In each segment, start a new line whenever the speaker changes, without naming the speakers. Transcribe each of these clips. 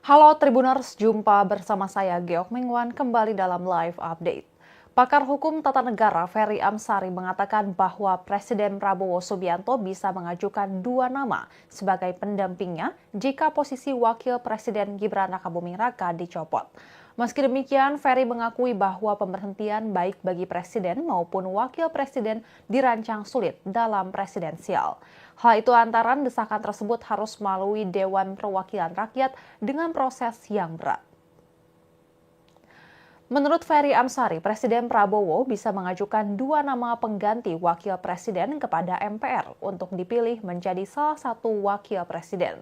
Halo Tribuners, jumpa bersama saya Geok Mengwan kembali dalam live update. Pakar hukum tata negara Ferry Amsari mengatakan bahwa Presiden Prabowo Subianto bisa mengajukan 2 nama sebagai pendampingnya jika posisi Wakil Presiden Gibran Rakabuming Raka dicopot. Meski demikian, Ferry mengakui bahwa pemberhentian baik bagi Presiden maupun Wakil Presiden dirancang sulit dalam presidensial. Hal itu antara desakan tersebut harus melalui Dewan Perwakilan Rakyat dengan proses yang berat. Menurut Ferry Amsari, Presiden Prabowo bisa mengajukan 2 nama pengganti Wakil Presiden kepada MPR untuk dipilih menjadi salah satu Wakil Presiden.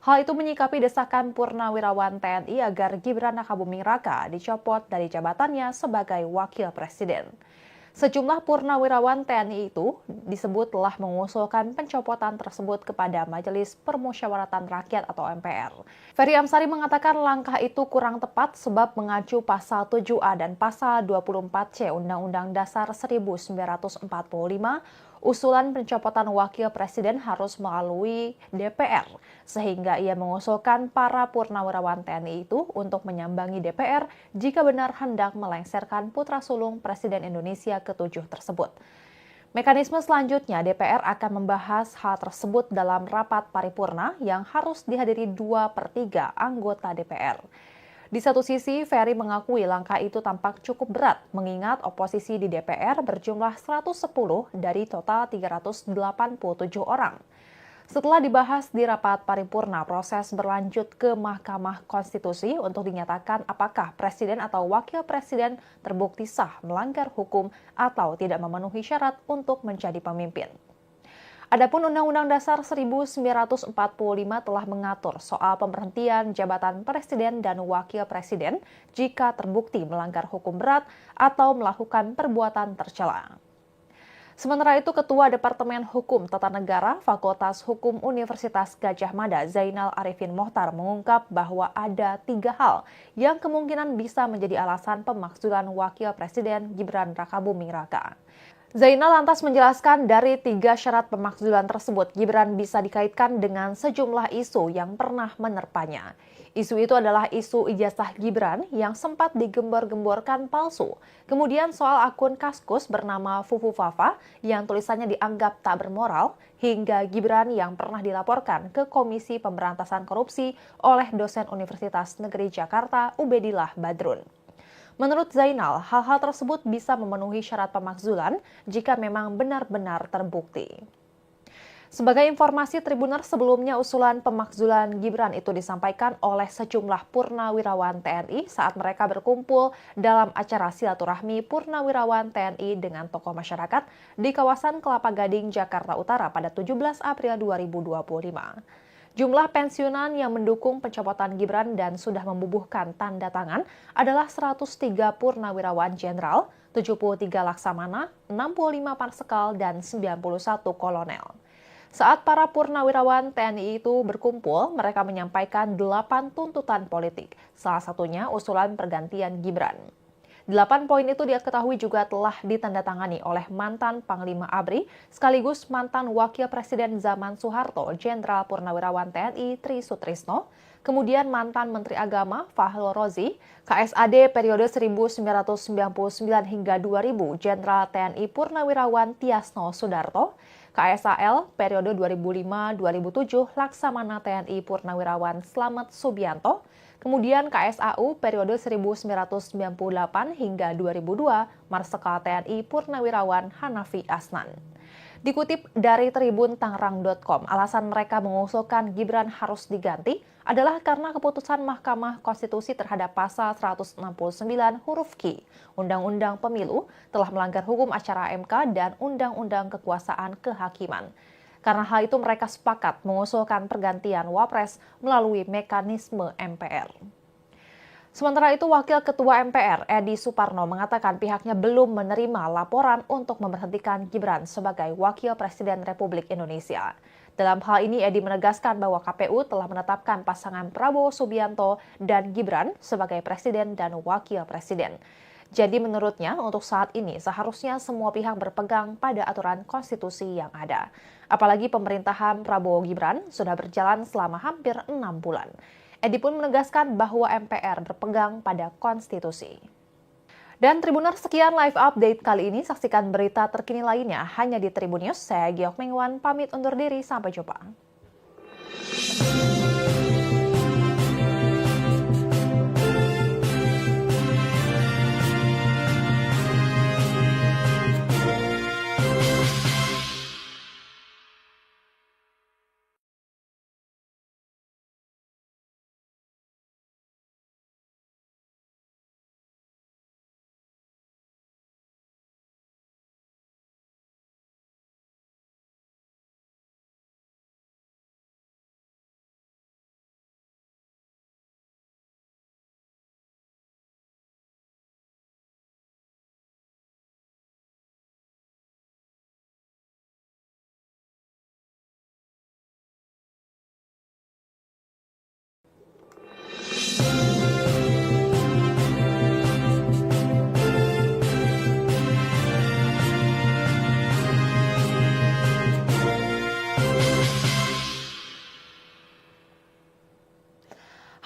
Hal itu menyikapi desakan Purnawirawan TNI agar Gibran Rakabuming Raka dicopot dari jabatannya sebagai Wakil Presiden. Sejumlah purnawirawan TNI itu disebut telah mengusulkan pencopotan tersebut kepada Majelis Permusyawaratan Rakyat atau MPR. Ferry Amsari mengatakan langkah itu kurang tepat sebab mengacu pasal 7A dan pasal 24C Undang-Undang Dasar 1945, usulan pencopotan Wakil Presiden harus melalui DPR, sehingga ia mengusulkan para purnawirawan TNI itu untuk menyambangi DPR jika benar hendak melengsarkan putra sulung Presiden Indonesia ke-7 tersebut. Mekanisme selanjutnya, DPR akan membahas hal tersebut dalam rapat paripurna yang harus dihadiri 2/3 anggota DPR. Di satu sisi, Ferry mengakui langkah itu tampak cukup berat, mengingat oposisi di DPR berjumlah 110 dari total 387 orang. Setelah dibahas di rapat paripurna, proses berlanjut ke Mahkamah Konstitusi untuk dinyatakan apakah Presiden atau Wakil Presiden terbukti sah melanggar hukum atau tidak memenuhi syarat untuk menjadi pemimpin. Adapun Undang-Undang Dasar 1945 telah mengatur soal pemberhentian jabatan Presiden dan Wakil Presiden jika terbukti melanggar hukum berat atau melakukan perbuatan tercela. Sementara itu, Ketua Departemen Hukum Tata Negara Fakultas Hukum Universitas Gadjah Mada Zainal Arifin Mohtar mengungkap bahwa ada 3 hal yang kemungkinan bisa menjadi alasan pemakzulan Wakil Presiden Gibran Rakabuming Raka. Zainal lantas menjelaskan dari 3 syarat pemakzulan tersebut, Gibran bisa dikaitkan dengan sejumlah isu yang pernah menerpanya. Isu itu adalah isu ijazah Gibran yang sempat digembor-gemborkan palsu. Kemudian soal akun Kaskus bernama Fufu Fafa yang tulisannya dianggap tak bermoral, hingga Gibran yang pernah dilaporkan ke Komisi Pemberantasan Korupsi oleh dosen Universitas Negeri Jakarta Ubedillah Badrun. Menurut Zainal, hal-hal tersebut bisa memenuhi syarat pemakzulan jika memang benar-benar terbukti. Sebagai informasi, Tribuners, sebelumnya usulan pemakzulan Gibran itu disampaikan oleh sejumlah purnawirawan TNI saat mereka berkumpul dalam acara silaturahmi purnawirawan TNI dengan tokoh masyarakat di kawasan Kelapa Gading, Jakarta Utara pada 17 April 2025. Jumlah pensiunan yang mendukung pencopotan Gibran dan sudah membubuhkan tanda tangan adalah 103 purnawirawan jenderal, 73 laksamana, 65 marsekal, dan 91 kolonel. Saat para purnawirawan TNI itu berkumpul, mereka menyampaikan 8 tuntutan politik, salah satunya usulan pergantian Gibran. 8 poin itu diketahui juga telah ditandatangani oleh mantan Panglima ABRI sekaligus mantan Wakil Presiden zaman Soeharto, Jenderal Purnawirawan TNI Tri Sutrisno, kemudian mantan Menteri Agama Fahrul Rozi, KSAD periode 1999 hingga 2000, Jenderal TNI Purnawirawan Tiasno Sudarto, KSAL periode 2005-2007, Laksamana TNI Purnawirawan Slamet Subianto, kemudian KSAU periode 1998 hingga 2002, Marsekal TNI Purnawirawan Hanafi Asnan. Dikutip dari Tribun Tangerang.com, alasan mereka mengusulkan Gibran harus diganti adalah karena keputusan Mahkamah Konstitusi terhadap pasal 169 huruf Q Undang-Undang Pemilu telah melanggar hukum acara MK dan Undang-Undang Kekuasaan Kehakiman. Karena hal itu mereka sepakat mengusulkan pergantian Wapres melalui mekanisme MPR. Sementara itu, Wakil Ketua MPR Edi Suparno mengatakan pihaknya belum menerima laporan untuk memberhentikan Gibran sebagai Wakil Presiden Republik Indonesia. Dalam hal ini, Edi menegaskan bahwa KPU telah menetapkan pasangan Prabowo Subianto dan Gibran sebagai Presiden dan Wakil Presiden. Jadi menurutnya untuk saat ini seharusnya semua pihak berpegang pada aturan konstitusi yang ada. Apalagi pemerintahan Prabowo Gibran sudah berjalan selama hampir 6 bulan. Edi pun menegaskan bahwa MPR berpegang pada konstitusi. Dan Tribuners, sekian live update kali ini. Saksikan berita terkini lainnya hanya di Tribun News. Saya Giok Mengwan, pamit undur diri. Sampai jumpa.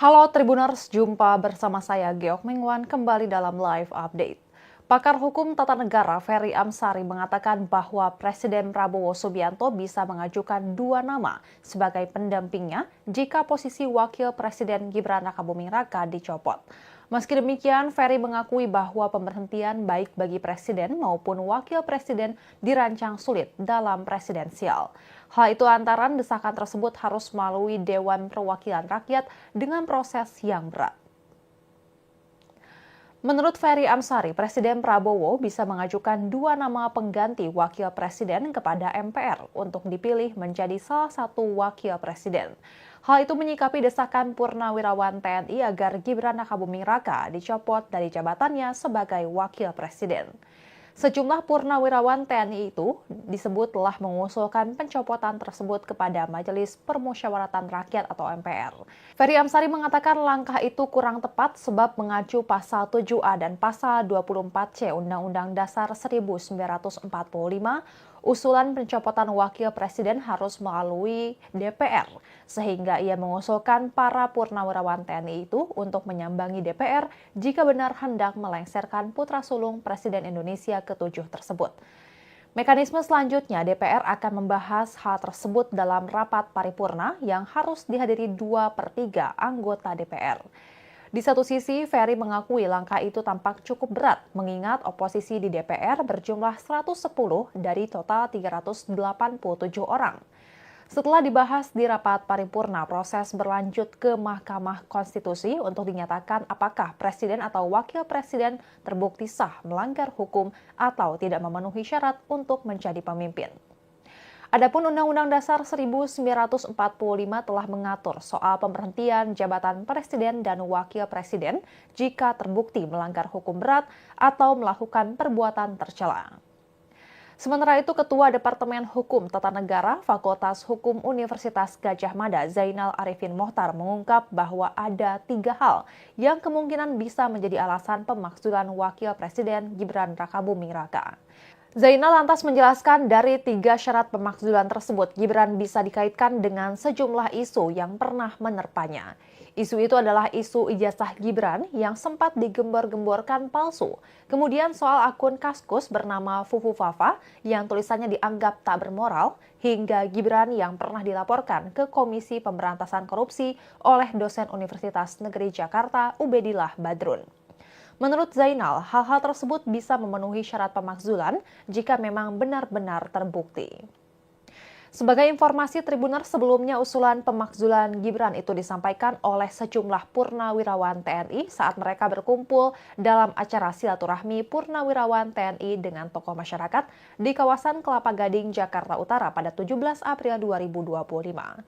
Halo Tribuners, jumpa bersama saya Giok Mengwan kembali dalam live update. Pakar hukum tata negara Ferry Amsari mengatakan bahwa Presiden Prabowo Subianto bisa mengajukan 2 nama sebagai pendampingnya jika posisi Wakil Presiden Gibran Rakabuming Raka dicopot. Meski demikian, Ferry mengakui bahwa pemberhentian baik bagi Presiden maupun Wakil Presiden dirancang sulit dalam presidensial. Hal itu antara desakan tersebut harus melalui Dewan Perwakilan Rakyat dengan proses yang berat. Menurut Ferry Amsari, Presiden Prabowo bisa mengajukan 2 nama pengganti Wakil Presiden kepada MPR untuk dipilih menjadi salah satu Wakil Presiden. Hal itu menyikapi desakan Purnawirawan TNI agar Gibran Rakabuming Raka dicopot dari jabatannya sebagai Wakil Presiden. Sejumlah purnawirawan TNI itu disebut telah mengusulkan pencopotan tersebut kepada Majelis Permusyawaratan Rakyat atau MPR. Ferry Amsari mengatakan langkah itu kurang tepat sebab mengacu pasal 7A dan pasal 24C Undang-Undang Dasar 1945, usulan pencopotan Wakil Presiden harus melalui DPR, sehingga ia mengusulkan para purnawirawan TNI itu untuk menyambangi DPR jika benar hendak melengsarkan putra sulung Presiden Indonesia ke-7 tersebut. Mekanisme selanjutnya, DPR akan membahas hal tersebut dalam rapat paripurna yang harus dihadiri 2/3 anggota DPR. Di satu sisi, Ferry mengakui langkah itu tampak cukup berat, mengingat oposisi di DPR berjumlah 110 dari total 387 orang. Setelah dibahas di rapat paripurna, proses berlanjut ke Mahkamah Konstitusi untuk dinyatakan apakah Presiden atau Wakil Presiden terbukti sah melanggar hukum atau tidak memenuhi syarat untuk menjadi pemimpin. Adapun Undang-Undang Dasar 1945 telah mengatur soal pemberhentian jabatan Presiden dan Wakil Presiden jika terbukti melanggar hukum berat atau melakukan perbuatan tercela. Sementara itu, Ketua Departemen Hukum Tata Negara Fakultas Hukum Universitas Gadjah Mada, Zainal Arifin Mohtar, mengungkap bahwa ada 3 hal yang kemungkinan bisa menjadi alasan pemakzulan Wakil Presiden Gibran Rakabuming Raka. Zainal lantas menjelaskan dari 3 syarat pemakzulan tersebut, Gibran bisa dikaitkan dengan sejumlah isu yang pernah menerpanya. Isu itu adalah isu ijazah Gibran yang sempat digembor-gemborkan palsu. Kemudian soal akun Kaskus bernama Fufu Fafa yang tulisannya dianggap tak bermoral, hingga Gibran yang pernah dilaporkan ke Komisi Pemberantasan Korupsi oleh dosen Universitas Negeri Jakarta, Ubedillah Badrun. Menurut Zainal, hal-hal tersebut bisa memenuhi syarat pemakzulan jika memang benar-benar terbukti. Sebagai informasi Tribuners, sebelumnya usulan pemakzulan Gibran itu disampaikan oleh sejumlah purnawirawan TNI saat mereka berkumpul dalam acara silaturahmi purnawirawan TNI dengan tokoh masyarakat di kawasan Kelapa Gading, Jakarta Utara pada 17 April 2025.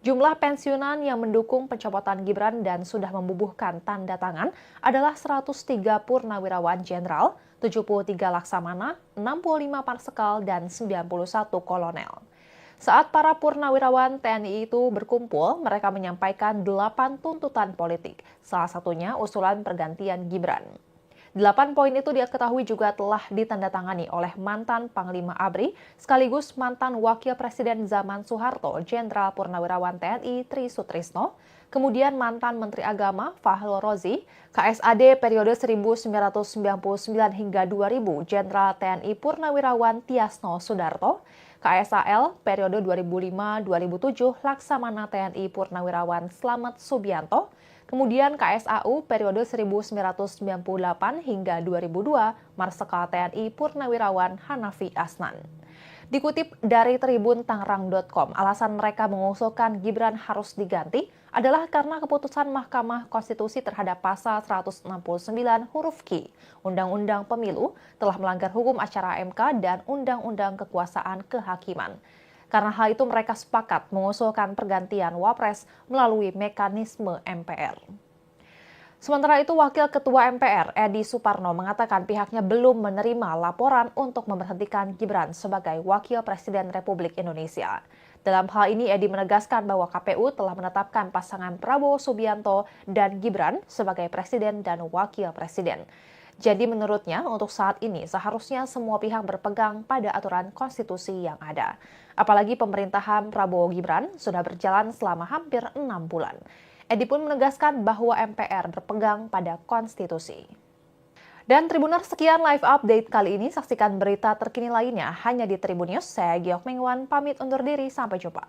Jumlah pensiunan yang mendukung pencopotan Gibran dan sudah membubuhkan tanda tangan adalah 103 purnawirawan jenderal, 73 laksamana, 65 marsekal, dan 91 kolonel. Saat para purnawirawan TNI itu berkumpul, mereka menyampaikan 8 tuntutan politik, salah satunya usulan pergantian Gibran. 8 poin itu diketahui juga telah ditandatangani oleh mantan Panglima ABRI sekaligus mantan Wakil Presiden zaman Soeharto, Jenderal Purnawirawan TNI Tri Sutrisno, kemudian mantan Menteri Agama Fahrul Razi, KSAD periode 1999 hingga 2000 Jenderal TNI Purnawirawan Tiasno Sudarto, KSAL periode 2005-2007 Laksamana TNI Purnawirawan Slamet Subianto, kemudian KSAU periode 1998 hingga 2002 Marsikal TNI Purnawirawan Hanafi Asnan. Dikutip dari Tribun Tangerang.com, alasan mereka mengusulkan Gibran harus diganti adalah karena keputusan Mahkamah Konstitusi terhadap pasal 169 huruf Q Undang-Undang Pemilu telah melanggar hukum acara MK dan Undang-Undang Kekuasaan Kehakiman. Karena hal itu mereka sepakat mengusulkan pergantian Wapres melalui mekanisme MPR. Sementara itu, Wakil Ketua MPR Edi Suparno mengatakan pihaknya belum menerima laporan untuk memberhentikan Gibran sebagai Wakil Presiden Republik Indonesia. Dalam hal ini, Edi menegaskan bahwa KPU telah menetapkan pasangan Prabowo Subianto dan Gibran sebagai Presiden dan Wakil Presiden. Jadi menurutnya, untuk saat ini seharusnya semua pihak berpegang pada aturan konstitusi yang ada. Apalagi pemerintahan Prabowo Gibran sudah berjalan selama hampir 6 bulan. Edi pun menegaskan bahwa MPR berpegang pada konstitusi. Dan Tribuners, sekian live update kali ini. Saksikan berita terkini lainnya hanya di Tribun News. Saya Giok Mengwan, pamit undur diri. Sampai jumpa.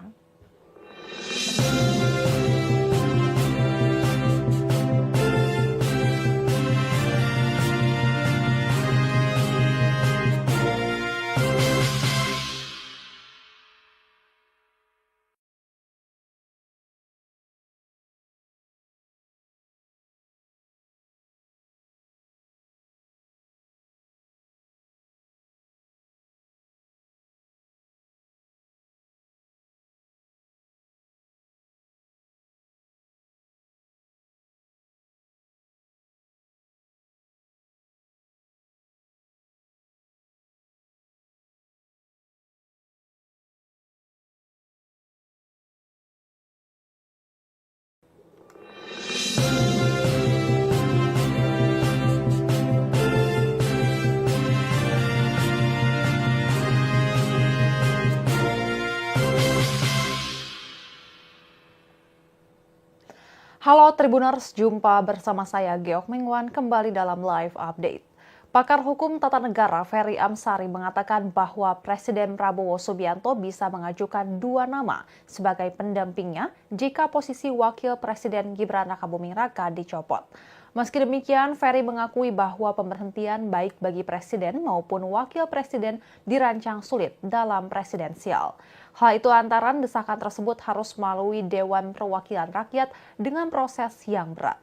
Halo Tribuners, jumpa bersama saya Giok Mengwan kembali dalam live update. Pakar hukum tata negara Ferry Amsari mengatakan bahwa Presiden Prabowo Subianto bisa mengajukan 2 nama sebagai pendampingnya jika posisi Wakil Presiden Gibran Rakabuming Raka dicopot. Meski demikian, Ferry mengakui bahwa pemberhentian baik bagi Presiden maupun Wakil Presiden dirancang sulit dalam presidensial. Hal itu antara desakan tersebut harus melalui Dewan Perwakilan Rakyat dengan proses yang berat.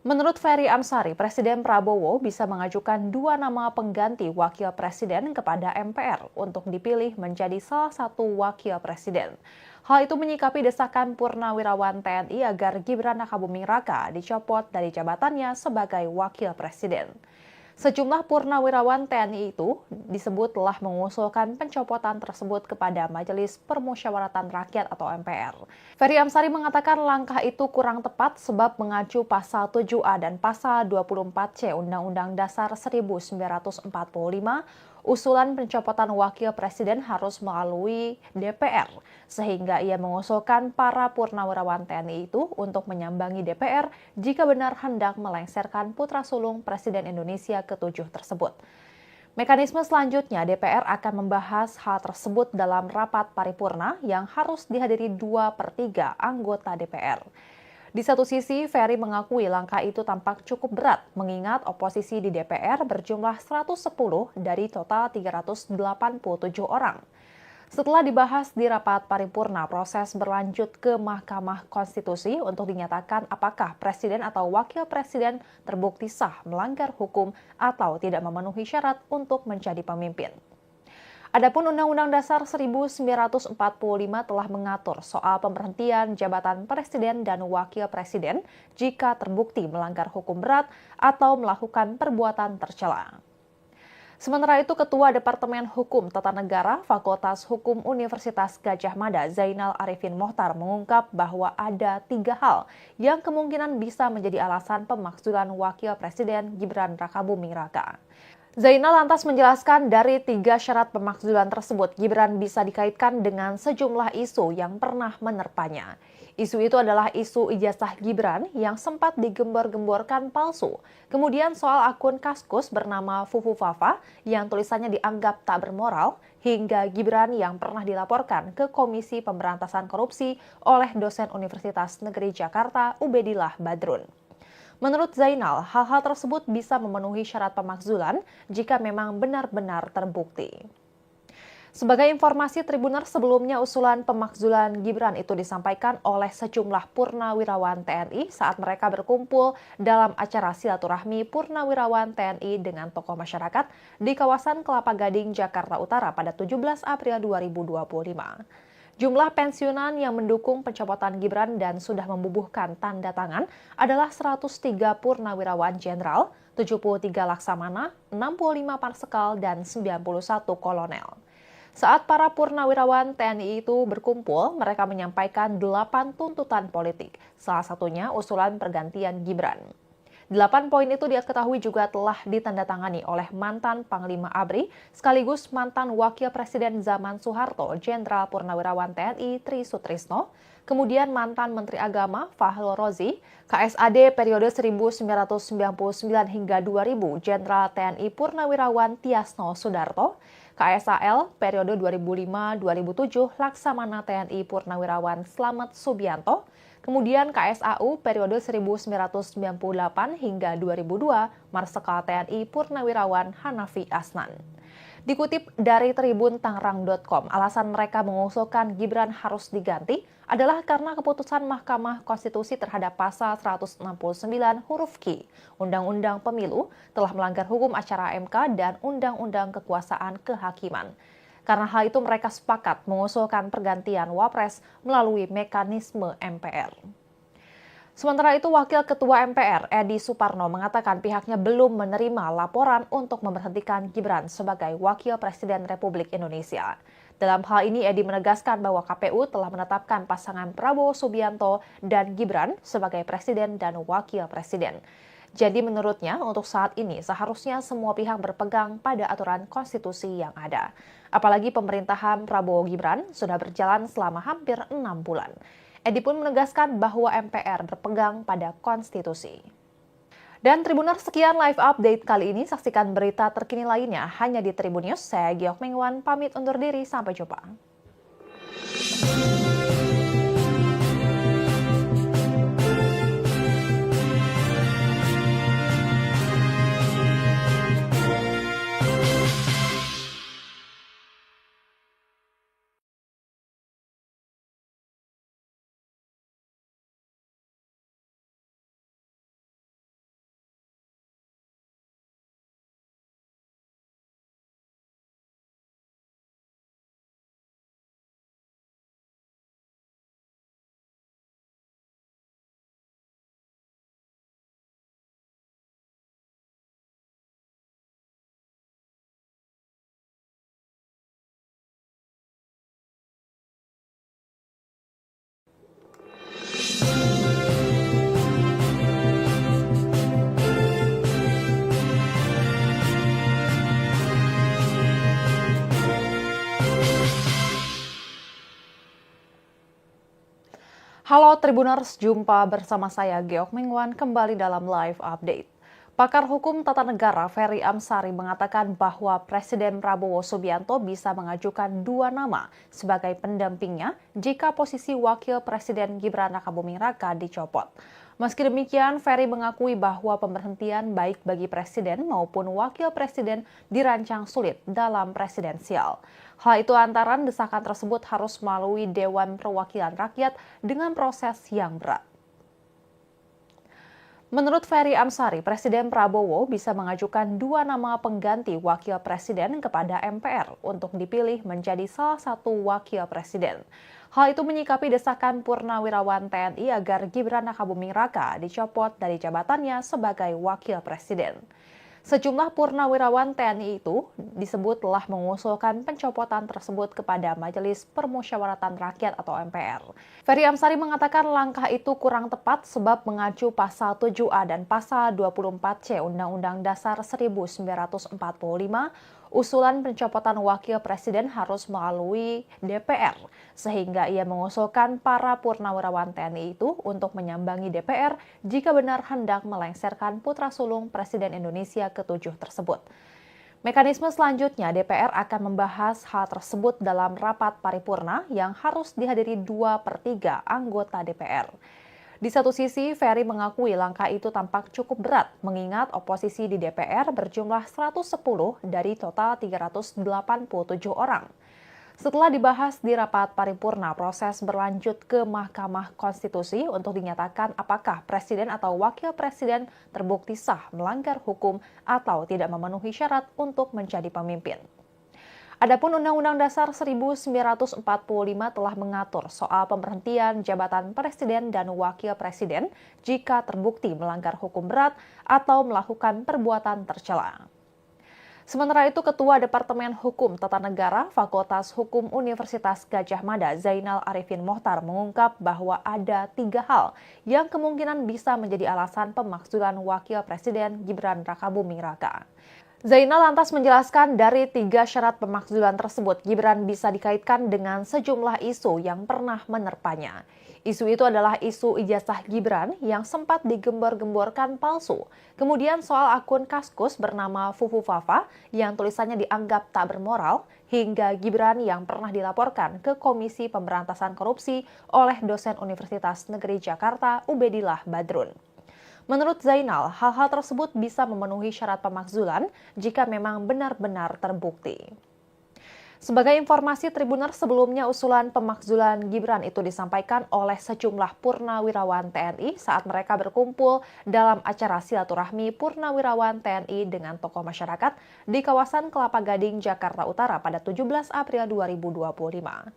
Menurut Ferry Amsari, Presiden Prabowo bisa mengajukan 2 nama pengganti Wakil Presiden kepada MPR untuk dipilih menjadi salah satu Wakil Presiden. Hal itu menyikapi desakan Purnawirawan TNI agar Gibran Rakabuming Raka dicopot dari jabatannya sebagai Wakil Presiden. Sejumlah purnawirawan TNI itu disebut telah mengusulkan pencopotan tersebut kepada Majelis Permusyawaratan Rakyat atau MPR. Ferry Amsari mengatakan langkah itu kurang tepat sebab mengacu pasal 7A dan pasal 24C Undang-Undang Dasar 1945, usulan pencopotan Wakil Presiden harus melalui DPR, sehingga ia mengusulkan para purnawirawan TNI itu untuk menyambangi DPR jika benar hendak melengsarkan putra sulung Presiden Indonesia ke-7 tersebut. Mekanisme selanjutnya, DPR akan membahas hal tersebut dalam rapat paripurna yang harus dihadiri 2/3 anggota DPR. Di satu sisi, Ferry mengakui langkah itu tampak cukup berat, mengingat oposisi di DPR berjumlah 110 dari total 387 orang. Setelah dibahas di rapat paripurna, proses berlanjut ke Mahkamah Konstitusi untuk dinyatakan apakah Presiden atau Wakil Presiden terbukti sah melanggar hukum atau tidak memenuhi syarat untuk menjadi pemimpin. Adapun Undang-Undang Dasar 1945 telah mengatur soal pemberhentian jabatan Presiden dan Wakil Presiden jika terbukti melanggar hukum berat atau melakukan perbuatan tercela. Sementara itu, Ketua Departemen Hukum Tata Negara Fakultas Hukum Universitas Gadjah Mada Zainal Arifin Mohtar mengungkap bahwa ada 3 hal yang kemungkinan bisa menjadi alasan pemakzulan Wakil Presiden Gibran Rakabuming Raka. Zainal lantas menjelaskan dari 3 syarat pemakzulan tersebut, Gibran bisa dikaitkan dengan sejumlah isu yang pernah menerpanya. Isu itu adalah isu ijazah Gibran yang sempat digembor-gemborkan palsu. Kemudian soal akun Kaskus bernama Fufu Fafa yang tulisannya dianggap tak bermoral, hingga Gibran yang pernah dilaporkan ke Komisi Pemberantasan Korupsi oleh dosen Universitas Negeri Jakarta Ubedillah Badrun. Menurut Zainal, hal-hal tersebut bisa memenuhi syarat pemakzulan jika memang benar-benar terbukti. Sebagai informasi, Tribuners, sebelumnya usulan pemakzulan Gibran itu disampaikan oleh sejumlah purnawirawan TNI saat mereka berkumpul dalam acara silaturahmi purnawirawan TNI dengan tokoh masyarakat di kawasan Kelapa Gading, Jakarta Utara pada 17 April 2025. Jumlah pensiunan yang mendukung pencopotan Gibran dan sudah membubuhkan tanda tangan adalah 103 purnawirawan jenderal, 73 laksamana, 65 marsekal, dan 91 kolonel. Saat para purnawirawan TNI itu berkumpul, mereka menyampaikan 8 tuntutan politik, salah satunya usulan pergantian Gibran. 8 poin itu diketahui juga telah ditandatangani oleh mantan Panglima ABRI sekaligus mantan Wakil Presiden zaman Soeharto, Jenderal Purnawirawan TNI Tri Sutrisno, kemudian mantan Menteri Agama Fahrul Rozi, KSAD periode 1999 hingga 2000, Jenderal TNI Purnawirawan Tiasno Sudarto, KSAL periode 2005-2007, Laksamana TNI Purnawirawan Slamet Subianto, kemudian KSAU periode 1998 hingga 2002, Marsekal TNI Purnawirawan Hanafi Asnan. Dikutip dari Tribun Tangerang.com, alasan mereka mengusulkan Gibran harus diganti adalah karena keputusan Mahkamah Konstitusi terhadap pasal 169 huruf Q Undang-Undang Pemilu telah melanggar hukum acara MK dan Undang-Undang Kekuasaan Kehakiman. Karena hal itu mereka sepakat mengusulkan pergantian Wapres melalui mekanisme MPR. Sementara itu, Wakil Ketua MPR Edi Suparno mengatakan pihaknya belum menerima laporan untuk memberhentikan Gibran sebagai Wakil Presiden Republik Indonesia. Dalam hal ini, Edi menegaskan bahwa KPU telah menetapkan pasangan Prabowo Subianto dan Gibran sebagai Presiden dan Wakil Presiden. Jadi menurutnya untuk saat ini seharusnya semua pihak berpegang pada aturan konstitusi yang ada. Apalagi pemerintahan Prabowo Gibran sudah berjalan selama hampir 6 bulan. Edi pun menegaskan bahwa MPR berpegang pada konstitusi. Dan Tribuners, sekian live update kali ini. Saksikan berita terkini lainnya hanya di Tribun News. Saya Giok Mengwan, pamit undur diri. Sampai jumpa. Halo Tribuners, jumpa bersama saya Giok Mengwan kembali dalam live update. Pakar Hukum Tata Negara Ferry Amsari mengatakan bahwa Presiden Prabowo Subianto bisa mengajukan 2 nama sebagai pendampingnya jika posisi Wakil Presiden Gibran Rakabuming Raka dicopot. Meski demikian, Ferry mengakui bahwa pemberhentian baik bagi Presiden maupun Wakil Presiden dirancang sulit dalam presidensial. Hal itu lantaran desakan tersebut harus melalui Dewan Perwakilan Rakyat dengan proses yang berat. Menurut Ferry Amsari, Presiden Prabowo bisa mengajukan 2 nama pengganti Wakil Presiden kepada MPR untuk dipilih menjadi salah satu Wakil Presiden. Hal itu menyikapi desakan Purnawirawan TNI agar Gibran Rakabuming Raka dicopot dari jabatannya sebagai Wakil Presiden. Sejumlah purnawirawan TNI itu disebut telah mengusulkan pencopotan tersebut kepada Majelis Permusyawaratan Rakyat atau MPR. Ferry Amsari mengatakan langkah itu kurang tepat sebab mengacu pasal 7A dan pasal 24C Undang-Undang Dasar 1945, usulan pencopotan wakil presiden harus melalui DPR, sehingga ia mengusulkan para purnawirawan TNI itu untuk menyambangi DPR jika benar hendak melengsarkan putra sulung Presiden Indonesia ke-7 tersebut. Mekanisme selanjutnya, DPR akan membahas hal tersebut dalam rapat paripurna yang harus dihadiri 2/3 anggota DPR. Di satu sisi, Ferry mengakui langkah itu tampak cukup berat, mengingat oposisi di DPR berjumlah 110 dari total 387 orang. Setelah dibahas di rapat paripurna, proses berlanjut ke Mahkamah Konstitusi untuk dinyatakan apakah presiden atau wakil presiden terbukti sah melanggar hukum atau tidak memenuhi syarat untuk menjadi pemimpin. Adapun Undang-Undang Dasar 1945 telah mengatur soal pemberhentian jabatan presiden dan wakil presiden jika terbukti melanggar hukum berat atau melakukan perbuatan tercela. Sementara itu, Ketua Departemen Hukum Tata Negara Fakultas Hukum Universitas Gadjah Mada, Zainal Arifin Mohtar, mengungkap bahwa ada 3 hal yang kemungkinan bisa menjadi alasan pemakzulan Wakil Presiden Gibran Rakabuming Raka. Zainal lantas menjelaskan dari 3 syarat pemakzulan tersebut, Gibran bisa dikaitkan dengan sejumlah isu yang pernah menerpanya. Isu itu adalah isu ijazah Gibran yang sempat digembor-gemborkan palsu. Kemudian soal akun Kaskus bernama Fufu Fafa yang tulisannya dianggap tak bermoral, hingga Gibran yang pernah dilaporkan ke Komisi Pemberantasan Korupsi oleh dosen Universitas Negeri Jakarta Ubedillah Badrun. Menurut Zainal, hal-hal tersebut bisa memenuhi syarat pemakzulan jika memang benar-benar terbukti. Sebagai informasi, Tribuners, sebelumnya usulan pemakzulan Gibran itu disampaikan oleh sejumlah purnawirawan TNI saat mereka berkumpul dalam acara silaturahmi purnawirawan TNI dengan tokoh masyarakat di kawasan Kelapa Gading, Jakarta Utara pada 17 April 2025.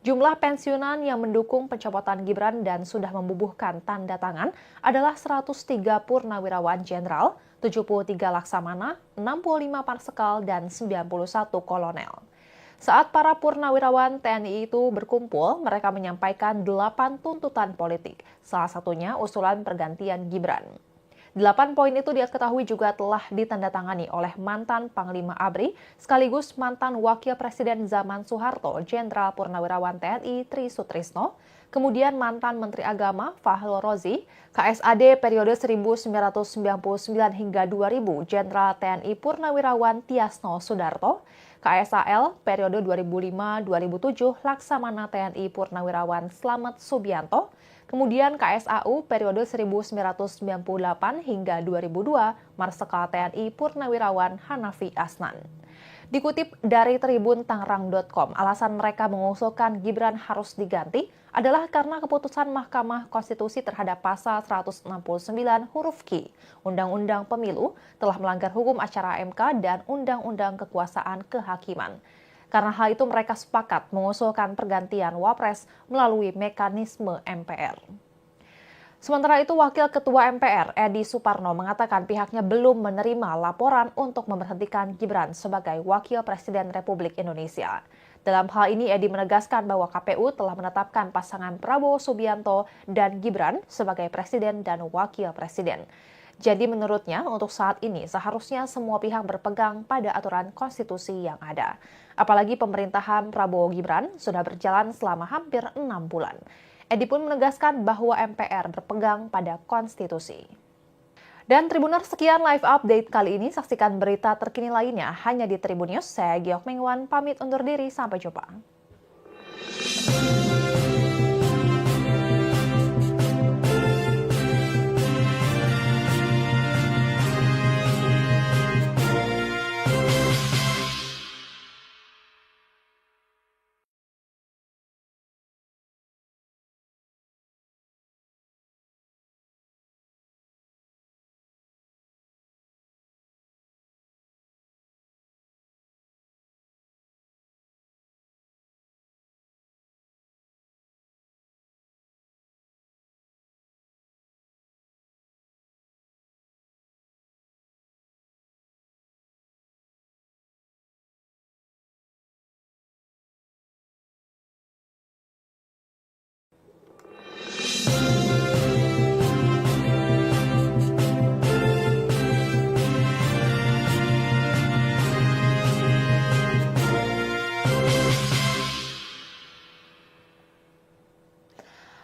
Jumlah pensiunan yang mendukung pencopotan Gibran dan sudah membubuhkan tanda tangan adalah 103 purnawirawan jenderal, 73 laksamana, 65 marsekal, dan 91 kolonel. Saat para purnawirawan TNI itu berkumpul, mereka menyampaikan 8 tuntutan politik, salah satunya usulan pergantian Gibran. 8 poin itu diketahui juga telah ditandatangani oleh mantan Panglima ABRI sekaligus mantan Wakil Presiden zaman Soeharto, Jenderal Purnawirawan TNI Tri Sutrisno, kemudian mantan Menteri Agama Fahrul Rozi, KSAD periode 1999 hingga 2000, Jenderal TNI Purnawirawan Tiasno Sudarto, KSAL periode 2005-2007, Laksamana TNI Purnawirawan Slamet Subianto, kemudian KSAU periode 1998 hingga 2002, Marsekal TNI Purnawirawan Hanafi Asnan. Dikutip dari Tribun Tangerang.com, alasan mereka mengusulkan Gibran harus diganti adalah karena keputusan Mahkamah Konstitusi terhadap pasal 169 huruf Q Undang-Undang Pemilu telah melanggar hukum acara MK dan Undang-Undang Kekuasaan Kehakiman. Karena hal itu mereka sepakat mengusulkan pergantian Wapres melalui mekanisme MPR. Sementara itu, Wakil Ketua MPR Edi Suparno mengatakan pihaknya belum menerima laporan untuk memberhentikan Gibran sebagai Wakil Presiden Republik Indonesia. Dalam hal ini, Edi menegaskan bahwa KPU telah menetapkan pasangan Prabowo Subianto dan Gibran sebagai Presiden dan Wakil Presiden. Jadi menurutnya untuk saat ini seharusnya semua pihak berpegang pada aturan konstitusi yang ada. Apalagi pemerintahan Prabowo Gibran sudah berjalan selama hampir 6 bulan. Edi pun menegaskan bahwa MPR berpegang pada konstitusi. Dan Tribuners, sekian live update kali ini. Saksikan berita terkini lainnya hanya di Tribun News. Saya Giok Mengwan pamit undur diri. Sampai jumpa.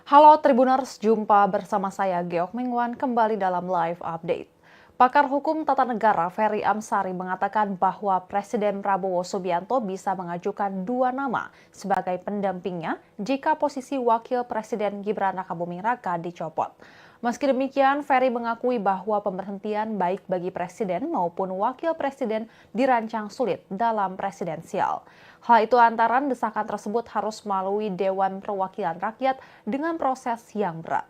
Halo Tribuners, jumpa bersama saya Geok Mingwan kembali dalam live update. Pakar hukum tata negara Ferry Amsari mengatakan bahwa Presiden Prabowo Subianto bisa mengajukan 2 nama sebagai pendampingnya jika posisi Wakil Presiden Gibran Rakabuming Raka dicopot. Meski demikian, Ferry mengakui bahwa pemberhentian baik bagi Presiden maupun Wakil Presiden dirancang sulit dalam presidensial. Hal itu lantaran desakan tersebut harus melalui Dewan Perwakilan Rakyat dengan proses yang berat.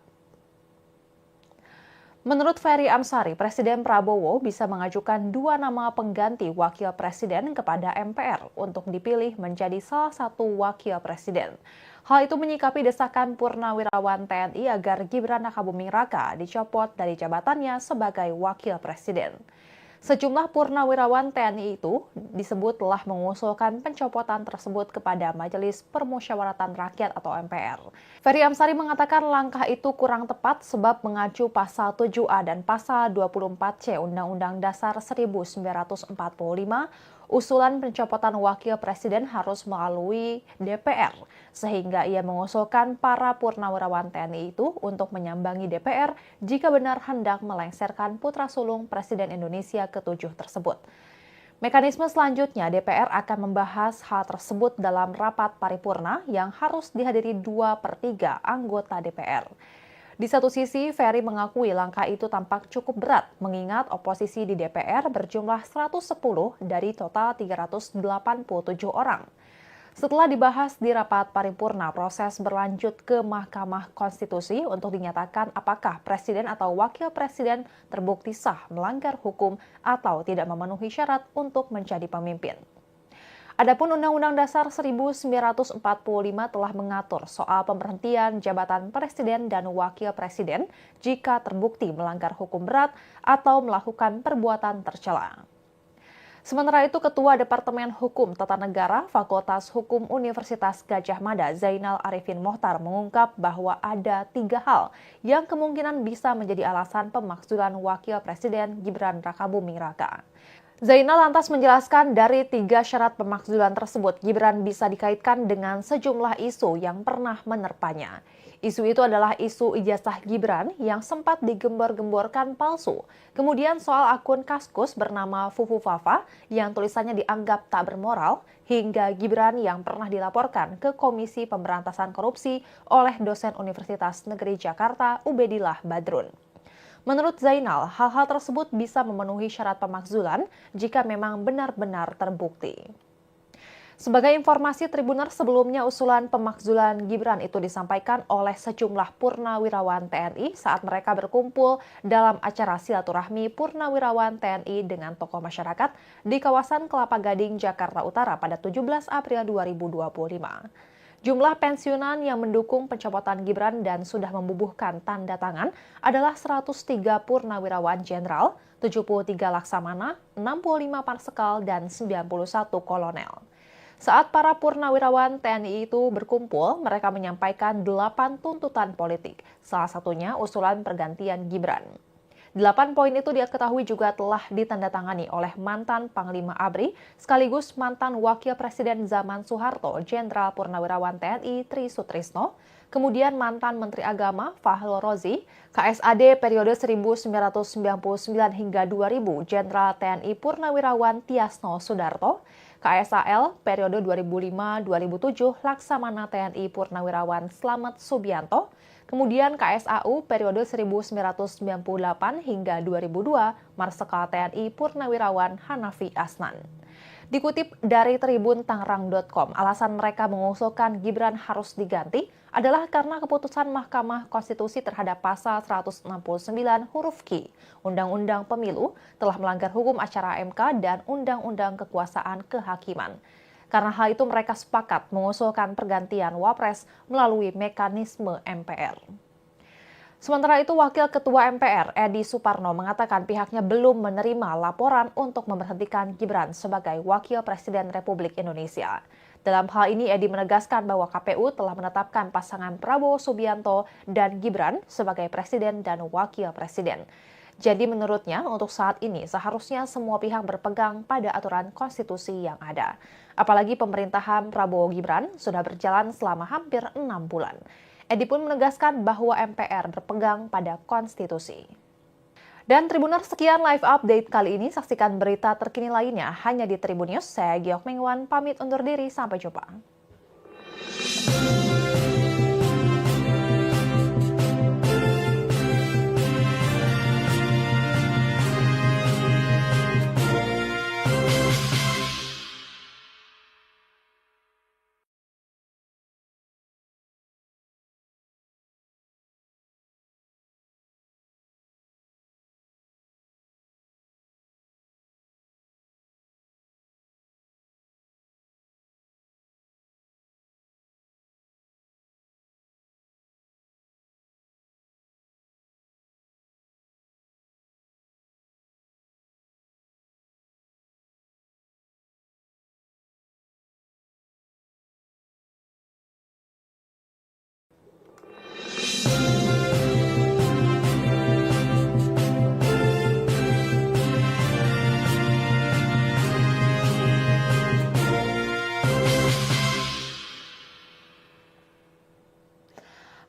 Menurut Ferry Amsari, Presiden Prabowo bisa mengajukan 2 nama pengganti Wakil Presiden kepada MPR untuk dipilih menjadi salah satu Wakil Presiden. Hal itu menyikapi desakan Purnawirawan TNI agar Gibran Rakabuming Raka dicopot dari jabatannya sebagai Wakil Presiden. Sejumlah purnawirawan TNI itu disebut telah mengusulkan pencopotan tersebut kepada Majelis Permusyawaratan Rakyat atau MPR. Ferry Amsari mengatakan langkah itu kurang tepat sebab mengacu pasal 7A dan pasal 24C Undang-Undang Dasar 1945, usulan pencopotan Wakil Presiden harus melalui DPR, sehingga ia mengusulkan para purnawirawan TNI itu untuk menyambangi DPR jika benar hendak melengsarkan putra sulung Presiden Indonesia ke-7 tersebut. Mekanisme selanjutnya, DPR akan membahas hal tersebut dalam rapat paripurna yang harus dihadiri 2/3 anggota DPR. Di satu sisi, Ferry mengakui langkah itu tampak cukup berat, mengingat oposisi di DPR berjumlah 110 dari total 387 orang. Setelah dibahas di rapat paripurna, proses berlanjut ke Mahkamah Konstitusi untuk dinyatakan apakah Presiden atau Wakil Presiden terbukti sah melanggar hukum atau tidak memenuhi syarat untuk menjadi pemimpin. Adapun Undang-Undang Dasar 1945 telah mengatur soal pemberhentian jabatan Presiden dan Wakil Presiden jika terbukti melanggar hukum berat atau melakukan perbuatan tercela. Sementara itu, Ketua Departemen Hukum Tata Negara Fakultas Hukum Universitas Gadjah Mada, Zainal Arifin Mohtar, mengungkap bahwa ada 3 hal yang kemungkinan bisa menjadi alasan pemakzulan Wakil Presiden Gibran Rakabuming Raka. Zainal lantas menjelaskan dari 3 syarat pemakzulan tersebut, Gibran bisa dikaitkan dengan sejumlah isu yang pernah menerpanya. Isu itu adalah isu ijazah Gibran yang sempat digembor-gemborkan palsu. Kemudian soal akun Kaskus bernama Fufu Fafa yang tulisannya dianggap tak bermoral, hingga Gibran yang pernah dilaporkan ke Komisi Pemberantasan Korupsi oleh dosen Universitas Negeri Jakarta Ubedillah Badrun. Menurut Zainal, hal-hal tersebut bisa memenuhi syarat pemakzulan jika memang benar-benar terbukti. Sebagai informasi, Tribuners, sebelumnya usulan pemakzulan Gibran itu disampaikan oleh sejumlah purnawirawan TNI saat mereka berkumpul dalam acara silaturahmi purnawirawan TNI dengan tokoh masyarakat di kawasan Kelapa Gading, Jakarta Utara pada 17 April 2025. Jumlah pensiunan yang mendukung pencopotan Gibran dan sudah membubuhkan tanda tangan adalah 103 purnawirawan jenderal, 73 laksamana, 65 marsekal, dan 91 kolonel. Saat para purnawirawan TNI itu berkumpul, mereka menyampaikan 8 tuntutan politik, salah satunya usulan pergantian Gibran. 8 poin itu diketahui juga telah ditandatangani oleh mantan Panglima ABRI sekaligus mantan Wakil Presiden zaman Soeharto, Jenderal Purnawirawan TNI Tri Sutrisno, kemudian mantan Menteri Agama Fahrul Rozi, KSAD periode 1999 hingga 2000, Jenderal TNI Purnawirawan Tiasno Sudarto, KSAL periode 2005-2007, Laksamana TNI Purnawirawan Slamet Subianto, kemudian KSAU periode 1998 hingga 2002, Marsekal TNI Purnawirawan Hanafi Asnan. Dikutip dari Tribun Tangerang.com, alasan mereka mengusulkan Gibran harus diganti adalah karena keputusan Mahkamah Konstitusi terhadap pasal 169 huruf Q Undang-Undang Pemilu telah melanggar hukum acara MK dan Undang-Undang Kekuasaan Kehakiman. Karena hal itu mereka sepakat mengusulkan pergantian Wapres melalui mekanisme MPR. Sementara itu, Wakil Ketua MPR Edi Suparno mengatakan pihaknya belum menerima laporan untuk memberhentikan Gibran sebagai Wakil Presiden Republik Indonesia. Dalam hal ini, Edi menegaskan bahwa KPU telah menetapkan pasangan Prabowo Subianto dan Gibran sebagai Presiden dan Wakil Presiden. Jadi menurutnya, untuk saat ini seharusnya semua pihak berpegang pada aturan konstitusi yang ada. Apalagi pemerintahan Prabowo Gibran sudah berjalan selama hampir 6 bulan. Edi pun menegaskan bahwa MPR berpegang pada konstitusi. Dan Tribuners, sekian live update kali ini. Saksikan berita terkini lainnya hanya di Tribun News. Saya Giok Mingwan, pamit undur diri. Sampai jumpa.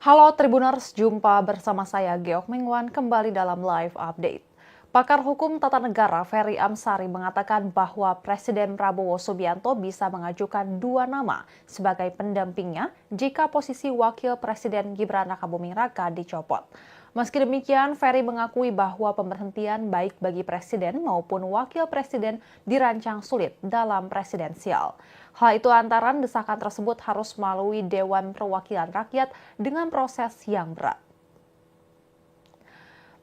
Halo Tribuners, jumpa bersama saya Giok Mingwan kembali dalam live update. Pakar hukum tata negara Ferry Amsari mengatakan bahwa Presiden Prabowo Subianto bisa mengajukan 2 nama sebagai pendampingnya jika posisi Wakil Presiden Gibran Rakabuming Raka dicopot. Meski demikian, Ferry mengakui bahwa pemberhentian baik bagi Presiden maupun Wakil Presiden dirancang sulit dalam presidensial. Hal itu lantaran desakan tersebut harus melalui Dewan Perwakilan Rakyat dengan proses yang berat.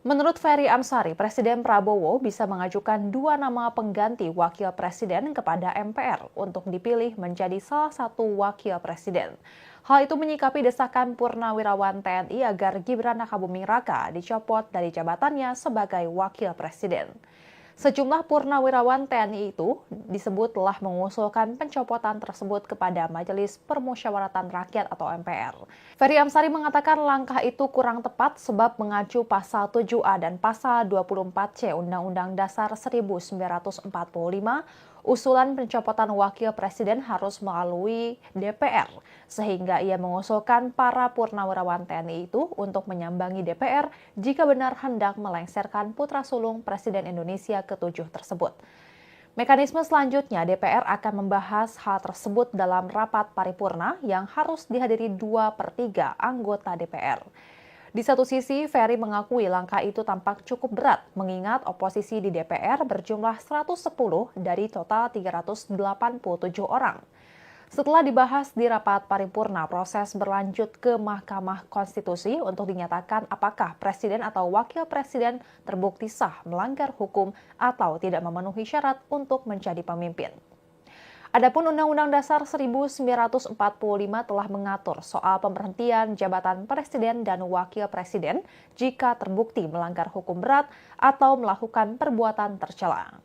Menurut Ferry Amsari, Presiden Prabowo bisa mengajukan 2 nama pengganti Wakil Presiden kepada MPR untuk dipilih menjadi salah satu Wakil Presiden. Hal itu menyikapi desakan Purnawirawan TNI agar Gibran Rakabuming Raka dicopot dari jabatannya sebagai Wakil Presiden. Sejumlah purnawirawan TNI itu disebut telah mengusulkan pencopotan tersebut kepada Majelis Permusyawaratan Rakyat atau MPR. Ferry Amsari mengatakan langkah itu kurang tepat sebab mengacu pasal 7A dan pasal 24C Undang-Undang Dasar 1945, usulan pencopotan Wakil Presiden harus melalui DPR, sehingga ia mengusulkan para purnawirawan TNI itu untuk menyambangi DPR jika benar hendak melengsarkan putra sulung Presiden Indonesia ke-7 tersebut. Mekanisme selanjutnya, DPR akan membahas hal tersebut dalam rapat paripurna yang harus dihadiri 2/3 anggota DPR. Di satu sisi, Ferry mengakui langkah itu tampak cukup berat, mengingat oposisi di DPR berjumlah 110 dari total 387 orang. Setelah dibahas di rapat paripurna, proses berlanjut ke Mahkamah Konstitusi untuk dinyatakan apakah Presiden atau Wakil Presiden terbukti sah melanggar hukum atau tidak memenuhi syarat untuk menjadi pemimpin. Adapun Undang-Undang Dasar 1945 telah mengatur soal pemberhentian jabatan Presiden dan Wakil Presiden jika terbukti melanggar hukum berat atau melakukan perbuatan tercela.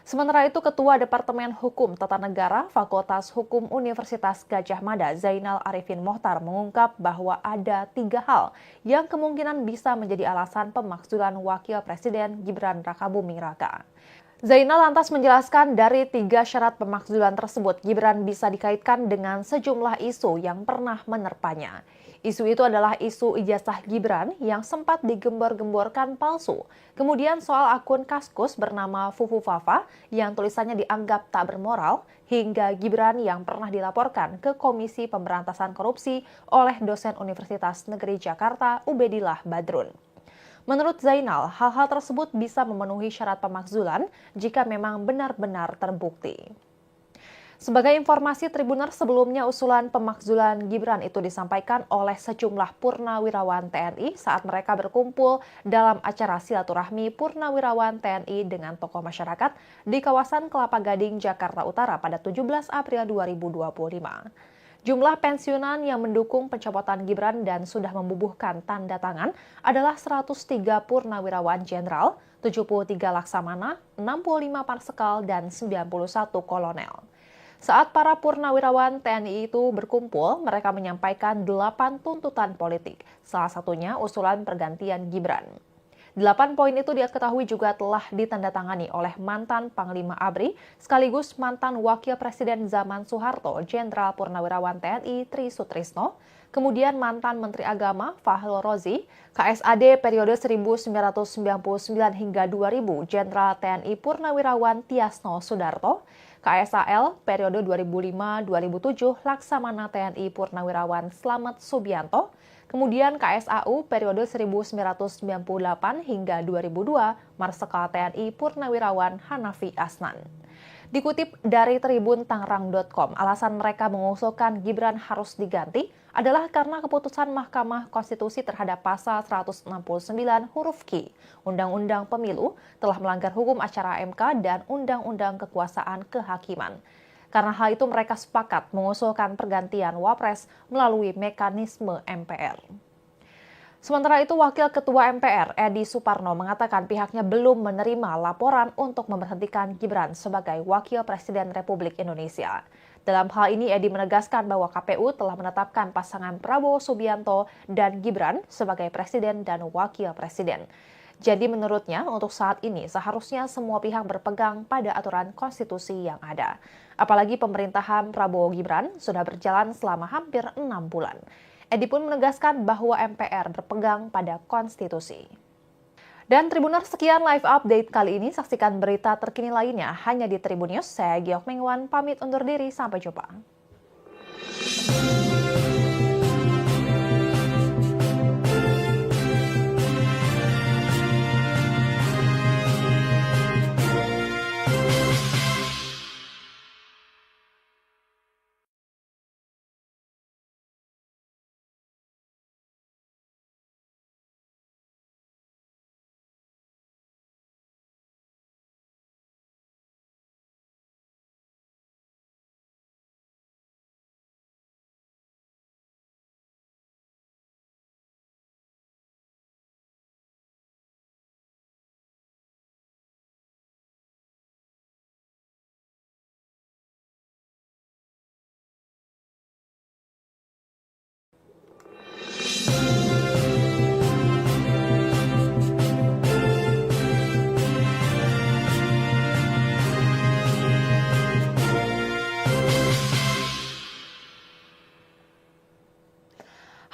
Sementara itu, Ketua Departemen Hukum Tata Negara Fakultas Hukum Universitas Gadjah Mada, Zainal Arifin Mohtar, mengungkap bahwa ada 3 hal yang kemungkinan bisa menjadi alasan pemakzulan Wakil Presiden Gibran Rakabuming Raka. Zainal lantas menjelaskan dari 3 syarat pemakzulan tersebut, Gibran bisa dikaitkan dengan sejumlah isu yang pernah menerpanya. Isu itu adalah isu ijazah Gibran yang sempat digembor-gemborkan palsu. Kemudian soal akun Kaskus bernama Fufu Fafa yang tulisannya dianggap tak bermoral, hingga Gibran yang pernah dilaporkan ke Komisi Pemberantasan Korupsi oleh dosen Universitas Negeri Jakarta Ubedillah Badrun. Menurut Zainal, hal-hal tersebut bisa memenuhi syarat pemakzulan jika memang benar-benar terbukti. Sebagai informasi, Tribuners, sebelumnya usulan pemakzulan Gibran itu disampaikan oleh sejumlah purnawirawan TNI saat mereka berkumpul dalam acara silaturahmi purnawirawan TNI dengan tokoh masyarakat di kawasan Kelapa Gading, Jakarta Utara pada 17 April 2025. Jumlah pensiunan yang mendukung pencopotan Gibran dan sudah membubuhkan tanda tangan adalah 103 purnawirawan jenderal, 73 laksamana, 65 marsekal, dan 91 kolonel. Saat para purnawirawan TNI itu berkumpul, mereka menyampaikan 8 tuntutan politik, salah satunya usulan pergantian Gibran. 8 poin itu diketahui juga telah ditandatangani oleh mantan Panglima ABRI sekaligus mantan Wakil Presiden zaman Soeharto, Jenderal Purnawirawan TNI Tri Sutrisno, kemudian mantan Menteri Agama Fahru Rozi, KSAD periode 1999 hingga 2000 Jenderal TNI Purnawirawan Tiasno Sudarto, KSAL periode 2005-2007 Laksamana TNI Purnawirawan Slamet Subianto, kemudian KSAU periode 1998 hingga 2002 Marsikal TNI Purnawirawan Hanafi Asnan. Dikutip dari Tribun Tangerang.com, alasan mereka mengusulkan Gibran harus diganti adalah karena keputusan Mahkamah Konstitusi terhadap pasal 169 huruf Q Undang-Undang Pemilu telah melanggar hukum acara MK dan Undang-Undang Kekuasaan Kehakiman. Karena hal itu mereka sepakat mengusulkan pergantian Wapres melalui mekanisme MPR. Sementara itu, Wakil Ketua MPR Edi Suparno mengatakan pihaknya belum menerima laporan untuk memberhentikan Gibran sebagai Wakil Presiden Republik Indonesia. Dalam hal ini, Edi menegaskan bahwa KPU telah menetapkan pasangan Prabowo Subianto dan Gibran sebagai Presiden dan Wakil Presiden. Jadi menurutnya, untuk saat ini seharusnya semua pihak berpegang pada aturan konstitusi yang ada. Apalagi pemerintahan Prabowo Gibran sudah berjalan selama hampir 6 bulan. Edi pun menegaskan bahwa MPR berpegang pada konstitusi. Dan Tribuners, sekian live update kali ini. Saksikan berita terkini lainnya hanya di Tribun News. Saya Giok Mengwan, pamit undur diri. Sampai jumpa.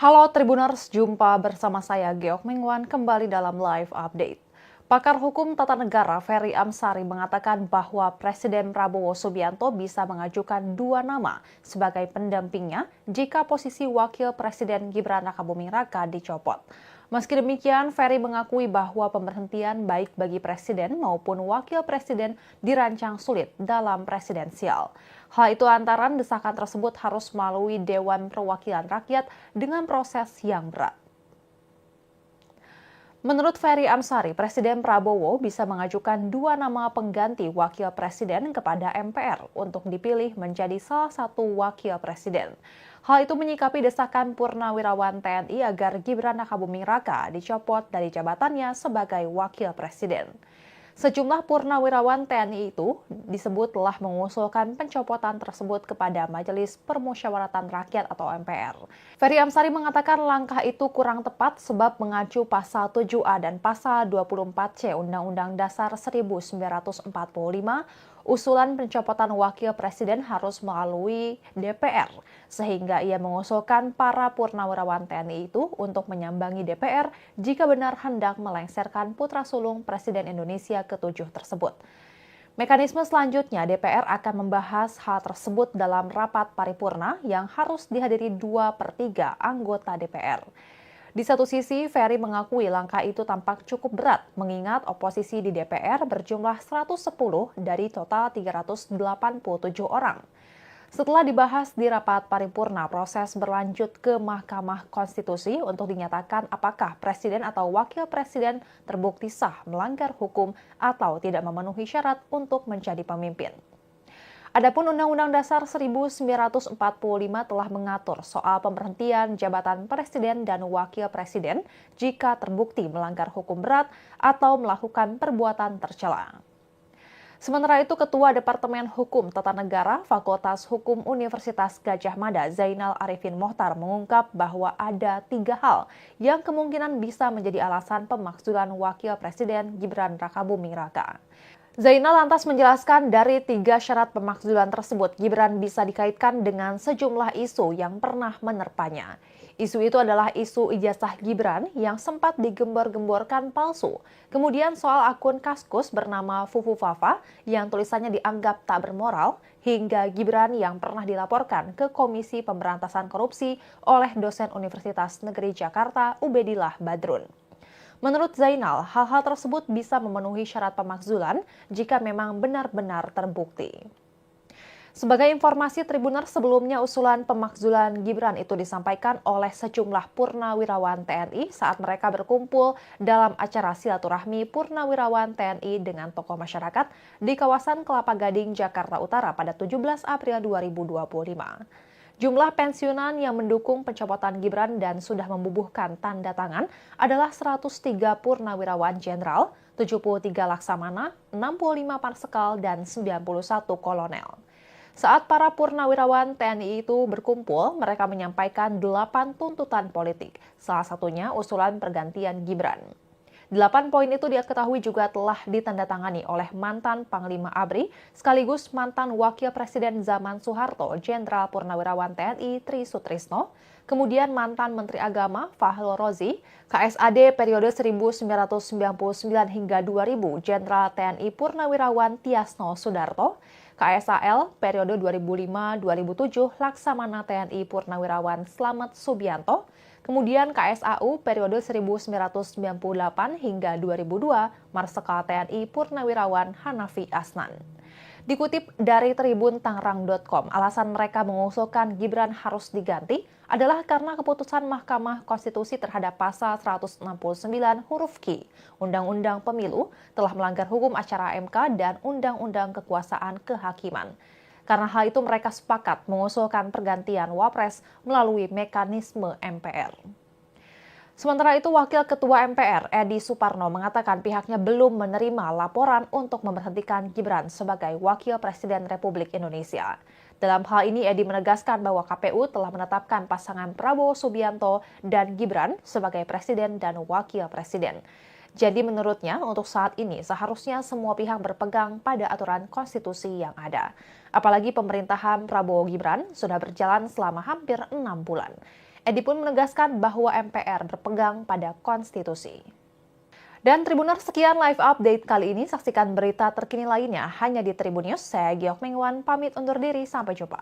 Halo Tribuners, jumpa bersama saya Giok Mengwan kembali dalam live update. Pakar hukum tata negara Ferry Amsari mengatakan bahwa Presiden Prabowo Subianto bisa mengajukan 2 nama sebagai pendampingnya jika posisi Wakil Presiden Gibran Rakabuming Raka dicopot. Meski demikian, Ferry mengakui bahwa pemberhentian baik bagi Presiden maupun Wakil Presiden dirancang sulit dalam presidensial. Hal itu lantaran desakan tersebut harus melalui Dewan Perwakilan Rakyat dengan proses yang berat. Menurut Ferry Amsari, Presiden Prabowo bisa mengajukan 2 nama pengganti Wakil Presiden kepada MPR untuk dipilih menjadi salah satu Wakil Presiden. Hal itu menyikapi desakan Purnawirawan TNI agar Gibran Rakabuming Raka dicopot dari jabatannya sebagai Wakil Presiden. Sejumlah purnawirawan TNI itu disebut telah mengusulkan pencopotan tersebut kepada Majelis Permusyawaratan Rakyat atau MPR. Ferry Amsari mengatakan langkah itu kurang tepat sebab mengacu pasal 7A dan pasal 24C Undang-Undang Dasar 1945, usulan pencopotan Wakil Presiden harus melalui DPR, sehingga ia mengusulkan para purnawirawan TNI itu untuk menyambangi DPR jika benar hendak melengsarkan putra sulung Presiden Indonesia ke-7 tersebut. Mekanisme selanjutnya, DPR akan membahas hal tersebut dalam rapat paripurna yang harus dihadiri 2/3 anggota DPR. Di satu sisi, Ferry mengakui langkah itu tampak cukup berat, mengingat oposisi di DPR berjumlah 110 dari total 387 orang. Setelah dibahas di rapat paripurna, proses berlanjut ke Mahkamah Konstitusi untuk dinyatakan apakah Presiden atau Wakil Presiden terbukti sah melanggar hukum atau tidak memenuhi syarat untuk menjadi pemimpin. Adapun Undang-Undang Dasar 1945 telah mengatur soal pemberhentian jabatan Presiden dan Wakil Presiden jika terbukti melanggar hukum berat atau melakukan perbuatan tercela. Sementara itu, Ketua Departemen Hukum Tata Negara Fakultas Hukum Universitas Gadjah Mada Zainal Arifin Mohtar mengungkap bahwa ada 3 hal yang kemungkinan bisa menjadi alasan pemakzulan Wakil Presiden Gibran Rakabuming Raka. Zainal lantas menjelaskan dari 3 syarat pemakzulan tersebut, Gibran bisa dikaitkan dengan sejumlah isu yang pernah menerpanya. Isu itu adalah isu ijazah Gibran yang sempat digembor-gemborkan palsu. Kemudian soal akun Kaskus bernama Fufu Fafa yang tulisannya dianggap tak bermoral, hingga Gibran yang pernah dilaporkan ke Komisi Pemberantasan Korupsi oleh dosen Universitas Negeri Jakarta Ubedillah Badrun. Menurut Zainal, hal-hal tersebut bisa memenuhi syarat pemakzulan jika memang benar-benar terbukti. Sebagai informasi, Tribuners sebelumnya usulan pemakzulan Gibran itu disampaikan oleh sejumlah purnawirawan TNI saat mereka berkumpul dalam acara silaturahmi purnawirawan TNI dengan tokoh masyarakat di kawasan Kelapa Gading, Jakarta Utara pada 17 April 2025. Jumlah pensiunan yang mendukung pencopotan Gibran dan sudah membubuhkan tanda tangan adalah 103 purnawirawan jenderal, 73 laksamana, 65 marsekal, dan 91 kolonel. Saat para purnawirawan TNI itu berkumpul, mereka menyampaikan 8 tuntutan politik, salah satunya usulan pergantian Gibran. 8 poin itu diketahui juga telah ditandatangani oleh mantan Panglima ABRI sekaligus mantan Wakil Presiden zaman Soeharto, Jenderal Purnawirawan TNI Tri Sutrisno, kemudian mantan Menteri Agama Fahrul Rozi, KSAD periode 1999 hingga 2000, Jenderal TNI Purnawirawan Tiasno Sudarto, KSAL periode 2005-2007, Laksamana TNI Purnawirawan Slamet Subianto, kemudian KSAU periode 1998 hingga 2002, Marsekal TNI Purnawirawan Hanafi Asnan. Dikutip dari Tribun Tangerang.com, alasan mereka mengusulkan Gibran harus diganti adalah karena keputusan Mahkamah Konstitusi terhadap pasal 169 huruf Q Undang-Undang Pemilu telah melanggar hukum acara MK dan Undang-Undang Kekuasaan Kehakiman. Karena hal itu mereka sepakat mengusulkan pergantian Wapres melalui mekanisme MPR. Sementara itu, Wakil Ketua MPR Edi Suparno mengatakan pihaknya belum menerima laporan untuk memberhentikan Gibran sebagai Wakil Presiden Republik Indonesia. Dalam hal ini, Edi menegaskan bahwa KPU telah menetapkan pasangan Prabowo Subianto dan Gibran sebagai Presiden dan Wakil Presiden. Jadi menurutnya untuk saat ini seharusnya semua pihak berpegang pada aturan konstitusi yang ada. Apalagi pemerintahan Prabowo Gibran sudah berjalan selama hampir 6 bulan. Edi pun menegaskan bahwa MPR berpegang pada konstitusi. Dan Tribuners, sekian live update kali ini. Saksikan berita terkini lainnya hanya di Tribun News. Saya Giok Mengwan pamit undur diri. Sampai jumpa.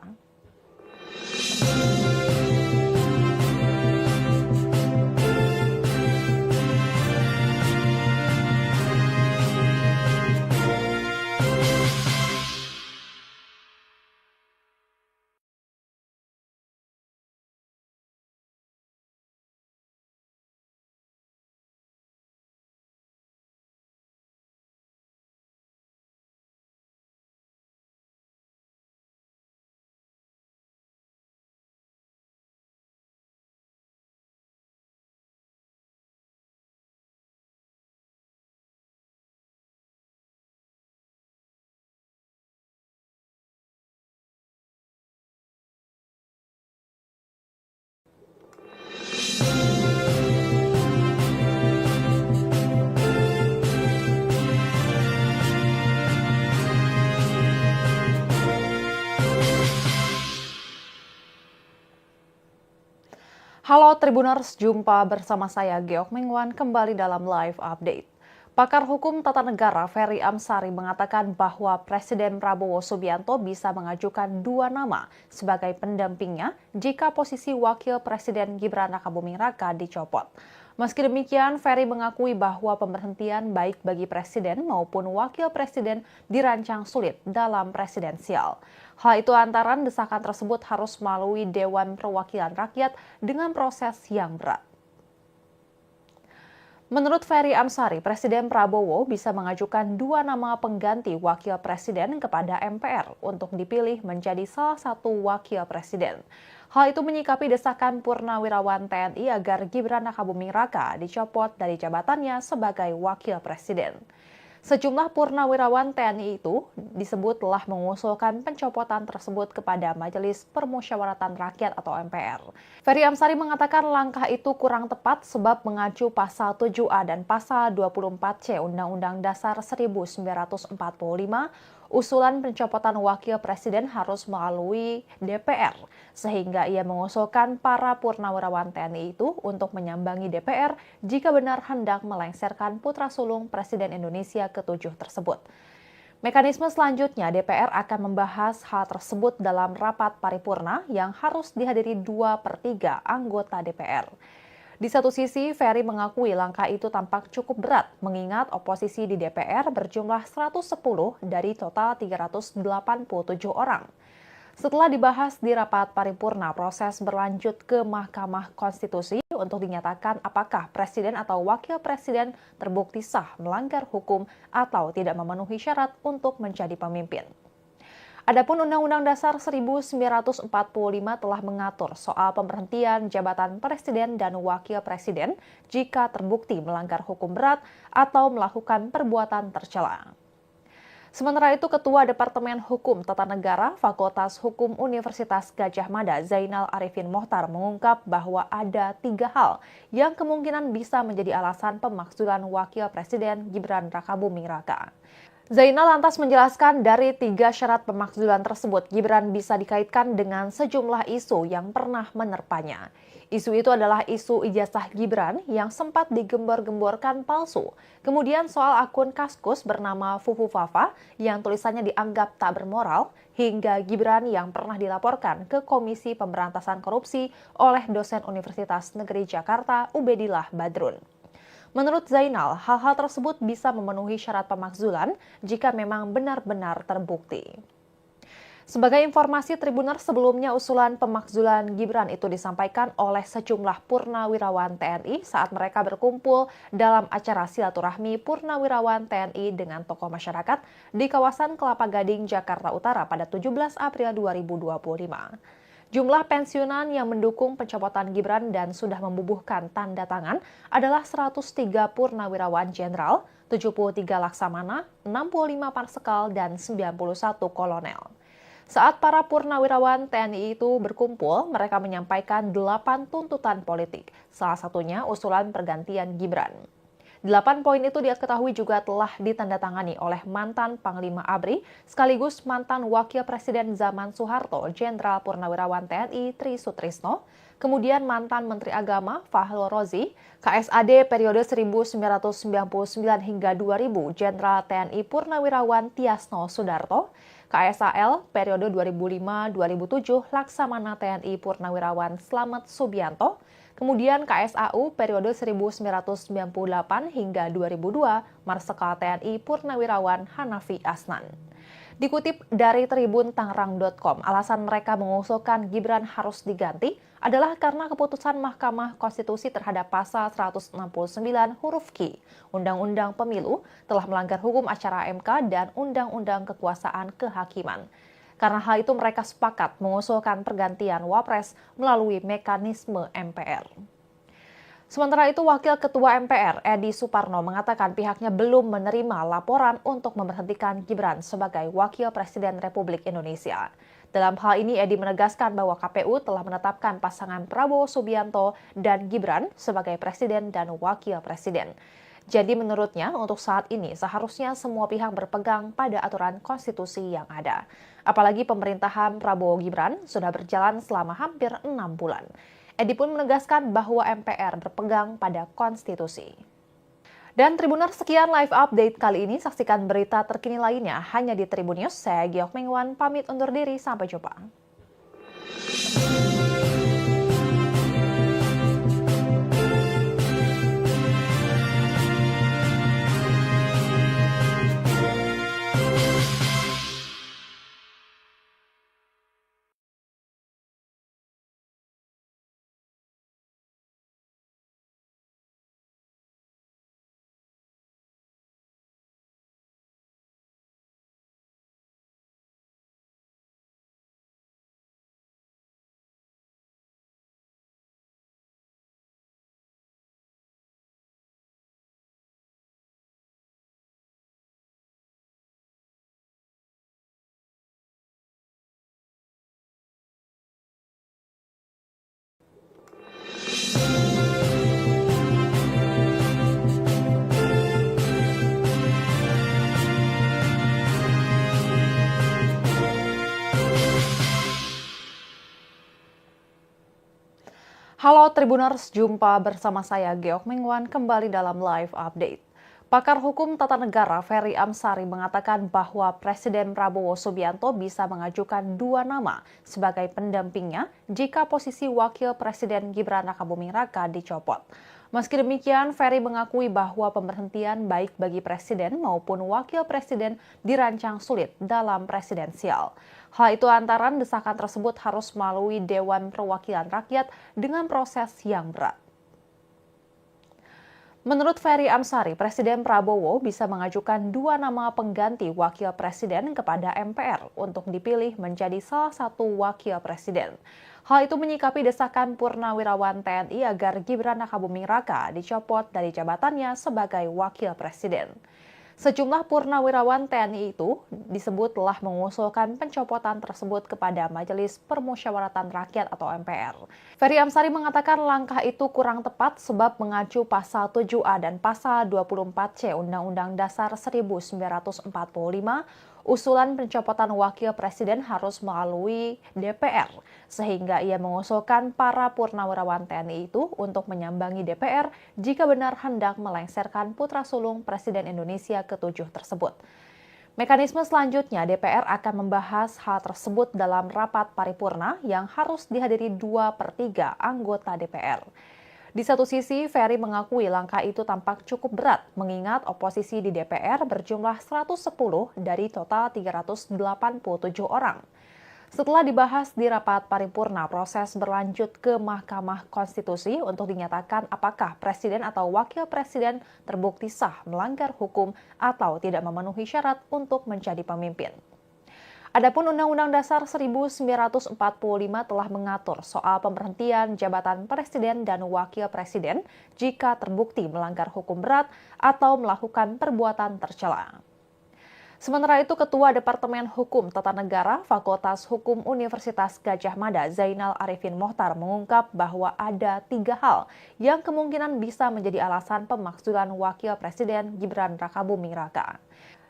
Halo Tribuners, jumpa bersama saya Giok Mengwan kembali dalam live update. Pakar hukum tata negara Ferry Amsari mengatakan bahwa Presiden Prabowo Subianto bisa mengajukan 2 nama sebagai pendampingnya jika posisi Wakil Presiden Gibran Rakabuming Raka dicopot. Meski demikian, Ferry mengakui bahwa pemberhentian baik bagi Presiden maupun Wakil Presiden dirancang sulit dalam presidensial. Hal itu lantaran desakan tersebut harus melalui Dewan Perwakilan Rakyat dengan proses yang berat. Menurut Ferry Amsari, Presiden Prabowo bisa mengajukan 2 nama pengganti Wakil Presiden kepada MPR untuk dipilih menjadi salah satu Wakil Presiden. Hal itu menyikapi desakan Purnawirawan TNI agar Gibran Rakabuming Raka dicopot dari jabatannya sebagai Wakil Presiden. Sejumlah purnawirawan TNI itu disebut telah mengusulkan pencopotan tersebut kepada Majelis Permusyawaratan Rakyat atau MPR. Ferry Amsari mengatakan langkah itu kurang tepat sebab mengacu pasal 7A dan pasal 24C Undang-Undang Dasar 1945, usulan pencopotan wakil presiden harus melalui DPR, sehingga ia mengusulkan para purnawirawan TNI itu untuk menyambangi DPR jika benar hendak melengsarkan putra sulung Presiden Indonesia ke-7 tersebut. Mekanisme selanjutnya, DPR akan membahas hal tersebut dalam rapat paripurna yang harus dihadiri 2/3 anggota DPR. Di satu sisi, Ferry mengakui langkah itu tampak cukup berat, mengingat oposisi di DPR berjumlah 110 dari total 387 orang. Setelah dibahas di rapat paripurna, proses berlanjut ke Mahkamah Konstitusi untuk dinyatakan apakah presiden atau wakil presiden terbukti sah melanggar hukum atau tidak memenuhi syarat untuk menjadi pemimpin. Adapun Undang-Undang Dasar 1945 telah mengatur soal pemberhentian jabatan presiden dan wakil presiden jika terbukti melanggar hukum berat atau melakukan perbuatan tercela. Sementara itu, Ketua Departemen Hukum Tata Negara Fakultas Hukum Universitas Gadjah Mada, Zainal Arifin Mohtar, mengungkap bahwa ada 3 hal yang kemungkinan bisa menjadi alasan pemakzulan Wakil Presiden Gibran Rakabuming Raka. Zainal lantas menjelaskan dari 3 syarat pemakzulan tersebut, Gibran bisa dikaitkan dengan sejumlah isu yang pernah menerpanya. Isu itu adalah isu ijazah Gibran yang sempat digembor-gemborkan palsu. Kemudian soal akun Kaskus bernama Fufu Fafa yang tulisannya dianggap tak bermoral, hingga Gibran yang pernah dilaporkan ke Komisi Pemberantasan Korupsi oleh dosen Universitas Negeri Jakarta Ubedillah Badrun. Menurut Zainal, hal-hal tersebut bisa memenuhi syarat pemakzulan jika memang benar-benar terbukti. Sebagai informasi, Tribuners, sebelumnya usulan pemakzulan Gibran itu disampaikan oleh sejumlah purnawirawan TNI saat mereka berkumpul dalam acara silaturahmi purnawirawan TNI dengan tokoh masyarakat di kawasan Kelapa Gading, Jakarta Utara pada 17 April 2025. Jumlah pensiunan yang mendukung pencopotan Gibran dan sudah membubuhkan tanda tangan adalah 103 purnawirawan jenderal, 73 laksamana, 65 marsekal, dan 91 kolonel. Saat para purnawirawan TNI itu berkumpul, mereka menyampaikan 8 tuntutan politik, salah satunya usulan pergantian Gibran. 8 poin itu diketahui juga telah ditandatangani oleh mantan Panglima ABRI sekaligus mantan Wakil Presiden zaman Soeharto, Jenderal Purnawirawan TNI Tri Sutrisno, kemudian mantan Menteri Agama Fahrul Rozi, KSAD periode 1999 hingga 2000, Jenderal TNI Purnawirawan Tiasno Sudarto, KSAL periode 2005-2007, Laksamana TNI Purnawirawan Slamet Subianto, kemudian KSAU periode 1998 hingga 2002, Marsekal TNI Purnawirawan Hanafi Asnan. Dikutip dari Tribun Tangerang.com, alasan mereka mengusulkan Gibran harus diganti adalah karena keputusan Mahkamah Konstitusi terhadap pasal 169 huruf Q Undang-Undang Pemilu telah melanggar hukum acara MK dan Undang-Undang Kekuasaan Kehakiman. Karena hal itu mereka sepakat mengusulkan pergantian Wapres melalui mekanisme MPR. Sementara itu, Wakil Ketua MPR Edi Suparno mengatakan pihaknya belum menerima laporan untuk memberhentikan Gibran sebagai Wakil Presiden Republik Indonesia. Dalam hal ini, Edi menegaskan bahwa KPU telah menetapkan pasangan Prabowo Subianto dan Gibran sebagai Presiden dan Wakil Presiden. Jadi menurutnya untuk saat ini seharusnya semua pihak berpegang pada aturan konstitusi yang ada. Apalagi pemerintahan Prabowo Gibran sudah berjalan selama hampir 6 bulan. Edi pun menegaskan bahwa MPR berpegang pada konstitusi. Dan Tribuners, sekian live update kali ini. Saksikan berita terkini lainnya hanya di Tribun News. Saya Giok Mengwan, pamit undur diri. Sampai jumpa. Halo Tribuners, jumpa bersama saya Geok Mingwan kembali dalam live update. Pakar hukum tata negara Ferry Amsari mengatakan bahwa Presiden Prabowo Subianto bisa mengajukan dua nama sebagai pendampingnya jika posisi Wakil Presiden Gibran Rakabuming Raka dicopot. Meski demikian, Ferry mengakui bahwa pemberhentian baik bagi Presiden maupun Wakil Presiden dirancang sulit dalam presidensial. Hal itu lantaran desakan tersebut harus melalui Dewan Perwakilan Rakyat dengan proses yang berat. Menurut Ferry Amsari, Presiden Prabowo bisa mengajukan dua nama pengganti Wakil Presiden kepada MPR untuk dipilih menjadi salah satu Wakil Presiden. Hal itu menyikapi desakan Purnawirawan TNI agar Gibran Rakabuming Raka dicopot dari jabatannya sebagai Wakil Presiden. Sejumlah purnawirawan TNI itu disebut telah mengusulkan pencopotan tersebut kepada Majelis Permusyawaratan Rakyat atau MPR. Ferry Amsari mengatakan langkah itu kurang tepat sebab mengacu pasal 7A dan pasal 24C Undang-Undang Dasar 1945, usulan pencopotan Wakil Presiden harus melalui DPR, sehingga ia mengusulkan para purnawirawan TNI itu untuk menyambangi DPR jika benar hendak melengsarkan putra sulung Presiden Indonesia ke-7 tersebut. Mekanisme selanjutnya, DPR akan membahas hal tersebut dalam rapat paripurna yang harus dihadiri 2/3 anggota DPR. Di satu sisi, Ferry mengakui langkah itu tampak cukup berat, mengingat oposisi di DPR berjumlah 110 dari total 387 orang. Setelah dibahas di rapat paripurna, proses berlanjut ke Mahkamah Konstitusi untuk dinyatakan apakah Presiden atau Wakil Presiden terbukti sah melanggar hukum atau tidak memenuhi syarat untuk menjadi pemimpin. Adapun Undang-Undang Dasar 1945 telah mengatur soal pemberhentian jabatan Presiden dan Wakil Presiden jika terbukti melanggar hukum berat atau melakukan perbuatan tercela. Sementara itu, Ketua Departemen Hukum Tata Negara Fakultas Hukum Universitas Gadjah Mada, Zainal Arifin Mohtar, mengungkap bahwa ada 3 hal yang kemungkinan bisa menjadi alasan pemakzulan Wakil Presiden Gibran Rakabuming Raka.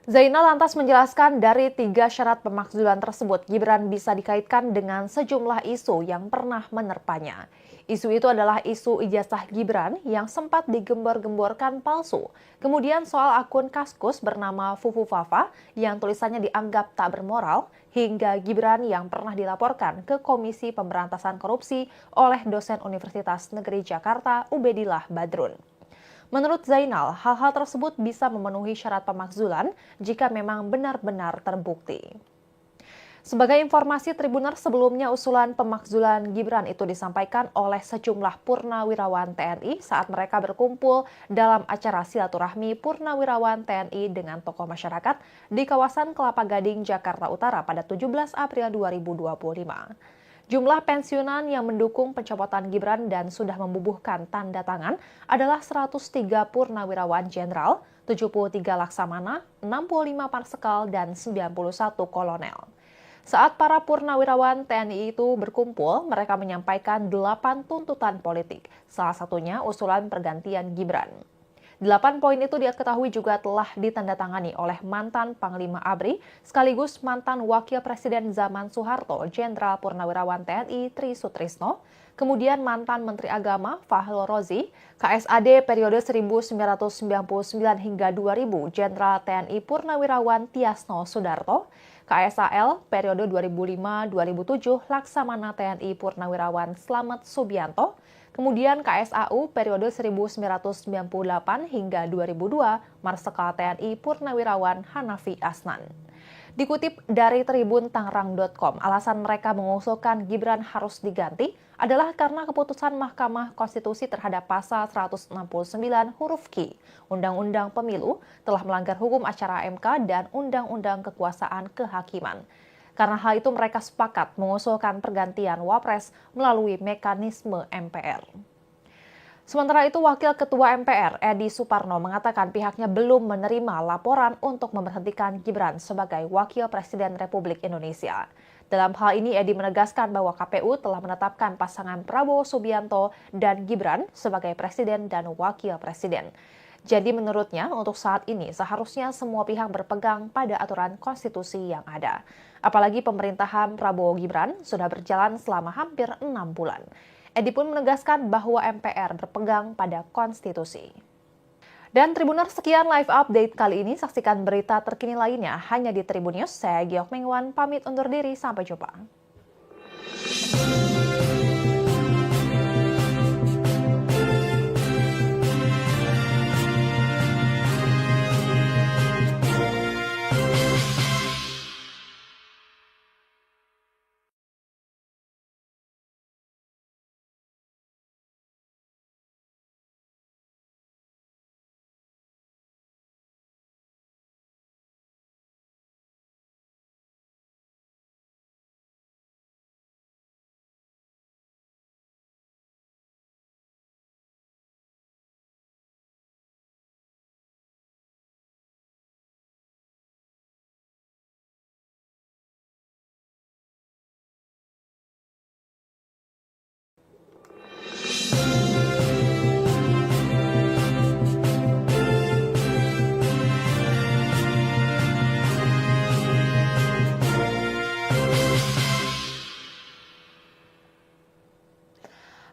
Zainal lantas menjelaskan dari 3 syarat pemakzulan tersebut, Gibran bisa dikaitkan dengan sejumlah isu yang pernah menerpanya. Isu itu adalah isu ijazah Gibran yang sempat digembor-gemborkan palsu. Kemudian soal akun Kaskus bernama Fufu Fafa yang tulisannya dianggap tak bermoral, hingga Gibran yang pernah dilaporkan ke Komisi Pemberantasan Korupsi oleh dosen Universitas Negeri Jakarta Ubedillah Badrun. Menurut Zainal, hal-hal tersebut bisa memenuhi syarat pemakzulan jika memang benar-benar terbukti. Sebagai informasi, Tribuners, sebelumnya usulan pemakzulan Gibran itu disampaikan oleh sejumlah purnawirawan TNI saat mereka berkumpul dalam acara silaturahmi purnawirawan TNI dengan tokoh masyarakat di kawasan Kelapa Gading, Jakarta Utara pada 17 April 2025. Jumlah pensiunan yang mendukung pencopotan Gibran dan sudah membubuhkan tanda tangan adalah 103 purnawirawan jenderal, 73 laksamana, 65 marsekal, dan 91 kolonel. Saat para purnawirawan TNI itu berkumpul, mereka menyampaikan 8 tuntutan politik, salah satunya usulan pergantian Gibran. 8 poin itu diketahui juga telah ditandatangani oleh mantan Panglima ABRI sekaligus mantan Wakil Presiden zaman Soeharto, Jenderal Purnawirawan TNI Tri Sutrisno, kemudian mantan Menteri Agama Fahrul Rozi, KSAD periode 1999 hingga 2000, Jenderal TNI Purnawirawan Tiasno Sudarto, KSAL periode 2005-2007, Laksamana TNI Purnawirawan Slamet Subianto, kemudian KSAU periode 1998 hingga 2002, Marsekal TNI Purnawirawan Hanafi Asnan. Dikutip dari Tribun Tangerang.com, alasan mereka mengusulkan Gibran harus diganti adalah karena keputusan Mahkamah Konstitusi terhadap pasal 169 huruf Q Undang-Undang Pemilu telah melanggar hukum acara MK dan Undang-Undang Kekuasaan Kehakiman. Karena hal itu mereka sepakat mengusulkan pergantian Wapres melalui mekanisme MPR. Sementara itu, Wakil Ketua MPR Edi Suparno mengatakan pihaknya belum menerima laporan untuk memberhentikan Gibran sebagai Wakil Presiden Republik Indonesia. Dalam hal ini, Edi menegaskan bahwa KPU telah menetapkan pasangan Prabowo Subianto dan Gibran sebagai Presiden dan Wakil Presiden. Jadi menurutnya untuk saat ini seharusnya semua pihak berpegang pada aturan konstitusi yang ada. Apalagi pemerintahan Prabowo Gibran sudah berjalan selama hampir 6 bulan. Edi pun menegaskan bahwa MPR berpegang pada konstitusi. Dan Tribuners, sekian live update kali ini. Saksikan berita terkini lainnya hanya di Tribun News. Saya Giok Mengwan, pamit undur diri. Sampai jumpa.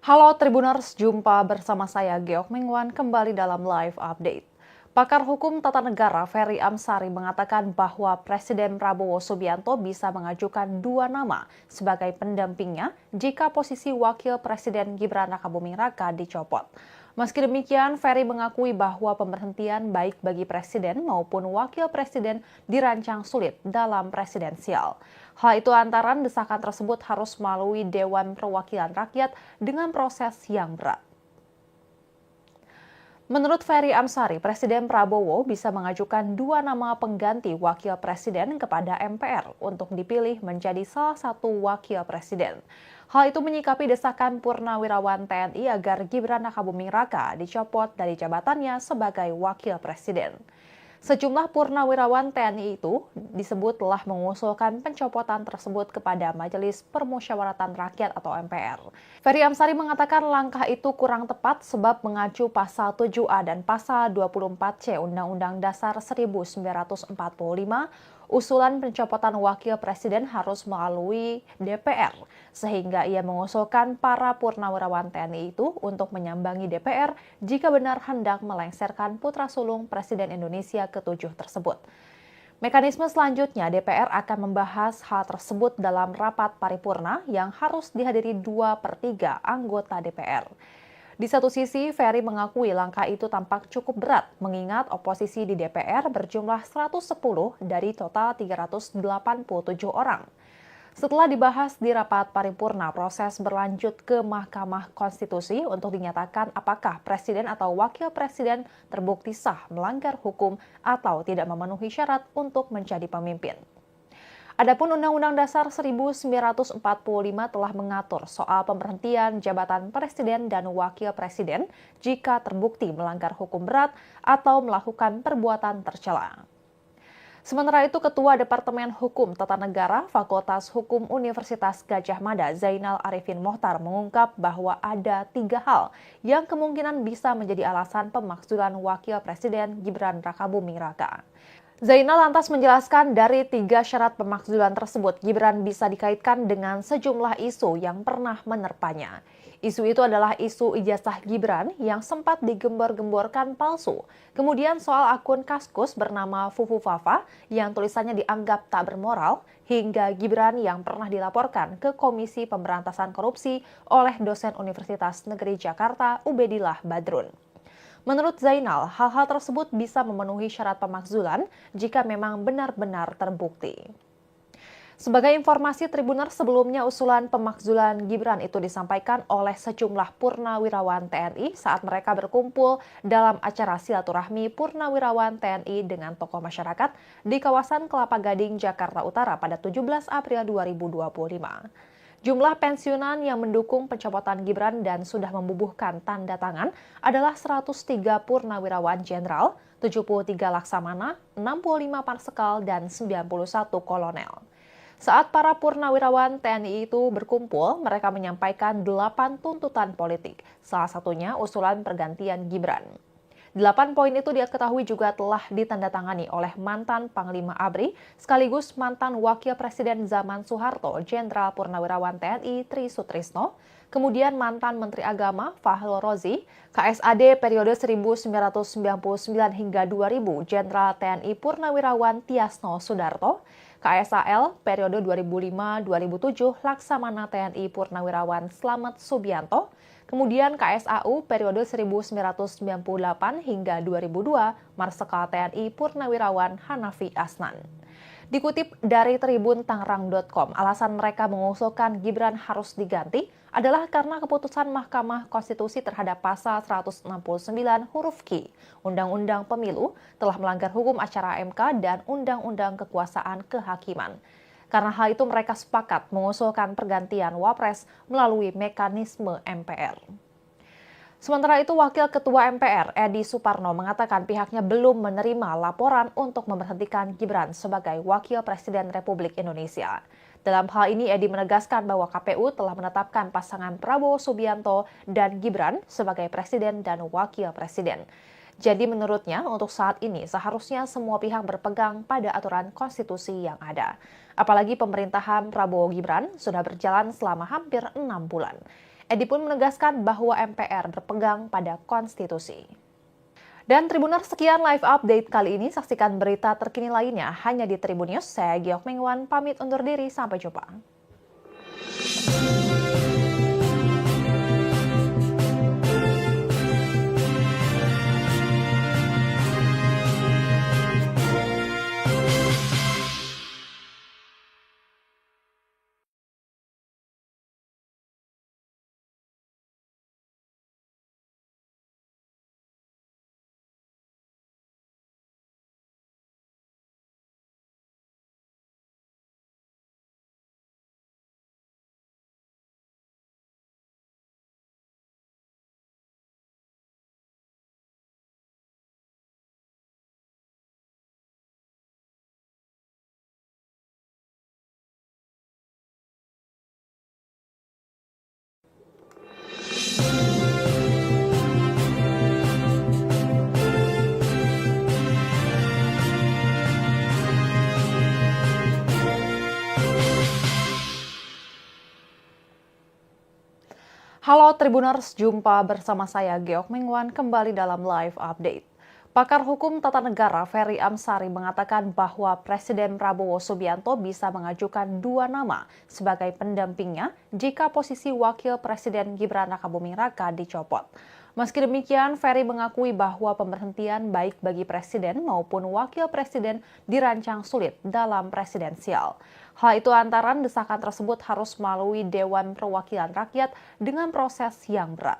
Halo Tribuners, jumpa bersama saya Giok Mengwan kembali dalam live update. Pakar hukum tata negara Ferry Amsari mengatakan bahwa Presiden Prabowo Subianto bisa mengajukan 2 nama sebagai pendampingnya jika posisi Wakil Presiden Gibran Rakabuming Raka dicopot. Meski demikian, Ferry mengakui bahwa pemberhentian baik bagi Presiden maupun Wakil Presiden dirancang sulit dalam presidensial. Hal itu antara desakan tersebut harus melalui Dewan Perwakilan Rakyat dengan proses yang berat. Menurut Ferry Amsari, Presiden Prabowo bisa mengajukan 2 nama pengganti Wakil Presiden kepada MPR untuk dipilih menjadi salah satu Wakil Presiden. Hal itu menyikapi desakan Purnawirawan TNI agar Gibran Rakabuming Raka dicopot dari jabatannya sebagai Wakil Presiden. Sejumlah purnawirawan TNI itu disebut telah mengusulkan pencopotan tersebut kepada Majelis Permusyawaratan Rakyat atau MPR. Ferry Amsari mengatakan langkah itu kurang tepat sebab mengacu pasal 7A dan pasal 24C Undang-Undang Dasar 1945, usulan pencopotan Wakil Presiden harus melalui DPR, sehingga ia mengusulkan para purnawirawan TNI itu untuk menyambangi DPR jika benar hendak melengsarkan putra sulung Presiden Indonesia ke-7 tersebut. Mekanisme selanjutnya, DPR akan membahas hal tersebut dalam rapat paripurna yang harus dihadiri 2/3 anggota DPR. Di satu sisi, Ferry mengakui langkah itu tampak cukup berat, mengingat oposisi di DPR berjumlah 110 dari total 387 orang. Setelah dibahas di rapat paripurna, proses berlanjut ke Mahkamah Konstitusi untuk dinyatakan apakah Presiden atau Wakil Presiden terbukti sah melanggar hukum atau tidak memenuhi syarat untuk menjadi pemimpin. Adapun Undang-Undang Dasar 1945 telah mengatur soal pemberhentian jabatan Presiden dan Wakil Presiden jika terbukti melanggar hukum berat atau melakukan perbuatan tercela. Sementara itu, Ketua Departemen Hukum Tata Negara Fakultas Hukum Universitas Gadjah Mada, Zainal Arifin Mohtar, mengungkap bahwa ada 3 hal yang kemungkinan bisa menjadi alasan pemakzulan Wakil Presiden Gibran Rakabuming Raka. Zainal lantas menjelaskan dari 3 syarat pemakzulan tersebut, Gibran bisa dikaitkan dengan sejumlah isu yang pernah menerpanya. Isu itu adalah isu ijazah Gibran yang sempat digembar-gemborkan palsu. Kemudian soal akun Kaskus bernama Fufu Fafa yang tulisannya dianggap tak bermoral, hingga Gibran yang pernah dilaporkan ke Komisi Pemberantasan Korupsi oleh dosen Universitas Negeri Jakarta Ubedillah Badrun. Menurut Zainal, hal-hal tersebut bisa memenuhi syarat pemakzulan jika memang benar-benar terbukti. Sebagai informasi Tribuners, sebelumnya usulan pemakzulan Gibran itu disampaikan oleh sejumlah purnawirawan TNI saat mereka berkumpul dalam acara silaturahmi purnawirawan TNI dengan tokoh masyarakat di kawasan Kelapa Gading, Jakarta Utara pada 17 April 2025. Jumlah pensiunan yang mendukung pencopotan Gibran dan sudah membubuhkan tanda tangan adalah 103 purnawirawan jenderal, 73 laksamana, 65 marsekal, dan 91 kolonel. Saat para purnawirawan TNI itu berkumpul, mereka menyampaikan 8 tuntutan politik, salah satunya usulan pergantian Gibran. 8 poin itu diketahui juga telah ditandatangani oleh mantan Panglima ABRI sekaligus mantan Wakil Presiden zaman Soeharto, Jenderal Purnawirawan TNI Tri Sutrisno, kemudian mantan Menteri Agama Fahru Rozi, KSAD periode 1999 hingga 2000 Jenderal TNI Purnawirawan Tiasno Sudarto, KSAL periode 2005-2007 Laksamana TNI Purnawirawan Slamet Subianto, kemudian KSAU periode 1998 hingga 2002 Marsikal TNI Purnawirawan Hanafi Asnan. Dikutip dari Tribun Tangerang.com, alasan mereka mengusulkan Gibran harus diganti adalah karena keputusan Mahkamah Konstitusi terhadap pasal 169 huruf Q Undang-Undang Pemilu telah melanggar hukum acara MK dan Undang-Undang Kekuasaan Kehakiman. Karena hal itu mereka sepakat mengusulkan pergantian Wapres melalui mekanisme MPR. Sementara itu, Wakil Ketua MPR Edi Suparno mengatakan pihaknya belum menerima laporan untuk memberhentikan Gibran sebagai Wakil Presiden Republik Indonesia. Dalam hal ini, Edi menegaskan bahwa KPU telah menetapkan pasangan Prabowo Subianto dan Gibran sebagai Presiden dan Wakil Presiden. Jadi menurutnya, untuk saat ini seharusnya semua pihak berpegang pada aturan konstitusi yang ada. Apalagi pemerintahan Prabowo Gibran sudah berjalan selama hampir 6 bulan. Edi pun menegaskan bahwa MPR berpegang pada konstitusi. Dan Tribuners, sekian live update kali ini. Saksikan berita terkini lainnya hanya di Tribun News. Saya Giok Mengwan, pamit undur diri. Sampai jumpa. Halo Tribuners, jumpa bersama saya Giok Mengwan kembali dalam live update. Pakar hukum tata negara Ferry Amsari mengatakan bahwa Presiden Prabowo Subianto bisa mengajukan 2 nama sebagai pendampingnya jika posisi Wakil Presiden Gibran Rakabuming Raka dicopot. Meski demikian, Ferry mengakui bahwa pemberhentian baik bagi Presiden maupun Wakil Presiden dirancang sulit dalam presidensial. Hal itu antara desakan tersebut harus melalui Dewan Perwakilan Rakyat dengan proses yang berat.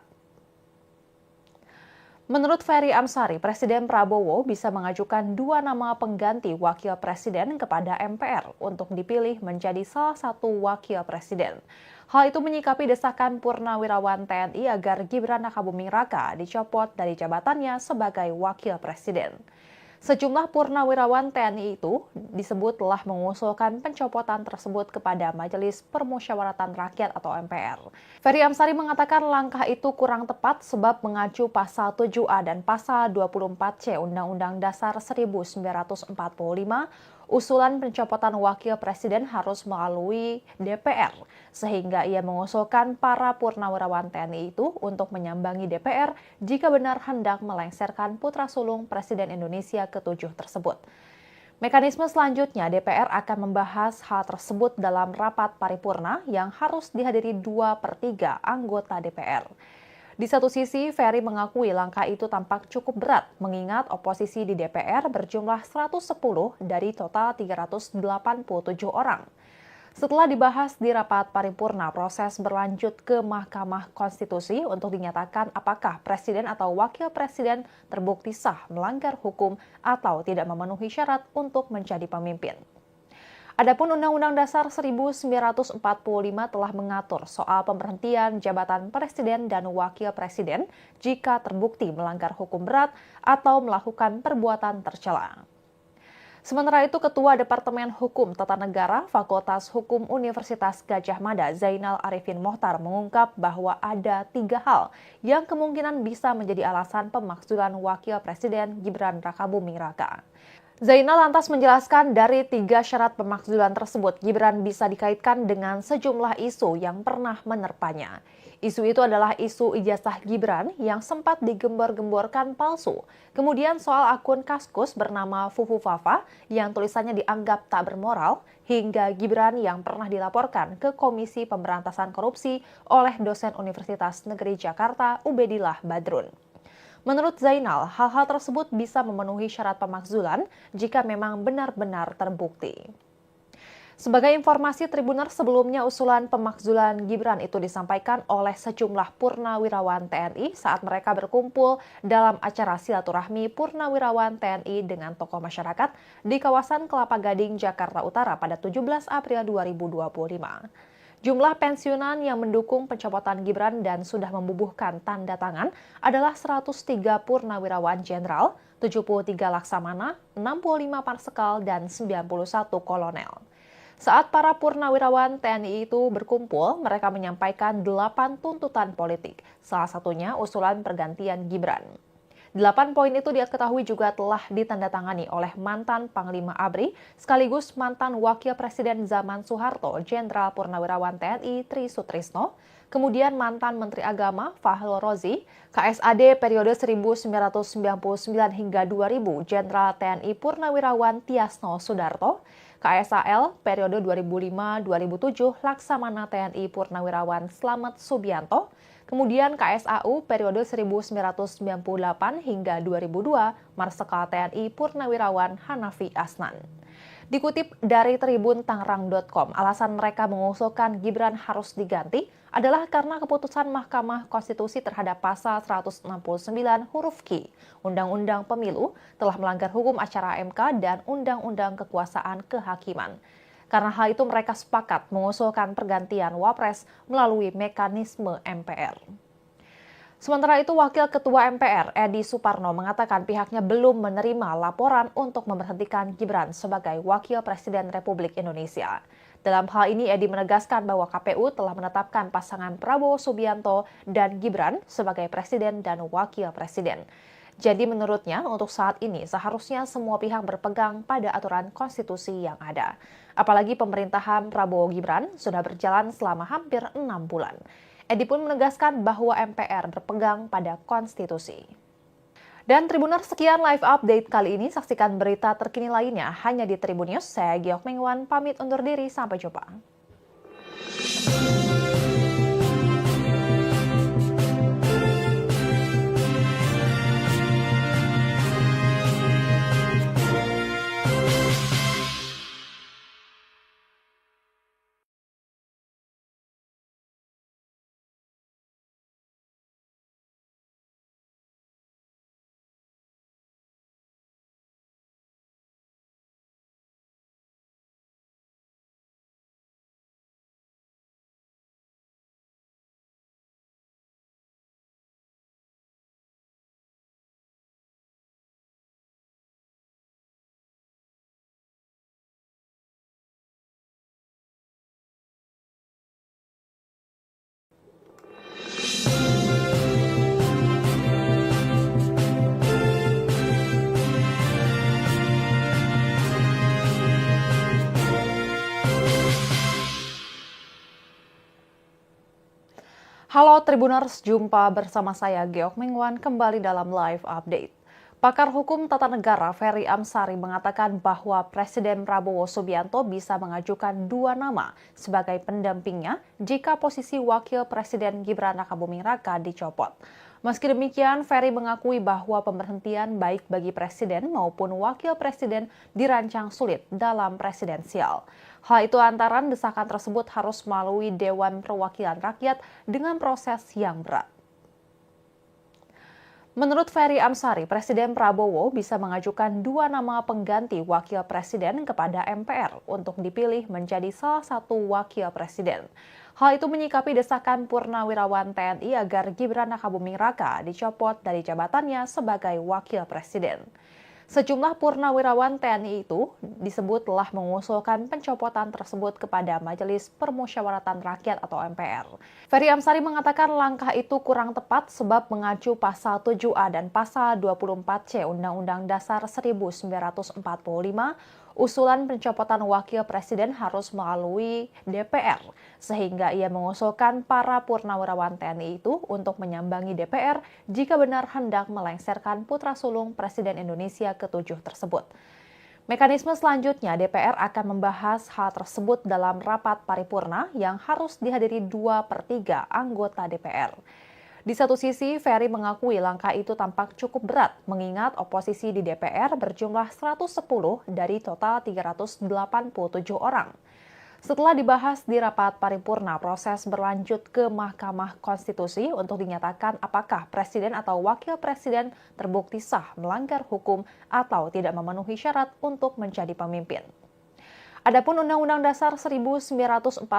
Menurut Ferry Amsari, Presiden Prabowo bisa mengajukan 2 nama pengganti Wakil Presiden kepada MPR untuk dipilih menjadi salah satu Wakil Presiden. Hal itu menyikapi desakan Purnawirawan TNI agar Gibran Rakabuming Raka dicopot dari jabatannya sebagai Wakil Presiden. Sejumlah purnawirawan TNI itu disebut telah mengusulkan pencopotan tersebut kepada Majelis Permusyawaratan Rakyat atau MPR. Ferry Amsari mengatakan langkah itu kurang tepat sebab mengacu pasal 7A dan pasal 24C Undang-Undang Dasar 1945, usulan pencopotan Wakil Presiden harus melalui DPR, sehingga ia mengusulkan para purnawirawan TNI itu untuk menyambangi DPR jika benar hendak melengsarkan putra sulung Presiden Indonesia ke-7 tersebut. Mekanisme selanjutnya, DPR akan membahas hal tersebut dalam rapat paripurna yang harus dihadiri 2/3 anggota DPR. Di satu sisi, Ferry mengakui langkah itu tampak cukup berat, mengingat oposisi di DPR berjumlah 110 dari total 387 orang. Setelah dibahas di rapat paripurna, proses berlanjut ke Mahkamah Konstitusi untuk dinyatakan apakah Presiden atau Wakil Presiden terbukti sah melanggar hukum atau tidak memenuhi syarat untuk menjadi pemimpin. Adapun Undang-Undang Dasar 1945 telah mengatur soal pemberhentian jabatan Presiden dan Wakil Presiden jika terbukti melanggar hukum berat atau melakukan perbuatan tercela. Sementara itu, Ketua Departemen Hukum Tata Negara Fakultas Hukum Universitas Gadjah Mada Zainal Arifin Mohtar mengungkap bahwa ada 3 hal yang kemungkinan bisa menjadi alasan pemakzulan Wakil Presiden Gibran Rakabuming Raka. Zainal lantas menjelaskan dari 3 syarat pemakzulan tersebut, Gibran bisa dikaitkan dengan sejumlah isu yang pernah menerpanya. Isu itu adalah isu ijazah Gibran yang sempat digembor-gemborkan palsu. Kemudian soal akun Kaskus bernama Fufu Fafa yang tulisannya dianggap tak bermoral, hingga Gibran yang pernah dilaporkan ke Komisi Pemberantasan Korupsi oleh dosen Universitas Negeri Jakarta Ubedillah Badrun. Menurut Zainal, hal-hal tersebut bisa memenuhi syarat pemakzulan jika memang benar-benar terbukti. Sebagai informasi, Tribuners sebelumnya usulan pemakzulan Gibran itu disampaikan oleh sejumlah purnawirawan TNI saat mereka berkumpul dalam acara silaturahmi purnawirawan TNI dengan tokoh masyarakat di kawasan Kelapa Gading, Jakarta Utara pada 17 April 2025. Jumlah pensiunan yang mendukung pencopotan Gibran dan sudah membubuhkan tanda tangan adalah 103 purnawirawan jenderal, 73 laksamana, 65 marsekal, dan 91 kolonel. Saat para purnawirawan TNI itu berkumpul, mereka menyampaikan 8 tuntutan politik, salah satunya usulan pergantian Gibran. 8 poin itu diketahui juga telah ditandatangani oleh mantan Panglima ABRI sekaligus mantan Wakil Presiden zaman Soeharto, Jenderal Purnawirawan TNI Tri Sutrisno, kemudian mantan Menteri Agama Fahrul Rozi, KSAD periode 1999 hingga 2000, Jenderal TNI Purnawirawan Tiasno Sudarto, KSAL periode 2005-2007, Laksamana TNI Purnawirawan Slamet Subianto, kemudian KSAU periode 1998 hingga 2002, Marsekal TNI Purnawirawan Hanafi Asnan. Dikutip dari Tribun Tangerang.com, alasan mereka mengusulkan Gibran harus diganti adalah karena keputusan Mahkamah Konstitusi terhadap pasal 169 huruf Q Undang-Undang Pemilu telah melanggar hukum acara MK dan Undang-Undang Kekuasaan Kehakiman. Karena hal itu mereka sepakat mengusulkan pergantian Wapres melalui mekanisme MPR. Sementara itu, Wakil Ketua MPR Edi Suparno mengatakan pihaknya belum menerima laporan untuk memberhentikan Gibran sebagai Wakil Presiden Republik Indonesia. Dalam hal ini, Edi menegaskan bahwa KPU telah menetapkan pasangan Prabowo Subianto dan Gibran sebagai Presiden dan Wakil Presiden. Jadi menurutnya untuk saat ini seharusnya semua pihak berpegang pada aturan konstitusi yang ada. Apalagi pemerintahan Prabowo Gibran sudah berjalan selama hampir 6 bulan. Edi pun menegaskan bahwa MPR berpegang pada konstitusi. Dan Tribuners, sekian live update kali ini. Saksikan berita terkini lainnya hanya di Tribun News. Saya Giok Mengwan, pamit undur diri. Sampai jumpa. Halo Tribuners, jumpa bersama saya Giok Mengwan kembali dalam live update. Pakar hukum tata negara Ferry Amsari mengatakan bahwa Presiden Prabowo Subianto bisa mengajukan 2 nama sebagai pendampingnya jika posisi Wakil Presiden Gibran Rakabuming Raka dicopot. Meski demikian, Ferry mengakui bahwa pemberhentian baik bagi Presiden maupun Wakil Presiden dirancang sulit dalam presidensial. Hal itu lantaran desakan tersebut harus melalui Dewan Perwakilan Rakyat dengan proses yang berat. Menurut Ferry Amsari, Presiden Prabowo bisa mengajukan 2 nama pengganti Wakil Presiden kepada MPR untuk dipilih menjadi salah satu Wakil Presiden. Hal itu menyikapi desakan Purnawirawan TNI agar Gibran Rakabuming Raka dicopot dari jabatannya sebagai Wakil Presiden. Sejumlah purnawirawan TNI itu disebut telah mengusulkan pencopotan tersebut kepada Majelis Permusyawaratan Rakyat atau MPR. Ferry Amsari mengatakan langkah itu kurang tepat sebab mengacu pasal 7A dan pasal 24C Undang-Undang Dasar 1945, usulan pencopotan wakil presiden harus melalui DPR, sehingga ia mengusulkan para purnawirawan TNI itu untuk menyambangi DPR jika benar hendak melengsarkan putra sulung Presiden Indonesia ke-7 tersebut. Mekanisme selanjutnya, DPR akan membahas hal tersebut dalam rapat paripurna yang harus dihadiri 2/3 anggota DPR. Di satu sisi, Ferry mengakui langkah itu tampak cukup berat, mengingat oposisi di DPR berjumlah 110 dari total 387 orang. Setelah dibahas di rapat paripurna, proses berlanjut ke Mahkamah Konstitusi untuk dinyatakan apakah presiden atau wakil presiden terbukti sah melanggar hukum atau tidak memenuhi syarat untuk menjadi pemimpin. Adapun Undang-Undang Dasar 1945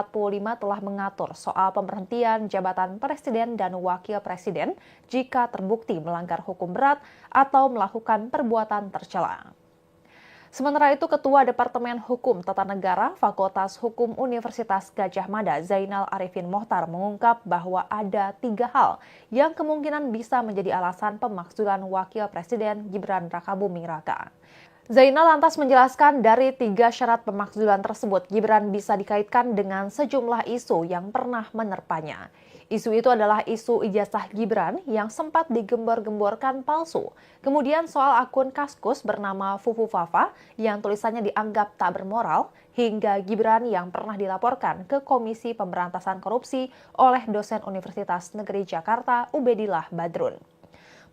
telah mengatur soal pemberhentian jabatan presiden dan wakil presiden jika terbukti melanggar hukum berat atau melakukan perbuatan tercela. Sementara itu, Ketua Departemen Hukum Tata Negara Fakultas Hukum Universitas Gadjah Mada, Zainal Arifin Mohtar, mengungkap bahwa ada 3 hal yang kemungkinan bisa menjadi alasan pemakzulan Wakil Presiden Gibran Rakabuming Raka. Zainal lantas menjelaskan dari 3 syarat pemakzulan tersebut, Gibran bisa dikaitkan dengan sejumlah isu yang pernah menerpanya. Isu itu adalah isu ijazah Gibran yang sempat digembor-gemborkan palsu. Kemudian soal akun Kaskus bernama Fufu Fafa yang tulisannya dianggap tak bermoral, hingga Gibran yang pernah dilaporkan ke Komisi Pemberantasan Korupsi oleh dosen Universitas Negeri Jakarta Ubedillah Badrun.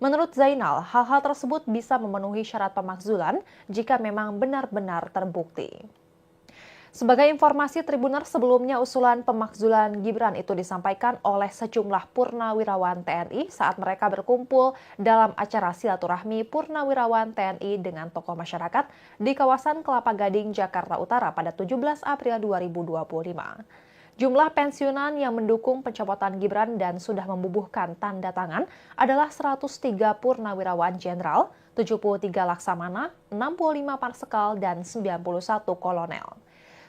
Menurut Zainal, hal-hal tersebut bisa memenuhi syarat pemakzulan jika memang benar-benar terbukti. Sebagai informasi, Tribuners, sebelumnya usulan pemakzulan Gibran itu disampaikan oleh sejumlah purnawirawan TNI saat mereka berkumpul dalam acara silaturahmi purnawirawan TNI dengan tokoh masyarakat di kawasan Kelapa Gading, Jakarta Utara pada 17 April 2025. Jumlah pensiunan yang mendukung pencopotan Gibran dan sudah membubuhkan tanda tangan adalah 103 purnawirawan jenderal, 73 laksamana, 65 marsekal, dan 91 kolonel.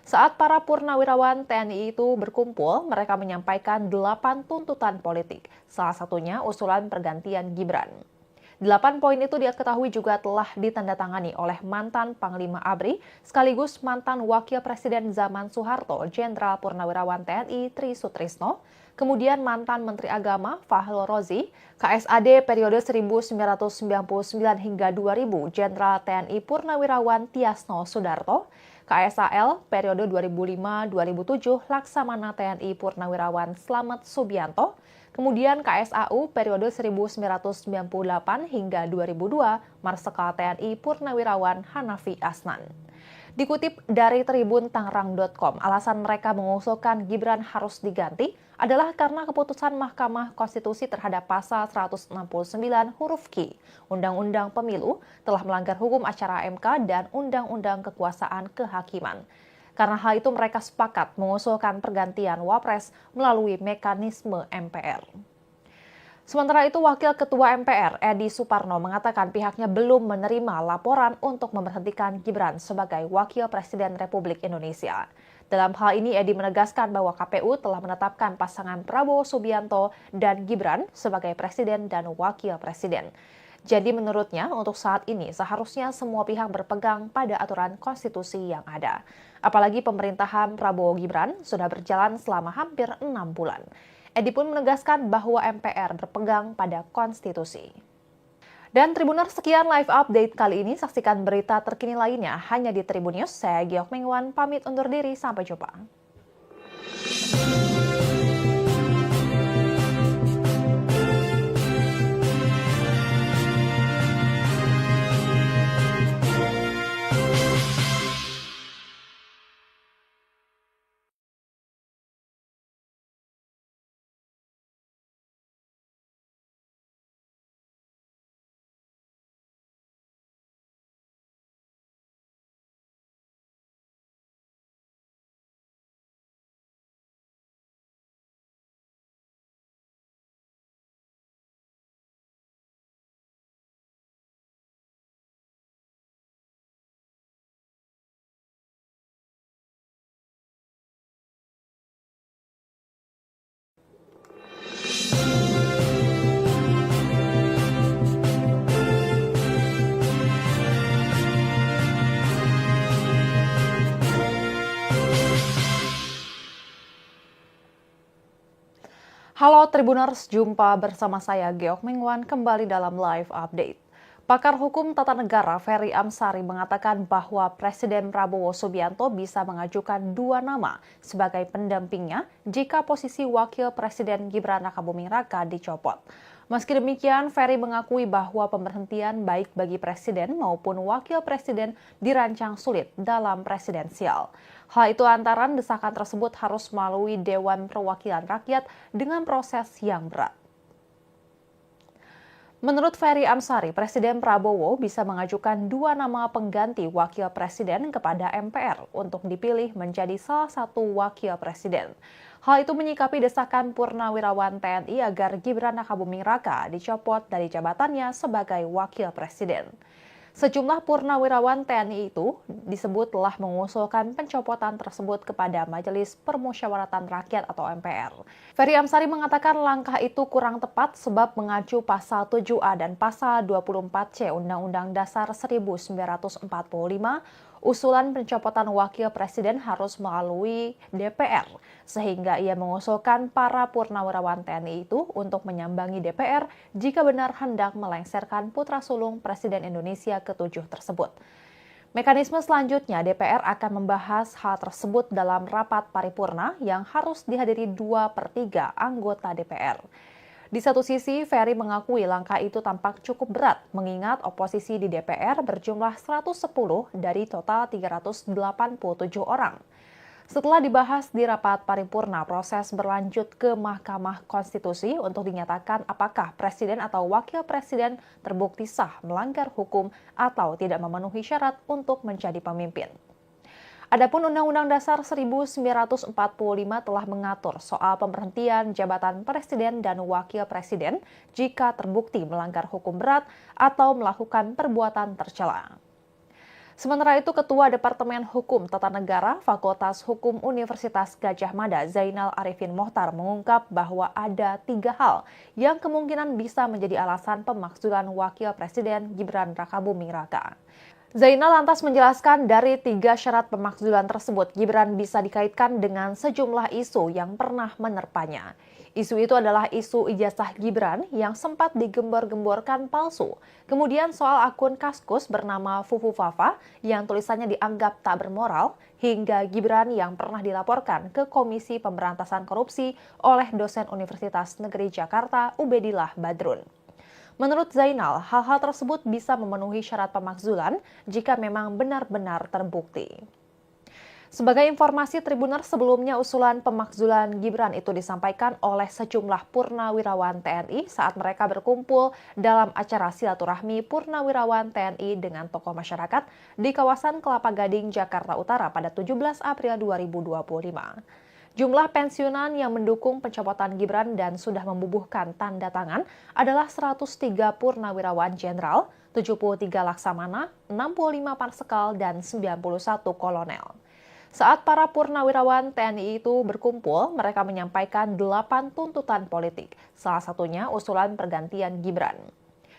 Saat para purnawirawan TNI itu berkumpul, mereka menyampaikan 8 tuntutan politik, salah satunya usulan pergantian Gibran. 8 poin itu diketahui juga telah ditandatangani oleh mantan Panglima ABRI sekaligus mantan Wakil Presiden zaman Soeharto, Jenderal Purnawirawan TNI Tri Sutrisno, kemudian mantan Menteri Agama Fahrul Rozi, KSAD periode 1999 hingga 2000, Jenderal TNI Purnawirawan Tiasno Sudarto, KSAL periode 2005-2007, Laksamana TNI Purnawirawan Slamet Subianto, kemudian KSAU periode 1998 hingga 2002, Marsekal TNI Purnawirawan Hanafi Asnan. Dikutip dari Tribun Tangerang.com, alasan mereka mengusulkan Gibran harus diganti adalah karena keputusan Mahkamah Konstitusi terhadap pasal 169 huruf Q Undang-Undang Pemilu telah melanggar hukum acara MK dan Undang-Undang Kekuasaan Kehakiman. Karena hal itu mereka sepakat mengusulkan pergantian Wapres melalui mekanisme MPR. Sementara itu, Wakil Ketua MPR Edi Suparno mengatakan pihaknya belum menerima laporan untuk memberhentikan Gibran sebagai Wakil Presiden Republik Indonesia. Dalam hal ini, Edi menegaskan bahwa KPU telah menetapkan pasangan Prabowo Subianto dan Gibran sebagai Presiden dan Wakil Presiden. Jadi menurutnya untuk saat ini seharusnya semua pihak berpegang pada aturan konstitusi yang ada. Apalagi pemerintahan Prabowo Gibran sudah berjalan selama hampir 6 bulan. Edi pun menegaskan bahwa MPR berpegang pada konstitusi. Dan Tribuners, sekian live update kali ini. Saksikan berita terkini lainnya hanya di Tribun News. Saya Giok Mingwan pamit undur diri, sampai jumpa. Halo Tribuners, jumpa bersama saya Geok Mingwan kembali dalam live update. Pakar hukum tata negara Ferry Amsari mengatakan bahwa Presiden Prabowo Subianto bisa mengajukan dua nama sebagai pendampingnya jika posisi Wakil Presiden Gibran Rakabuming Raka dicopot. Meski demikian, Ferry mengakui bahwa pemberhentian baik bagi Presiden maupun Wakil Presiden dirancang sulit dalam presidensial. Hal itu lantaran desakan tersebut harus melalui Dewan Perwakilan Rakyat dengan proses yang berat. Menurut Ferry Amsari, Presiden Prabowo bisa mengajukan dua nama pengganti wakil presiden kepada MPR untuk dipilih menjadi salah satu wakil presiden. Hal itu menyikapi desakan Purnawirawan TNI agar Gibran Rakabuming Raka dicopot dari jabatannya sebagai wakil presiden. Sejumlah purnawirawan TNI itu disebut telah mengusulkan pencopotan tersebut kepada Majelis Permusyawaratan Rakyat atau MPR. Ferry Amsari mengatakan langkah itu kurang tepat sebab mengacu pasal 7A dan pasal 24C Undang-Undang Dasar 1945, usulan pencopotan wakil presiden harus melalui DPR, sehingga ia mengusulkan para purnawirawan TNI itu untuk menyambangi DPR jika benar hendak melengsarkan putra sulung Presiden Indonesia ke-7 tersebut. Mekanisme selanjutnya, DPR akan membahas hal tersebut dalam rapat paripurna yang harus dihadiri 2/3 anggota DPR. Di satu sisi, Ferry mengakui langkah itu tampak cukup berat, mengingat oposisi di DPR berjumlah 110 dari total 387 orang. Setelah dibahas di rapat paripurna, proses berlanjut ke Mahkamah Konstitusi untuk dinyatakan apakah presiden atau wakil presiden terbukti sah melanggar hukum atau tidak memenuhi syarat untuk menjadi pemimpin. Adapun Undang-Undang Dasar 1945 telah mengatur soal pemberhentian jabatan presiden dan wakil presiden jika terbukti melanggar hukum berat atau melakukan perbuatan tercela. Sementara itu, Ketua Departemen Hukum Tata Negara Fakultas Hukum Universitas Gadjah Mada, Zainal Arifin Mohtar, mengungkap bahwa ada 3 hal yang kemungkinan bisa menjadi alasan pemakzulan Wakil Presiden Gibran Rakabuming Raka. Zainal lantas menjelaskan dari 3 syarat pemakzulan tersebut, Gibran bisa dikaitkan dengan sejumlah isu yang pernah menerpanya. Isu itu adalah isu ijazah Gibran yang sempat digembor-gemborkan palsu. Kemudian soal akun Kaskus bernama Fufu Fafa yang tulisannya dianggap tak bermoral, hingga Gibran yang pernah dilaporkan ke Komisi Pemberantasan Korupsi oleh dosen Universitas Negeri Jakarta Ubedillah Badrun. Menurut Zainal, hal-hal tersebut bisa memenuhi syarat pemakzulan jika memang benar-benar terbukti. Sebagai informasi, Tribuners, sebelumnya usulan pemakzulan Gibran itu disampaikan oleh sejumlah purnawirawan TNI saat mereka berkumpul dalam acara silaturahmi purnawirawan TNI dengan tokoh masyarakat di kawasan Kelapa Gading, Jakarta Utara pada 17 April 2025. Jumlah pensiunan yang mendukung pencopotan Gibran dan sudah membubuhkan tanda tangan adalah 103 purnawirawan jenderal, 73 laksamana, 65 marsekal, dan 91 kolonel. Saat para purnawirawan TNI itu berkumpul, mereka menyampaikan 8 tuntutan politik, salah satunya usulan pergantian Gibran.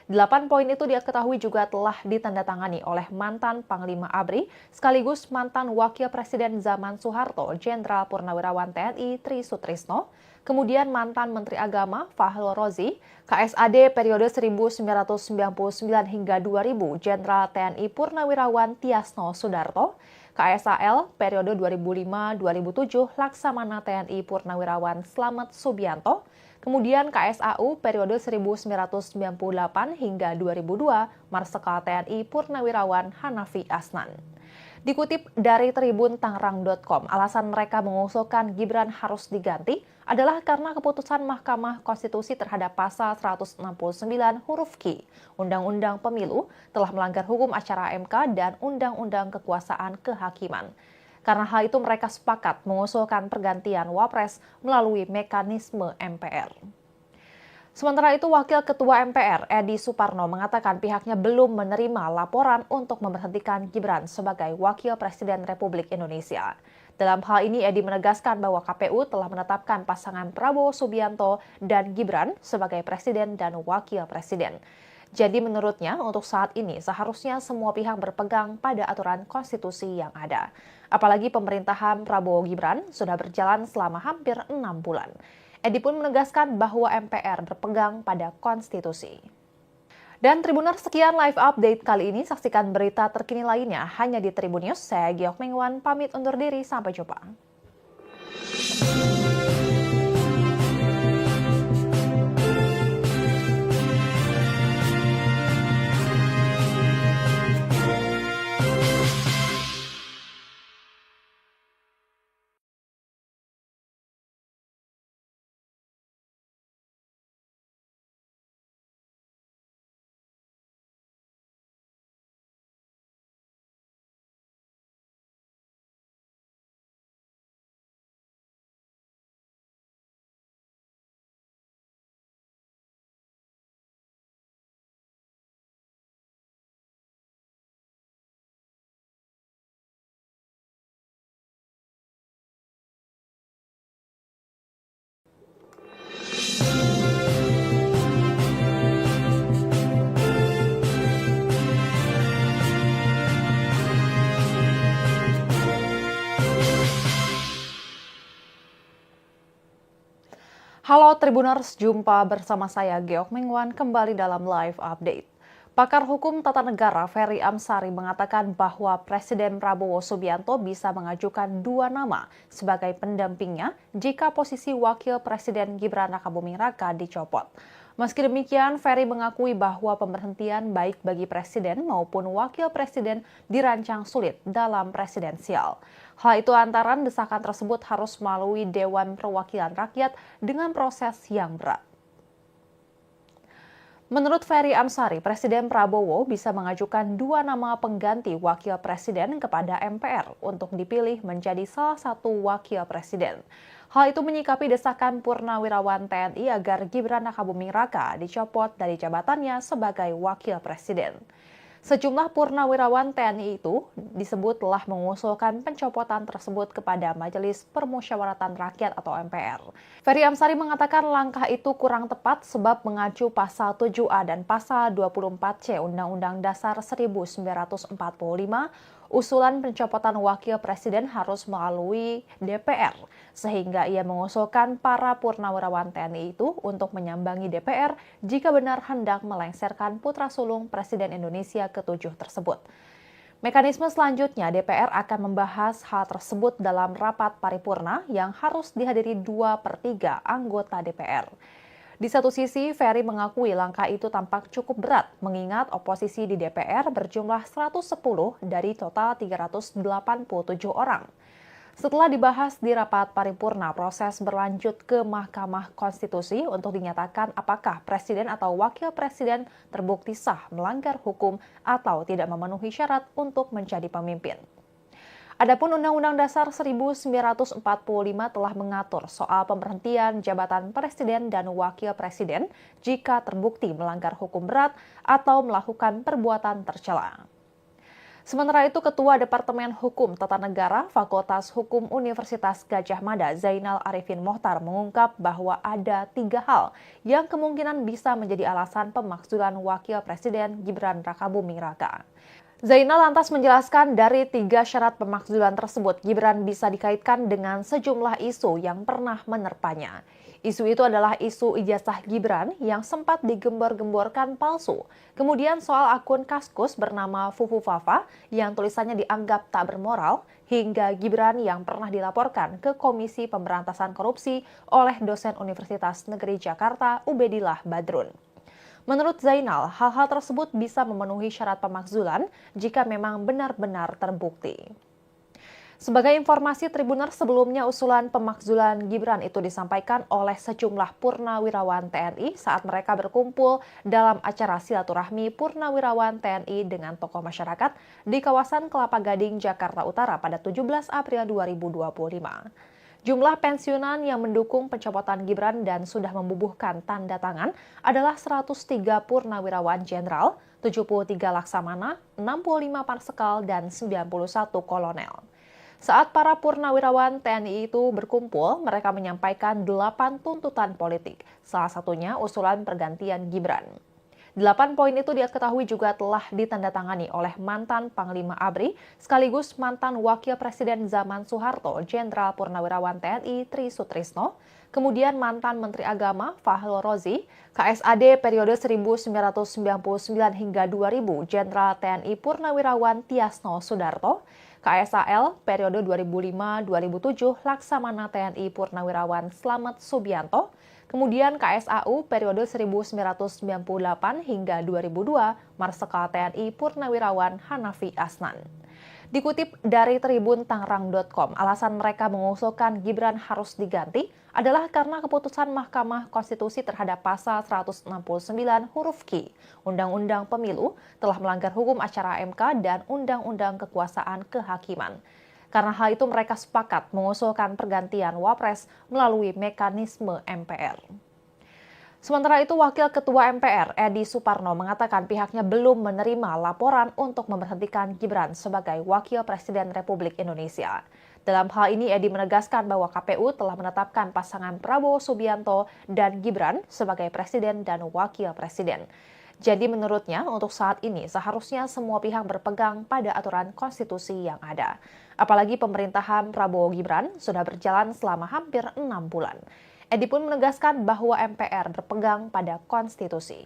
8 poin itu diketahui juga telah ditandatangani oleh mantan Panglima ABRI sekaligus mantan Wakil Presiden zaman Soeharto, Jenderal Purnawirawan TNI Tri Sutrisno, kemudian mantan Menteri Agama Fahrul Rozi, KSAD periode 1999 hingga 2000, Jenderal TNI Purnawirawan Tiasno Sudarto, KSAL periode 2005-2007, Laksamana TNI Purnawirawan Slamet Subianto, kemudian KSAU periode 1998 hingga 2002, Marsekal TNI Purnawirawan Hanafi Asnan. Dikutip dari Tribun Tangerang.com, alasan mereka mengusulkan Gibran harus diganti adalah karena keputusan Mahkamah Konstitusi terhadap pasal 169 huruf Q Undang-Undang Pemilu telah melanggar hukum acara MK dan Undang-Undang Kekuasaan Kehakiman. Karena hal itu mereka sepakat mengusulkan pergantian Wapres melalui mekanisme MPR. Sementara itu, Wakil Ketua MPR Edi Suparno mengatakan pihaknya belum menerima laporan untuk memberhentikan Gibran sebagai Wakil Presiden Republik Indonesia. Dalam hal ini, Edi menegaskan bahwa KPU telah menetapkan pasangan Prabowo Subianto dan Gibran sebagai Presiden dan Wakil Presiden. Jadi menurutnya, untuk saat ini seharusnya semua pihak berpegang pada aturan konstitusi yang ada. Apalagi pemerintahan Prabowo Gibran sudah berjalan selama hampir 6 bulan. Edi pun menegaskan bahwa MPR berpegang pada konstitusi. Dan Tribuners, sekian live update kali ini. Saksikan berita terkini lainnya hanya di Tribun News. Saya Giok Mengwan, pamit undur diri. Sampai jumpa. Halo Tribuners, jumpa bersama saya Giok Mengwan kembali dalam live update. Pakar Hukum Tata Negara Ferry Amsari mengatakan bahwa Presiden Prabowo Subianto bisa mengajukan 2 nama sebagai pendampingnya jika posisi Wakil Presiden Gibran Rakabuming Raka dicopot. Meski demikian, Ferry mengakui bahwa pemberhentian baik bagi Presiden maupun Wakil Presiden dirancang sulit dalam presidensial. Hal itu antara desakan tersebut harus melalui Dewan Perwakilan Rakyat dengan proses yang berat. Menurut Ferry Amsari, Presiden Prabowo bisa mengajukan 2 nama pengganti Wakil Presiden kepada MPR untuk dipilih menjadi salah satu Wakil Presiden. Hal itu menyikapi desakan Purnawirawan TNI agar Gibran Rakabuming Raka dicopot dari jabatannya sebagai Wakil Presiden. Sejumlah purnawirawan TNI itu disebut telah mengusulkan pencopotan tersebut kepada Majelis Permusyawaratan Rakyat atau MPR. Ferry Amsari mengatakan langkah itu kurang tepat sebab mengacu pasal 7A dan pasal 24C Undang-Undang Dasar 1945, usulan pencopotan Wakil Presiden harus melalui DPR, sehingga ia mengusulkan para purnawirawan TNI itu untuk menyambangi DPR jika benar hendak melengsarkan putra sulung Presiden Indonesia ke-7 tersebut. Mekanisme selanjutnya, DPR akan membahas hal tersebut dalam rapat paripurna yang harus dihadiri 2/3 anggota DPR. Di satu sisi, Ferry mengakui langkah itu tampak cukup berat, mengingat oposisi di DPR berjumlah 110 dari total 387 orang. Setelah dibahas di rapat paripurna, proses berlanjut ke Mahkamah Konstitusi untuk dinyatakan apakah Presiden atau Wakil Presiden terbukti sah melanggar hukum atau tidak memenuhi syarat untuk menjadi pemimpin. Adapun Undang-Undang Dasar 1945 telah mengatur soal pemberhentian jabatan Presiden dan Wakil Presiden jika terbukti melanggar hukum berat atau melakukan perbuatan tercela. Sementara itu, Ketua Departemen Hukum Tata Negara Fakultas Hukum Universitas Gadjah Mada, Zainal Arifin Mohtar, mengungkap bahwa ada 3 hal yang kemungkinan bisa menjadi alasan pemakzulan Wakil Presiden Gibran Rakabuming Raka. Zainal lantas menjelaskan dari 3 syarat pemakzulan tersebut, Gibran bisa dikaitkan dengan sejumlah isu yang pernah menerpanya. Isu itu adalah isu ijazah Gibran yang sempat digembor-gemborkan palsu. Kemudian soal akun Kaskus bernama Fufu Fafa yang tulisannya dianggap tak bermoral, hingga Gibran yang pernah dilaporkan ke Komisi Pemberantasan Korupsi oleh dosen Universitas Negeri Jakarta Ubedillah Badrun. Menurut Zainal, hal-hal tersebut bisa memenuhi syarat pemakzulan jika memang benar-benar terbukti. Sebagai informasi, Tribuners, sebelumnya usulan pemakzulan Gibran itu disampaikan oleh sejumlah purnawirawan TNI saat mereka berkumpul dalam acara silaturahmi purnawirawan TNI dengan tokoh masyarakat di kawasan Kelapa Gading, Jakarta Utara pada 17 April 2025. Jumlah pensiunan yang mendukung pencopotan Gibran dan sudah membubuhkan tanda tangan adalah 103 purnawirawan jenderal, 73 laksamana, 65 marsekal, dan 91 kolonel. Saat para purnawirawan TNI itu berkumpul, mereka menyampaikan 8 tuntutan politik, salah satunya usulan pergantian Gibran. 8 poin itu diketahui juga telah ditandatangani oleh mantan Panglima ABRI sekaligus mantan Wakil Presiden zaman Soeharto, Jenderal Purnawirawan TNI Tri Sutrisno, kemudian mantan Menteri Agama Fahru Rozi, KSAD periode 1999 hingga 2000, Jenderal TNI Purnawirawan Tiasno Sudarto, KSAL periode 2005-2007 Laksamana TNI Purnawirawan Slamet Subianto, kemudian KSAU periode 1998 hingga 2002 Marsikal TNI Purnawirawan Hanafi Asnan. Dikutip dari Tribun Tangerang.com, alasan mereka mengusulkan Gibran harus diganti adalah karena keputusan Mahkamah Konstitusi terhadap pasal 169 huruf Q Undang-Undang Pemilu telah melanggar hukum acara MK dan Undang-Undang Kekuasaan Kehakiman. Karena hal itu mereka sepakat mengusulkan pergantian Wapres melalui mekanisme MPR. Sementara itu, Wakil Ketua MPR Edi Suparno mengatakan pihaknya belum menerima laporan untuk memberhentikan Gibran sebagai Wakil Presiden Republik Indonesia. Dalam hal ini, Edi menegaskan bahwa KPU telah menetapkan pasangan Prabowo Subianto dan Gibran sebagai Presiden dan Wakil Presiden. Jadi menurutnya, untuk saat ini seharusnya semua pihak berpegang pada aturan konstitusi yang ada. Apalagi pemerintahan Prabowo Gibran sudah berjalan selama hampir 6 bulan. Edi pun menegaskan bahwa MPR berpegang pada konstitusi.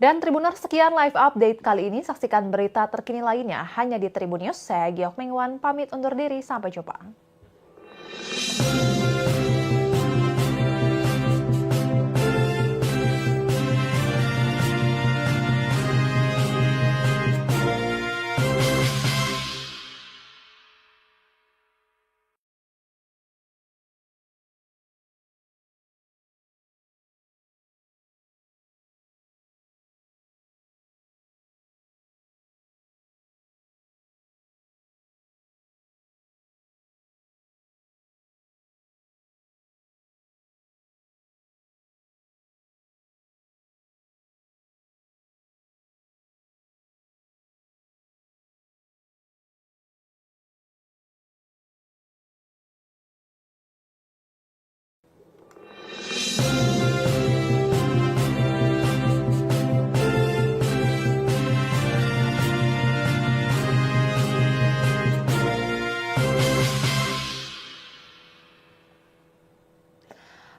Dan Tribuners, sekian live update kali ini. Saksikan berita terkini lainnya hanya di Tribun News. Saya Giok Mengwan, pamit undur diri. Sampai jumpa.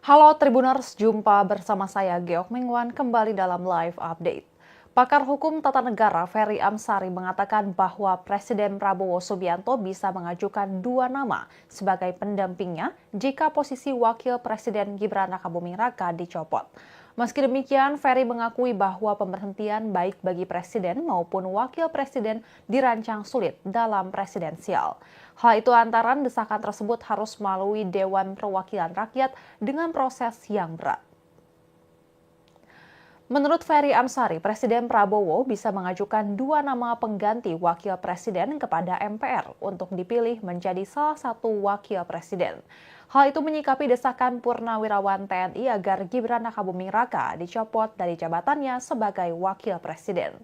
Halo Tribuners, jumpa bersama saya Giok Mengwan kembali dalam live update. Pakar hukum tata negara Ferry Amsari mengatakan bahwa Presiden Prabowo Subianto bisa mengajukan 2 nama sebagai pendampingnya jika posisi Wakil Presiden Gibran Rakabuming Raka dicopot. Meski demikian, Ferry mengakui bahwa pemberhentian baik bagi Presiden maupun Wakil Presiden dirancang sulit dalam presidensial. Hal itu antara desakan tersebut harus melalui Dewan Perwakilan Rakyat dengan proses yang berat. Menurut Ferry Amsari, Presiden Prabowo bisa mengajukan 2 nama pengganti Wakil Presiden kepada MPR untuk dipilih menjadi salah satu Wakil Presiden. Hal itu menyikapi desakan Purnawirawan TNI agar Gibran Rakabuming Raka dicopot dari jabatannya sebagai Wakil Presiden.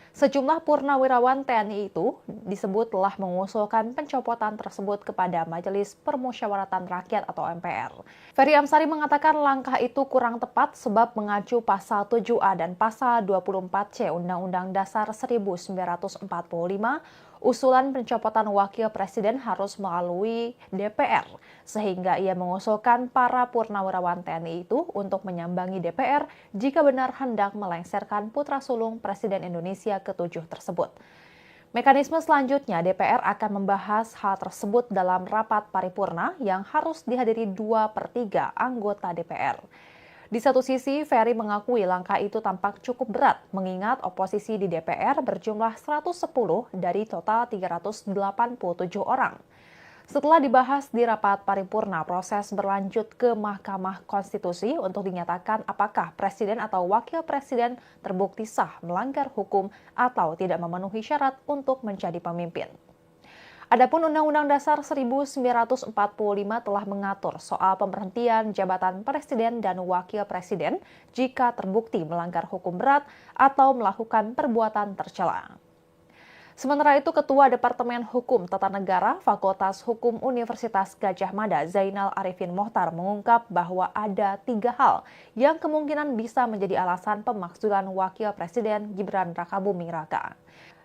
Sejumlah purnawirawan TNI itu disebut telah mengusulkan pencopotan tersebut kepada Majelis Permusyawaratan Rakyat atau MPR. Ferry Amsari mengatakan langkah itu kurang tepat sebab mengacu pasal 7A dan pasal 24C Undang-Undang Dasar 1945, usulan pencopotan Wakil Presiden harus melalui DPR, sehingga ia mengusulkan para purnawirawan TNI itu untuk menyambangi DPR jika benar hendak melengsarkan putra sulung Presiden Indonesia ke-7 tersebut. Mekanisme selanjutnya, DPR akan membahas hal tersebut dalam rapat paripurna yang harus dihadiri 2/3 anggota DPR. Di satu sisi, Ferry mengakui langkah itu tampak cukup berat, mengingat oposisi di DPR berjumlah 110 dari total 387 orang. Setelah dibahas di rapat paripurna, proses berlanjut ke Mahkamah Konstitusi untuk dinyatakan apakah Presiden atau Wakil Presiden terbukti sah melanggar hukum atau tidak memenuhi syarat untuk menjadi pemimpin. Adapun Undang-Undang Dasar 1945 telah mengatur soal pemberhentian jabatan Presiden dan Wakil Presiden jika terbukti melanggar hukum berat atau melakukan perbuatan tercela. Sementara itu, Ketua Departemen Hukum Tata Negara Fakultas Hukum Universitas Gadjah Mada, Zainal Arifin Mohtar, mengungkap bahwa ada 3 hal yang kemungkinan bisa menjadi alasan pemakzulan Wakil Presiden Gibran Rakabuming Raka.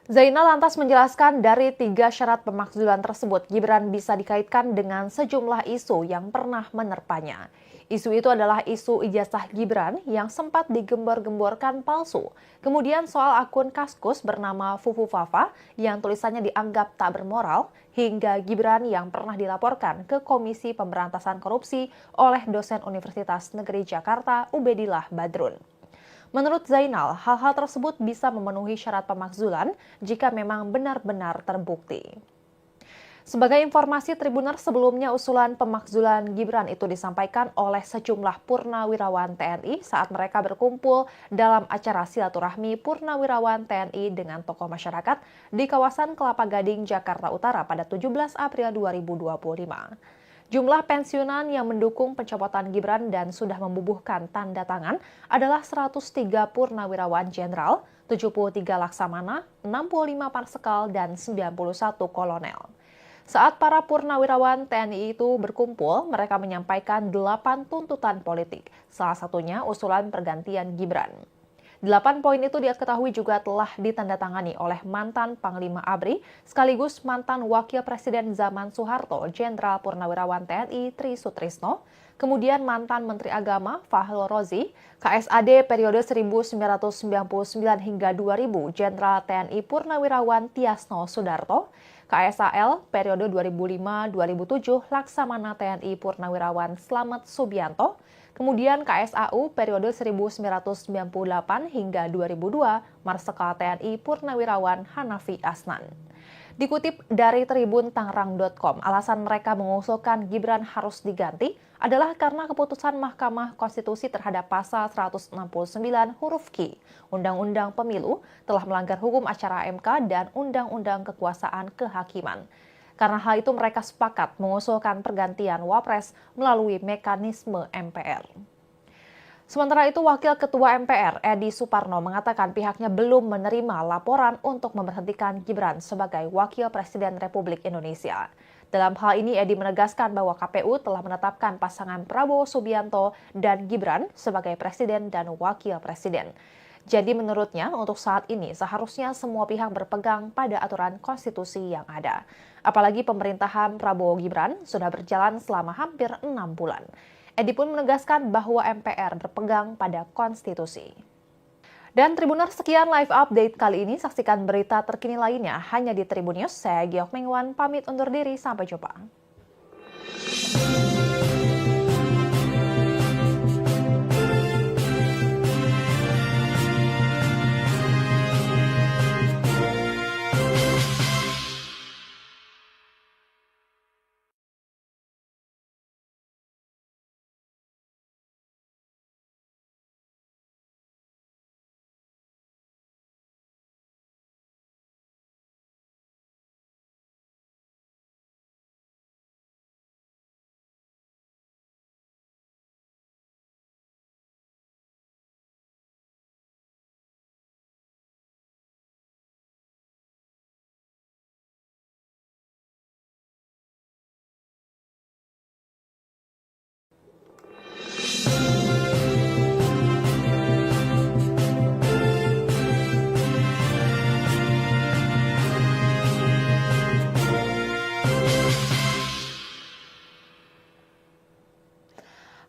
Zainal lantas menjelaskan dari 3 syarat pemakzulan tersebut, Gibran bisa dikaitkan dengan sejumlah isu yang pernah menerpanya. Isu itu adalah isu ijazah Gibran yang sempat digembor-gemborkan palsu. Kemudian soal akun Kaskus bernama Fufu Fafa yang tulisannya dianggap tak bermoral, hingga Gibran yang pernah dilaporkan ke Komisi Pemberantasan Korupsi oleh dosen Universitas Negeri Jakarta Ubedillah Badrun. Menurut Zainal, hal-hal tersebut bisa memenuhi syarat pemakzulan jika memang benar-benar terbukti. Sebagai informasi, Tribuners, sebelumnya usulan pemakzulan Gibran itu disampaikan oleh sejumlah purnawirawan TNI saat mereka berkumpul dalam acara silaturahmi purnawirawan TNI dengan tokoh masyarakat di kawasan Kelapa Gading, Jakarta Utara pada 17 April 2025. Jumlah pensiunan yang mendukung pencopotan Gibran dan sudah membubuhkan tanda tangan adalah 103 purnawirawan jenderal, 73 laksamana, 65 marsekal, dan 91 kolonel. Saat para purnawirawan TNI itu berkumpul, mereka menyampaikan 8 tuntutan politik, salah satunya usulan pergantian Gibran. 8 poin itu diketahui juga telah ditandatangani oleh mantan Panglima ABRI sekaligus mantan Wakil Presiden zaman Soeharto, Jenderal Purnawirawan TNI Tri Sutrisno, kemudian mantan Menteri Agama Fahrul Rozi, KSAD periode 1999 hingga 2000, Jenderal TNI Purnawirawan Tiasno Sudarto, KSAL periode 2005-2007 Laksamana TNI Purnawirawan Slamet Subianto, kemudian KSAU periode 1998 hingga 2002 Marsekal TNI Purnawirawan Hanafi Asnan. Dikutip dari Tribun Tangerang.com, alasan mereka mengusulkan Gibran harus diganti adalah karena keputusan Mahkamah Konstitusi terhadap pasal 169 huruf Q Undang-Undang Pemilu telah melanggar hukum acara MK dan Undang-Undang Kekuasaan Kehakiman. Karena hal itu mereka sepakat mengusulkan pergantian Wapres melalui mekanisme MPR. Sementara itu, Wakil Ketua MPR Edi Suparno mengatakan pihaknya belum menerima laporan untuk memberhentikan Gibran sebagai Wakil Presiden Republik Indonesia. Dalam hal ini, Edi menegaskan bahwa KPU telah menetapkan pasangan Prabowo Subianto dan Gibran sebagai Presiden dan Wakil Presiden. Jadi menurutnya, untuk saat ini seharusnya semua pihak berpegang pada aturan konstitusi yang ada. Apalagi pemerintahan Prabowo Gibran sudah berjalan selama hampir 6 bulan. Edi pun menegaskan bahwa MPR berpegang pada konstitusi. Dan Tribuners, sekian live update kali ini. Saksikan berita terkini lainnya hanya di Tribun News. Saya Giok Mengwan, pamit undur diri. Sampai jumpa.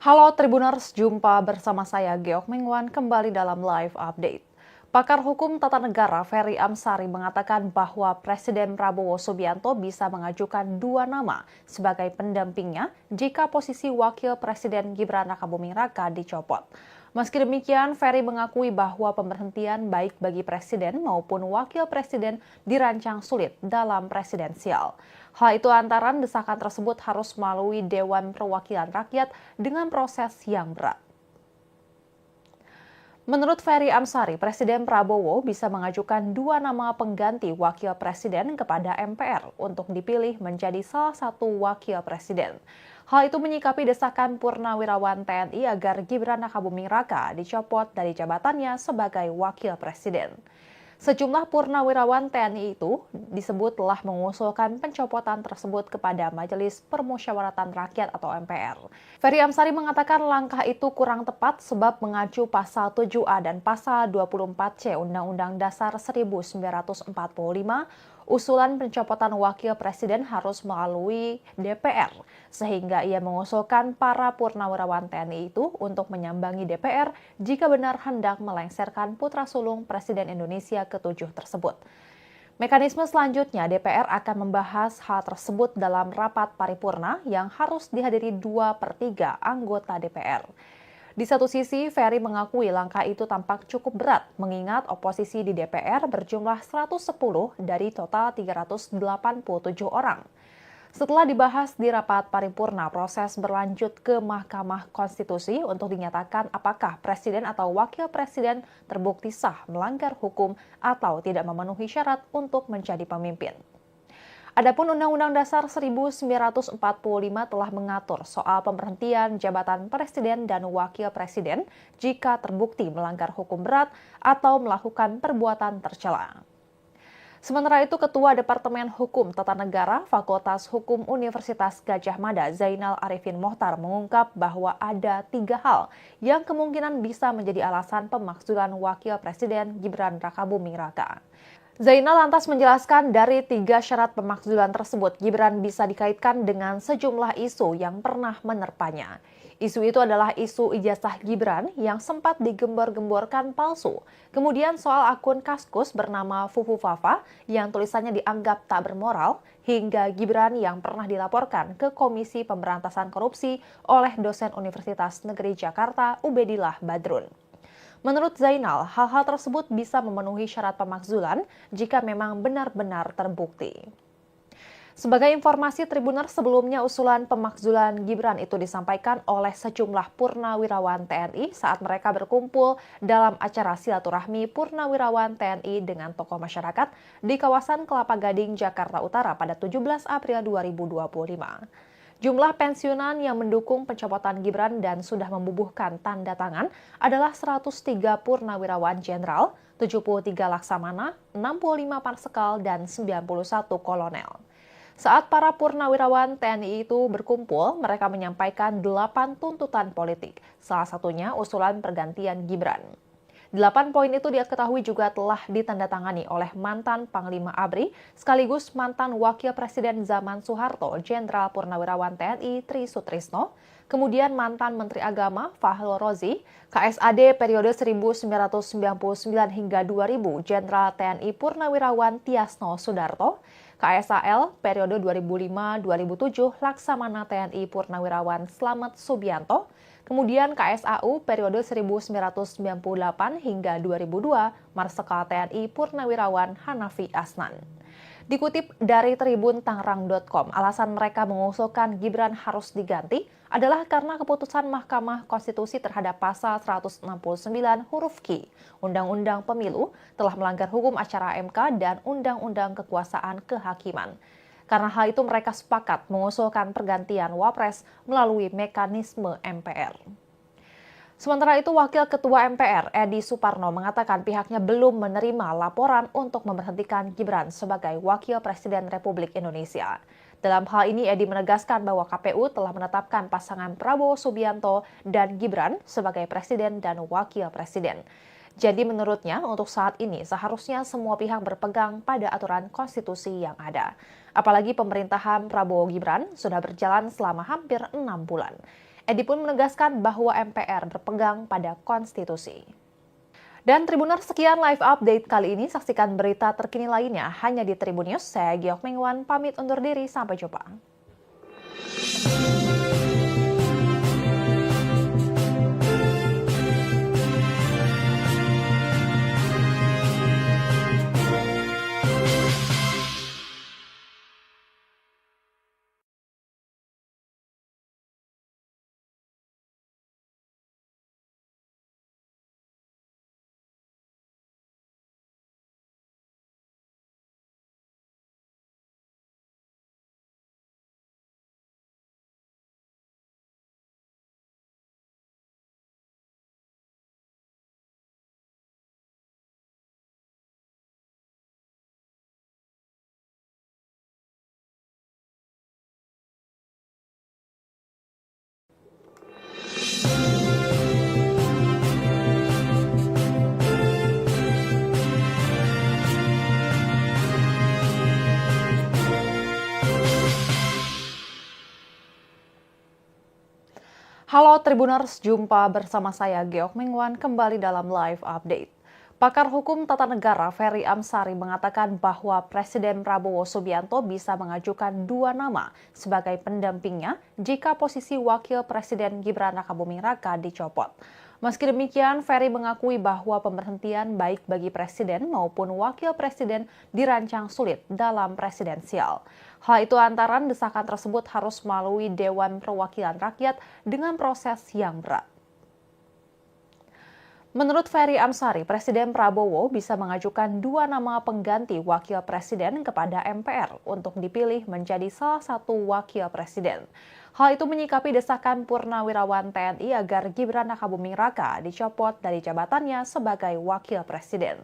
Halo Tribuners, jumpa bersama saya Giok Mengwan kembali dalam live update. Pakar Hukum Tata Negara Ferry Amsari mengatakan bahwa Presiden Prabowo Subianto bisa mengajukan 2 nama sebagai pendampingnya jika posisi Wakil Presiden Gibran Rakabuming Raka dicopot. Meski demikian, Ferry mengakui bahwa pemberhentian baik bagi Presiden maupun Wakil Presiden dirancang sulit dalam presidensial. Hal itu antara desakan tersebut harus melalui Dewan Perwakilan Rakyat dengan proses yang berat. Menurut Ferry Amsari, Presiden Prabowo bisa mengajukan 2 nama pengganti Wakil Presiden kepada MPR untuk dipilih menjadi salah satu Wakil Presiden. Hal itu menyikapi desakan Purnawirawan TNI agar Gibran Rakabuming Raka dicopot dari jabatannya sebagai Wakil Presiden. Sejumlah purnawirawan TNI itu disebut telah mengusulkan pencopotan tersebut kepada Majelis Permusyawaratan Rakyat atau MPR. Ferry Amsari mengatakan langkah itu kurang tepat sebab mengacu pasal 7A dan pasal 24C Undang-Undang Dasar 1945, usulan pencopotan wakil presiden harus melalui DPR, sehingga ia mengusulkan para purnawirawan TNI itu untuk menyambangi DPR jika benar hendak melengsarkan putra sulung Presiden Indonesia ke-7 tersebut. Mekanisme selanjutnya, DPR akan membahas hal tersebut dalam rapat paripurna yang harus dihadiri 2/3 anggota DPR. Di satu sisi, Ferry mengakui langkah itu tampak cukup berat, mengingat oposisi di DPR berjumlah 110 dari total 387 orang. Setelah dibahas di rapat paripurna, proses berlanjut ke Mahkamah Konstitusi untuk dinyatakan apakah presiden atau wakil presiden terbukti sah melanggar hukum atau tidak memenuhi syarat untuk menjadi pemimpin. Adapun Undang-Undang Dasar 1945 telah mengatur soal pemberhentian jabatan presiden dan wakil presiden jika terbukti melanggar hukum berat atau melakukan perbuatan tercela. Sementara itu, Ketua Departemen Hukum Tata Negara Fakultas Hukum Universitas Gadjah Mada, Zainal Arifin Mohtar, mengungkap bahwa ada 3 hal yang kemungkinan bisa menjadi alasan pemakzulan Wakil Presiden Gibran Rakabuming Raka. Zainal lantas menjelaskan dari 3 syarat pemakzulan tersebut, Gibran bisa dikaitkan dengan sejumlah isu yang pernah menerpanya. Isu itu adalah isu ijazah Gibran yang sempat digembor-gemborkan palsu. Kemudian soal akun Kaskus bernama Fufu Fafa yang tulisannya dianggap tak bermoral, hingga Gibran yang pernah dilaporkan ke Komisi Pemberantasan Korupsi oleh dosen Universitas Negeri Jakarta Ubedillah Badrun. Menurut Zainal, hal-hal tersebut bisa memenuhi syarat pemakzulan jika memang benar-benar terbukti. Sebagai informasi, Tribuners, sebelumnya usulan pemakzulan Gibran itu disampaikan oleh sejumlah purnawirawan TNI saat mereka berkumpul dalam acara silaturahmi purnawirawan TNI dengan tokoh masyarakat di kawasan Kelapa Gading, Jakarta Utara pada 17 April 2025. Jumlah pensiunan yang mendukung pencopotan Gibran dan sudah membubuhkan tanda tangan adalah 103 purnawirawan jenderal, 73 laksamana, 65 marsekal, dan 91 kolonel. Saat para purnawirawan TNI itu berkumpul, mereka menyampaikan 8 tuntutan politik, salah satunya usulan pergantian Gibran. 8 poin itu diketahui juga telah ditandatangani oleh mantan Panglima ABRI sekaligus mantan Wakil Presiden zaman Soeharto, Jenderal Purnawirawan TNI Tri Sutrisno, kemudian mantan Menteri Agama Fahrul Rozi, KSAD periode 1999 hingga 2000, Jenderal TNI Purnawirawan Tiasno Sudarto, KSAL periode 2005-2007, Laksamana TNI Purnawirawan Slamet Subianto, kemudian KSAU periode 1998 hingga 2002, Marsekal TNI Purnawirawan Hanafi Asnan. Dikutip dari Tribun Tangerang.com, alasan mereka mengusulkan Gibran harus diganti adalah karena keputusan Mahkamah Konstitusi terhadap pasal 169 huruf Q Undang-Undang Pemilu telah melanggar hukum acara MK dan Undang-Undang Kekuasaan Kehakiman. Karena hal itu mereka sepakat mengusulkan pergantian Wapres melalui mekanisme MPR. Sementara itu, Wakil Ketua MPR Edi Suparno mengatakan pihaknya belum menerima laporan untuk memberhentikan Gibran sebagai Wakil Presiden Republik Indonesia. Dalam hal ini, Edi menegaskan bahwa KPU telah menetapkan pasangan Prabowo Subianto dan Gibran sebagai Presiden dan Wakil Presiden. Jadi menurutnya untuk saat ini seharusnya semua pihak berpegang pada aturan konstitusi yang ada. Apalagi pemerintahan Prabowo Gibran sudah berjalan selama hampir 6 bulan. Edi pun menegaskan bahwa MPR berpegang pada konstitusi. Dan Tribuners, sekian live update kali ini. Saksikan berita terkini lainnya hanya di Tribun News. Saya Giok Mengwan, pamit undur diri. Sampai jumpa. Halo Tribuners, jumpa bersama saya Geok Mengwan kembali dalam live update. Pakar hukum tata negara Ferry Amsari mengatakan bahwa Presiden Prabowo Subianto bisa mengajukan dua nama sebagai pendampingnya jika posisi Wakil Presiden Gibran Rakabuming Raka dicopot. Meski demikian, Ferry mengakui bahwa pemberhentian baik bagi Presiden maupun Wakil Presiden dirancang sulit dalam presidensial. Hal itu antara desakan tersebut harus melalui Dewan Perwakilan Rakyat dengan proses yang berat. Menurut Ferry Amsari, Presiden Prabowo bisa mengajukan dua nama pengganti wakil presiden kepada MPR untuk dipilih menjadi salah satu wakil presiden. Hal itu menyikapi desakan Purnawirawan TNI agar Gibran Rakabuming Raka dicopot dari jabatannya sebagai wakil presiden.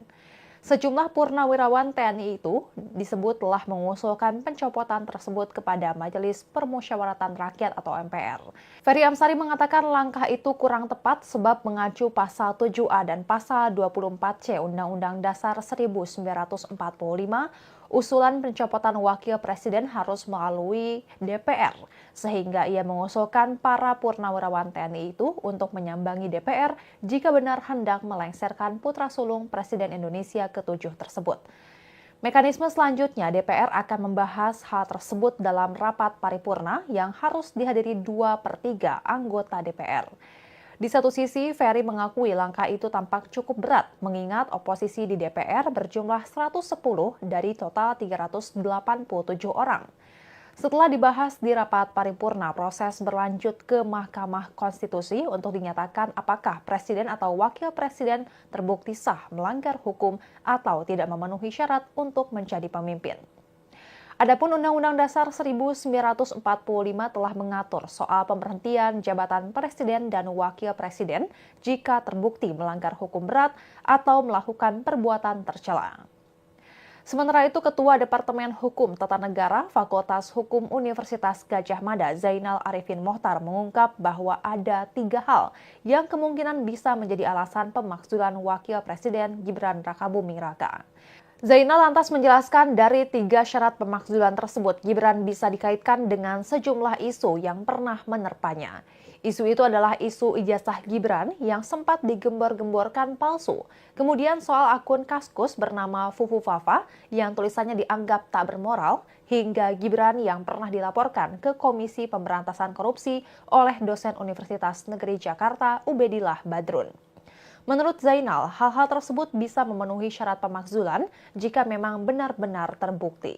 Sejumlah purnawirawan TNI itu disebut telah mengusulkan pencopotan tersebut kepada Majelis Permusyawaratan Rakyat atau MPR. Ferry Amsari mengatakan langkah itu kurang tepat sebab mengacu pasal 7A dan pasal 24C Undang-Undang Dasar 1945, usulan pencopotan wakil presiden harus melalui DPR, sehingga ia mengusulkan para purnawirawan TNI itu untuk menyambangi DPR jika benar hendak melengsarkan putra sulung Presiden Indonesia ke-7 tersebut. Mekanisme selanjutnya, DPR akan membahas hal tersebut dalam rapat paripurna yang harus dihadiri 2/3 anggota DPR. Di satu sisi, Ferry mengakui langkah itu tampak cukup berat, mengingat oposisi di DPR berjumlah 110 dari total 387 orang. Setelah dibahas di rapat paripurna, proses berlanjut ke Mahkamah Konstitusi untuk dinyatakan apakah presiden atau wakil presiden terbukti sah melanggar hukum atau tidak memenuhi syarat untuk menjadi pemimpin. Adapun Undang-Undang Dasar 1945 telah mengatur soal pemberhentian jabatan presiden dan wakil presiden jika terbukti melanggar hukum berat atau melakukan perbuatan tercela. Sementara itu, Ketua Departemen Hukum Tata Negara Fakultas Hukum Universitas Gadjah Mada, Zainal Arifin Mohtar, mengungkap bahwa ada 3 hal yang kemungkinan bisa menjadi alasan pemakzulan Wakil Presiden Gibran Rakabuming Raka. Zainal lantas menjelaskan dari 3 syarat pemakzulan tersebut, Gibran bisa dikaitkan dengan sejumlah isu yang pernah menerpanya. Isu itu adalah isu ijazah Gibran yang sempat digembor-gemborkan palsu. Kemudian soal akun Kaskus bernama Fufu Fafa yang tulisannya dianggap tak bermoral, hingga Gibran yang pernah dilaporkan ke Komisi Pemberantasan Korupsi oleh dosen Universitas Negeri Jakarta Ubedillah Badrun. Menurut Zainal, hal-hal tersebut bisa memenuhi syarat pemakzulan jika memang benar-benar terbukti.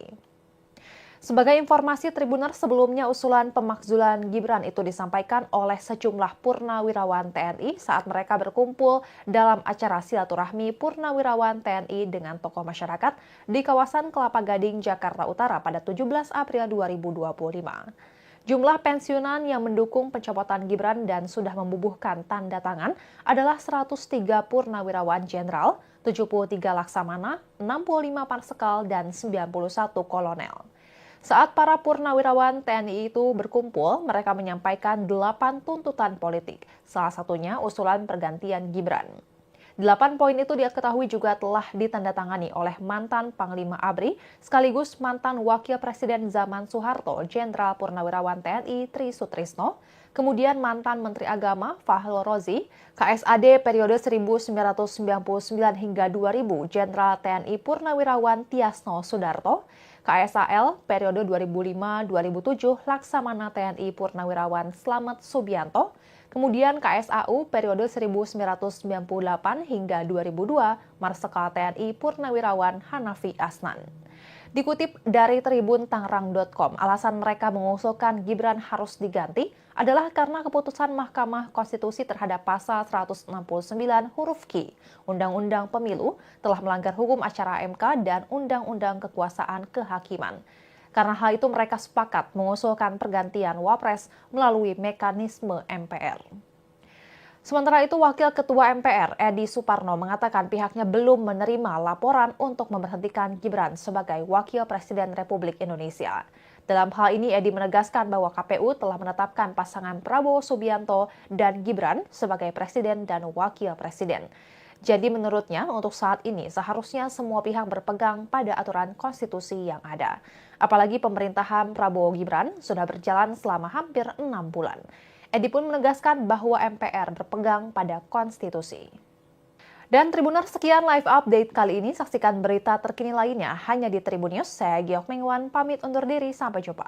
Sebagai informasi, Tribuners, sebelumnya usulan pemakzulan Gibran itu disampaikan oleh sejumlah purnawirawan TNI saat mereka berkumpul dalam acara silaturahmi purnawirawan TNI dengan tokoh masyarakat di kawasan Kelapa Gading, Jakarta Utara pada 17 April 2025. Jumlah pensiunan yang mendukung pencopotan Gibran dan sudah membubuhkan tanda tangan adalah 103 purnawirawan jenderal, 73 laksamana, 65 marsekal, dan 91 kolonel. Saat para purnawirawan TNI itu berkumpul, mereka menyampaikan 8 tuntutan politik, salah satunya usulan pergantian Gibran. 8 poin itu diketahui juga telah ditandatangani oleh mantan Panglima ABRI sekaligus mantan Wakil Presiden zaman Soeharto, Jenderal Purnawirawan TNI Tri Sutrisno, kemudian mantan Menteri Agama Fahrul Rozi, KSAD periode 1999 hingga 2000, Jenderal TNI Purnawirawan Tiasno Sudarto, KSAL periode 2005-2007, Laksamana TNI Purnawirawan Slamet Subianto, kemudian KSAU periode 1998 hingga 2002, Marsekal TNI Purnawirawan Hanafi Asnan. Dikutip dari Tribun Tangerang.com, alasan mereka mengusulkan Gibran harus diganti adalah karena keputusan Mahkamah Konstitusi terhadap pasal 169 huruf Q Undang-Undang Pemilu telah melanggar hukum acara MK dan Undang-Undang Kekuasaan Kehakiman. Karena hal itu mereka sepakat mengusulkan pergantian Wapres melalui mekanisme MPR. Sementara itu, Wakil Ketua MPR Edi Suparno mengatakan pihaknya belum menerima laporan untuk memberhentikan Gibran sebagai Wakil Presiden Republik Indonesia. Dalam hal ini, Edi menegaskan bahwa KPU telah menetapkan pasangan Prabowo Subianto dan Gibran sebagai Presiden dan Wakil Presiden. Jadi menurutnya, untuk saat ini seharusnya semua pihak berpegang pada aturan konstitusi yang ada. Apalagi pemerintahan Prabowo Gibran sudah berjalan selama hampir 6 bulan. Edi pun menegaskan bahwa MPR berpegang pada konstitusi. Dan Tribuners, sekian live update kali ini. Saksikan berita terkini lainnya hanya di Tribun News. Saya Giok Mengwan, pamit undur diri. Sampai jumpa.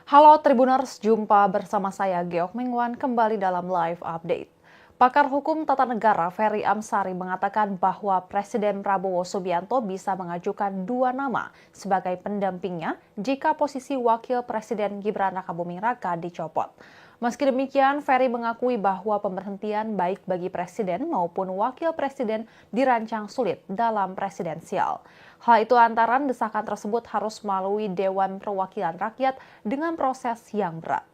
Halo Tribuners, jumpa bersama saya Giok Mengwan kembali dalam live update. Pakar hukum tata negara Ferry Amsari mengatakan bahwa Presiden Prabowo Subianto bisa mengajukan 2 nama sebagai pendampingnya jika posisi Wakil Presiden Gibran Rakabuming Raka dicopot. Meski demikian, Ferry mengakui bahwa pemberhentian baik bagi Presiden maupun Wakil Presiden dirancang sulit dalam presidensial. Hal itu antara desakan tersebut harus melalui Dewan Perwakilan Rakyat dengan proses yang berat.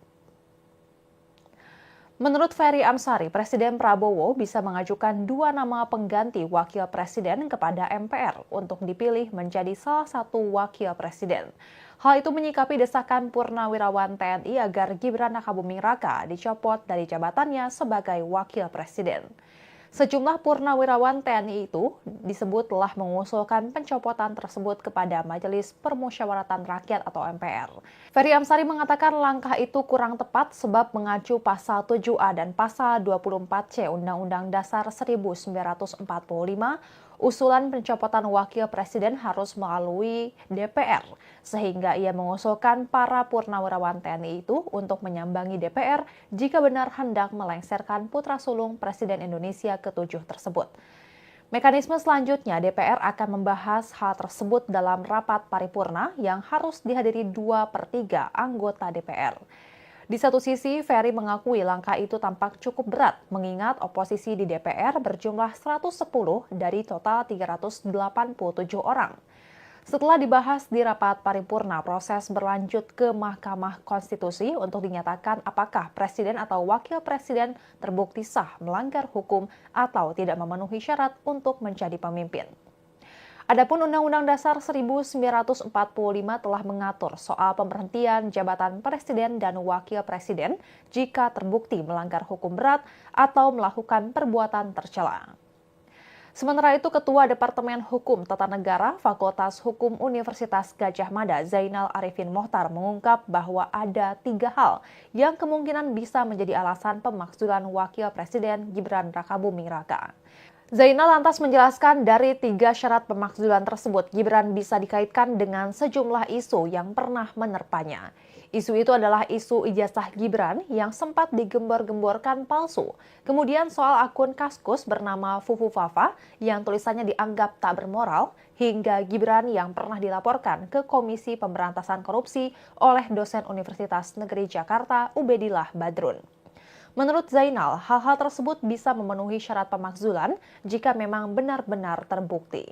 Menurut Ferry Amsari, Presiden Prabowo bisa mengajukan 2 nama pengganti Wakil Presiden kepada MPR untuk dipilih menjadi salah satu Wakil Presiden. Hal itu menyikapi desakan Purnawirawan TNI agar Gibran Rakabuming Raka dicopot dari jabatannya sebagai Wakil Presiden. Sejumlah purnawirawan TNI itu disebut telah mengusulkan pencopotan tersebut kepada Majelis Permusyawaratan Rakyat atau MPR. Ferry Amsari mengatakan langkah itu kurang tepat sebab mengacu pasal 7A dan pasal 24C Undang-Undang Dasar 1945, usulan pencopotan Wakil Presiden harus melalui DPR, sehingga ia mengusulkan para purnawirawan TNI itu untuk menyambangi DPR jika benar hendak melengsarkan putra sulung Presiden Indonesia ke-7 tersebut. Mekanisme selanjutnya, DPR akan membahas hal tersebut dalam rapat paripurna yang harus dihadiri 2/3 anggota DPR. Di satu sisi, Ferry mengakui langkah itu tampak cukup berat, mengingat oposisi di DPR berjumlah 110 dari total 387 orang. Setelah dibahas di rapat paripurna, proses berlanjut ke Mahkamah Konstitusi untuk dinyatakan apakah Presiden atau Wakil Presiden terbukti sah melanggar hukum atau tidak memenuhi syarat untuk menjadi pemimpin. Adapun Undang-Undang Dasar 1945 telah mengatur soal pemberhentian jabatan Presiden dan Wakil Presiden jika terbukti melanggar hukum berat atau melakukan perbuatan tercela. Sementara itu, Ketua Departemen Hukum Tata Negara Fakultas Hukum Universitas Gadjah Mada, Zainal Arifin Mohtar, mengungkap bahwa ada 3 hal yang kemungkinan bisa menjadi alasan pemakzulan Wakil Presiden Gibran Rakabuming Raka. Zainal lantas menjelaskan dari 3 syarat pemakzulan tersebut, Gibran bisa dikaitkan dengan sejumlah isu yang pernah menerpanya. Isu itu adalah isu ijazah Gibran yang sempat digembor-gemborkan palsu. Kemudian soal akun Kaskus bernama Fufu Fafa yang tulisannya dianggap tak bermoral, hingga Gibran yang pernah dilaporkan ke Komisi Pemberantasan Korupsi oleh dosen Universitas Negeri Jakarta Ubedillah Badrun. Menurut Zainal, hal-hal tersebut bisa memenuhi syarat pemakzulan jika memang benar-benar terbukti.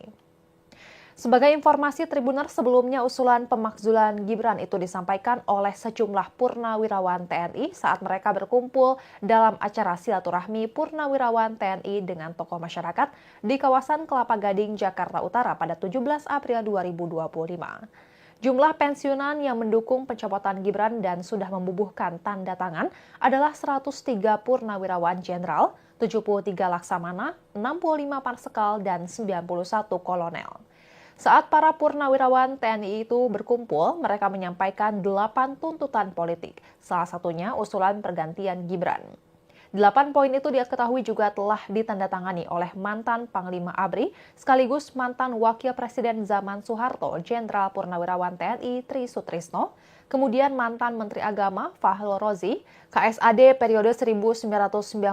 Sebagai informasi, Tribuners, sebelumnya usulan pemakzulan Gibran itu disampaikan oleh sejumlah purnawirawan TNI saat mereka berkumpul dalam acara silaturahmi purnawirawan TNI dengan tokoh masyarakat di kawasan Kelapa Gading, Jakarta Utara pada 17 April 2025. Jumlah pensiunan yang mendukung pencopotan Gibran dan sudah membubuhkan tanda tangan adalah 103 purnawirawan jenderal, 73 laksamana, 65 marsekal, dan 91 kolonel. Saat para purnawirawan TNI itu berkumpul, mereka menyampaikan 8 tuntutan politik, salah satunya usulan pergantian Gibran. 8 poin itu diketahui juga telah ditandatangani oleh mantan Panglima ABRI sekaligus mantan Wakil Presiden zaman Soeharto, Jenderal Purnawirawan TNI Tri Sutrisno, kemudian mantan Menteri Agama Fahru Rozi, KSAD periode 1999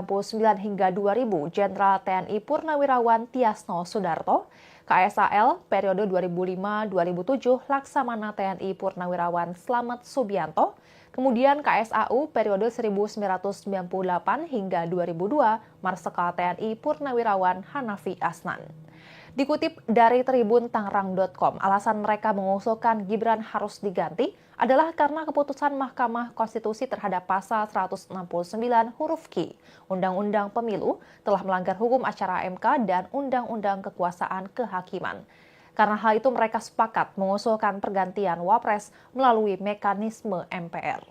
hingga 2000 Jenderal TNI Purnawirawan Tiasno Sudarto, KSAL periode 2005-2007 Laksamana TNI Purnawirawan Slamet Subianto, kemudian KSAU periode 1998 hingga 2002 Marsikal TNI Purnawirawan Hanafi Asnan. Dikutip dari Tribun Tangerang.com, alasan mereka mengusulkan Gibran harus diganti adalah karena keputusan Mahkamah Konstitusi terhadap pasal 169 huruf Q Undang-Undang Pemilu telah melanggar hukum acara MK dan Undang-Undang Kekuasaan Kehakiman. Karena hal itu mereka sepakat mengusulkan pergantian Wapres melalui mekanisme MPR.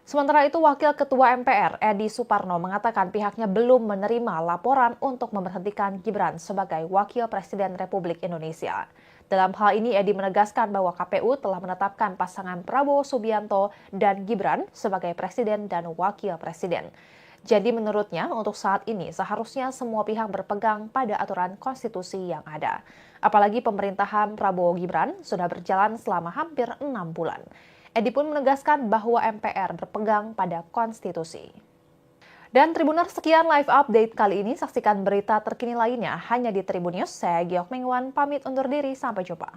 Sementara itu, Wakil Ketua MPR Edi Suparno mengatakan pihaknya belum menerima laporan untuk memberhentikan Gibran sebagai Wakil Presiden Republik Indonesia. Dalam hal ini, Edi menegaskan bahwa KPU telah menetapkan pasangan Prabowo Subianto dan Gibran sebagai Presiden dan Wakil Presiden. Jadi menurutnya, untuk saat ini seharusnya semua pihak berpegang pada aturan konstitusi yang ada. Apalagi pemerintahan Prabowo Gibran sudah berjalan selama hampir 6 bulan. Edi pun menegaskan bahwa MPR berpegang pada konstitusi. Dan Tribuners, sekian live update kali ini. Saksikan berita terkini lainnya hanya di Tribun News. Saya Giok Mengwan, pamit undur diri. Sampai jumpa.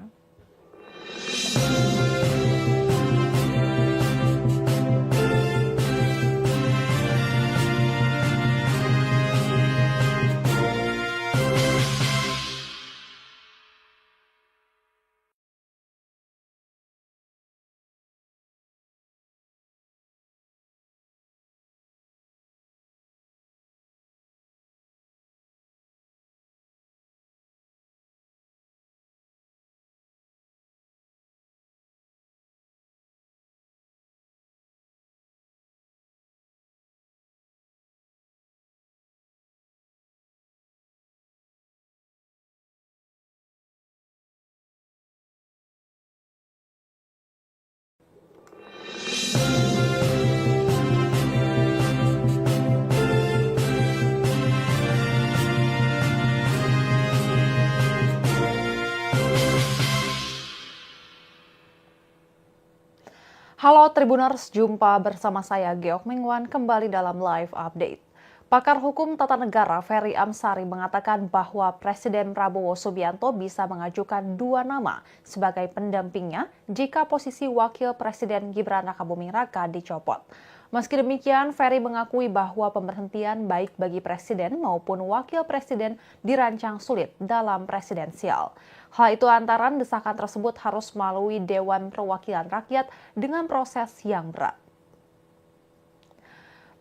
Halo Tribuners, jumpa bersama saya Giok Mengwan kembali dalam live update. Pakar hukum tata negara Ferry Amsari mengatakan bahwa Presiden Prabowo Subianto bisa mengajukan 2 nama sebagai pendampingnya jika posisi Wakil Presiden Gibran Rakabuming Raka dicopot. Meski demikian, Ferry mengakui bahwa pemberhentian baik bagi Presiden maupun Wakil Presiden dirancang sulit dalam presidensial. Hal itu antara desakan tersebut harus melalui Dewan Perwakilan Rakyat dengan proses yang berat.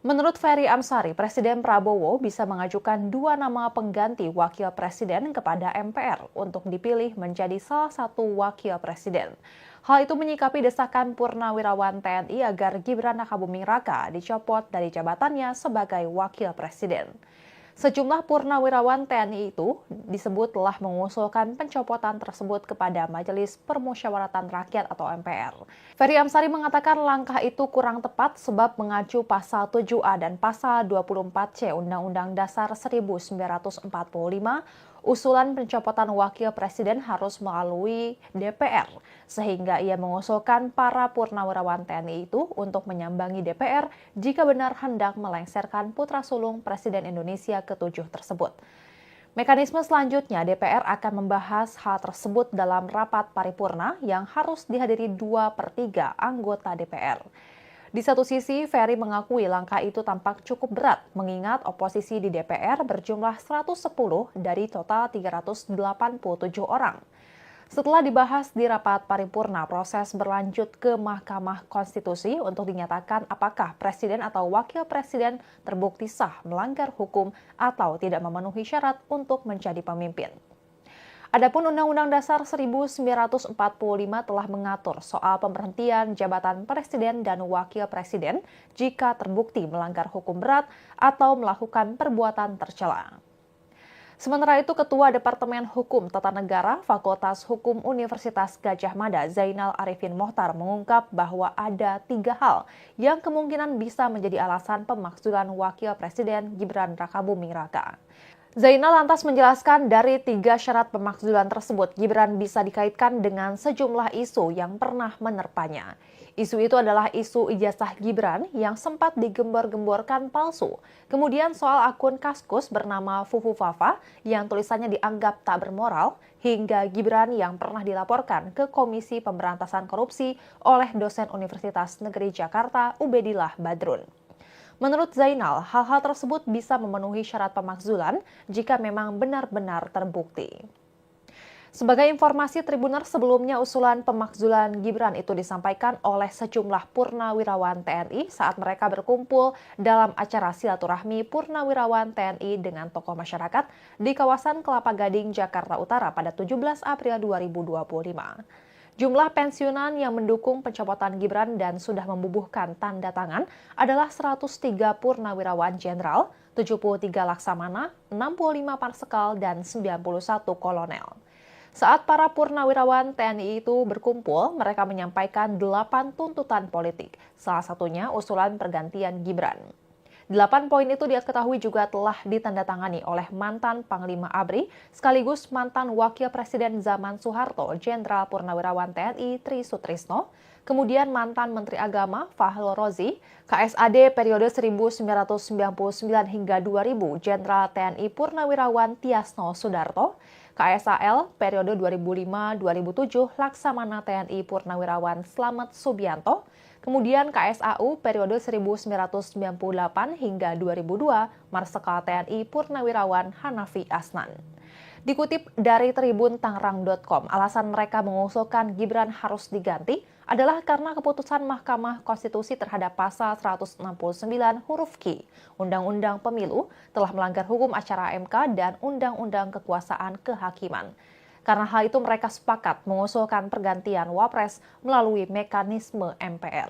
Menurut Ferry Amsari, Presiden Prabowo bisa mengajukan 2 nama pengganti Wakil Presiden kepada MPR untuk dipilih menjadi salah satu Wakil Presiden. Hal itu menyikapi desakan Purnawirawan TNI agar Gibran Rakabuming Raka dicopot dari jabatannya sebagai Wakil Presiden. Sejumlah purnawirawan TNI itu disebut telah mengusulkan pencopotan tersebut kepada Majelis Permusyawaratan Rakyat atau MPR. Ferry Amsari mengatakan langkah itu kurang tepat sebab mengacu pasal 7A dan pasal 24C Undang-Undang Dasar 1945, usulan pencopotan Wakil Presiden harus melalui DPR, sehingga ia mengusulkan para purnawirawan TNI itu untuk menyambangi DPR jika benar hendak melengsarkan putra sulung Presiden Indonesia ke-7 tersebut. Mekanisme selanjutnya, DPR akan membahas hal tersebut dalam rapat paripurna yang harus dihadiri 2/3 anggota DPR. Di satu sisi, Ferry mengakui langkah itu tampak cukup berat, mengingat oposisi di DPR berjumlah 110 dari total 387 orang. Setelah dibahas di rapat paripurna, proses berlanjut ke Mahkamah Konstitusi untuk dinyatakan apakah Presiden atau Wakil Presiden terbukti sah melanggar hukum atau tidak memenuhi syarat untuk menjadi pemimpin. Adapun Undang-Undang Dasar 1945 telah mengatur soal pemberhentian jabatan Presiden dan Wakil Presiden jika terbukti melanggar hukum berat atau melakukan perbuatan tercela. Sementara itu, Ketua Departemen Hukum Tata Negara Fakultas Hukum Universitas Gadjah Mada Zainal Arifin Mohtar mengungkap bahwa ada 3 hal yang kemungkinan bisa menjadi alasan pemakzulan Wakil Presiden Gibran Rakabuming Raka. Zainal lantas menjelaskan dari 3 syarat pemakzulan tersebut, Gibran bisa dikaitkan dengan sejumlah isu yang pernah menerpanya. Isu itu adalah isu ijazah Gibran yang sempat digembor-gemborkan palsu. Kemudian soal akun Kaskus bernama Fufu Fafa yang tulisannya dianggap tak bermoral, hingga Gibran yang pernah dilaporkan ke Komisi Pemberantasan Korupsi oleh dosen Universitas Negeri Jakarta Ubedillah Badrun. Menurut Zainal, hal-hal tersebut bisa memenuhi syarat pemakzulan jika memang benar-benar terbukti. Sebagai informasi, Tribuners, sebelumnya usulan pemakzulan Gibran itu disampaikan oleh sejumlah purnawirawan TNI saat mereka berkumpul dalam acara silaturahmi purnawirawan TNI dengan tokoh masyarakat di kawasan Kelapa Gading, Jakarta Utara pada 17 April 2025. Jumlah pensiunan yang mendukung pencopotan Gibran dan sudah membubuhkan tanda tangan adalah 103 purnawirawan jenderal, 73 laksamana, 65 marsekal, dan 91 kolonel. Saat para purnawirawan TNI itu berkumpul, mereka menyampaikan 8 tuntutan politik, salah satunya usulan pergantian Gibran. 8 poin itu diketahui juga telah ditandatangani oleh mantan Panglima ABRI sekaligus mantan Wakil Presiden zaman Soeharto, Jenderal Purnawirawan TNI Tri Sutrisno, kemudian mantan Menteri Agama Fahrul Rozi, KSAD periode 1999 hingga 2000, Jenderal TNI Purnawirawan Tiasno Sudarto, KSAL periode 2005-2007, Laksamana TNI Purnawirawan Slamet Subianto, kemudian KSAU periode 1998 hingga 2002, Marsekal TNI Purnawirawan Hanafi Asnan. Dikutip dari Tribun Tangerang.com, alasan mereka mengusulkan Gibran harus diganti adalah karena keputusan Mahkamah Konstitusi terhadap pasal 169 huruf Q Undang-Undang Pemilu telah melanggar hukum acara MK dan Undang-Undang Kekuasaan Kehakiman. Karena hal itu mereka sepakat mengusulkan pergantian Wapres melalui mekanisme MPR.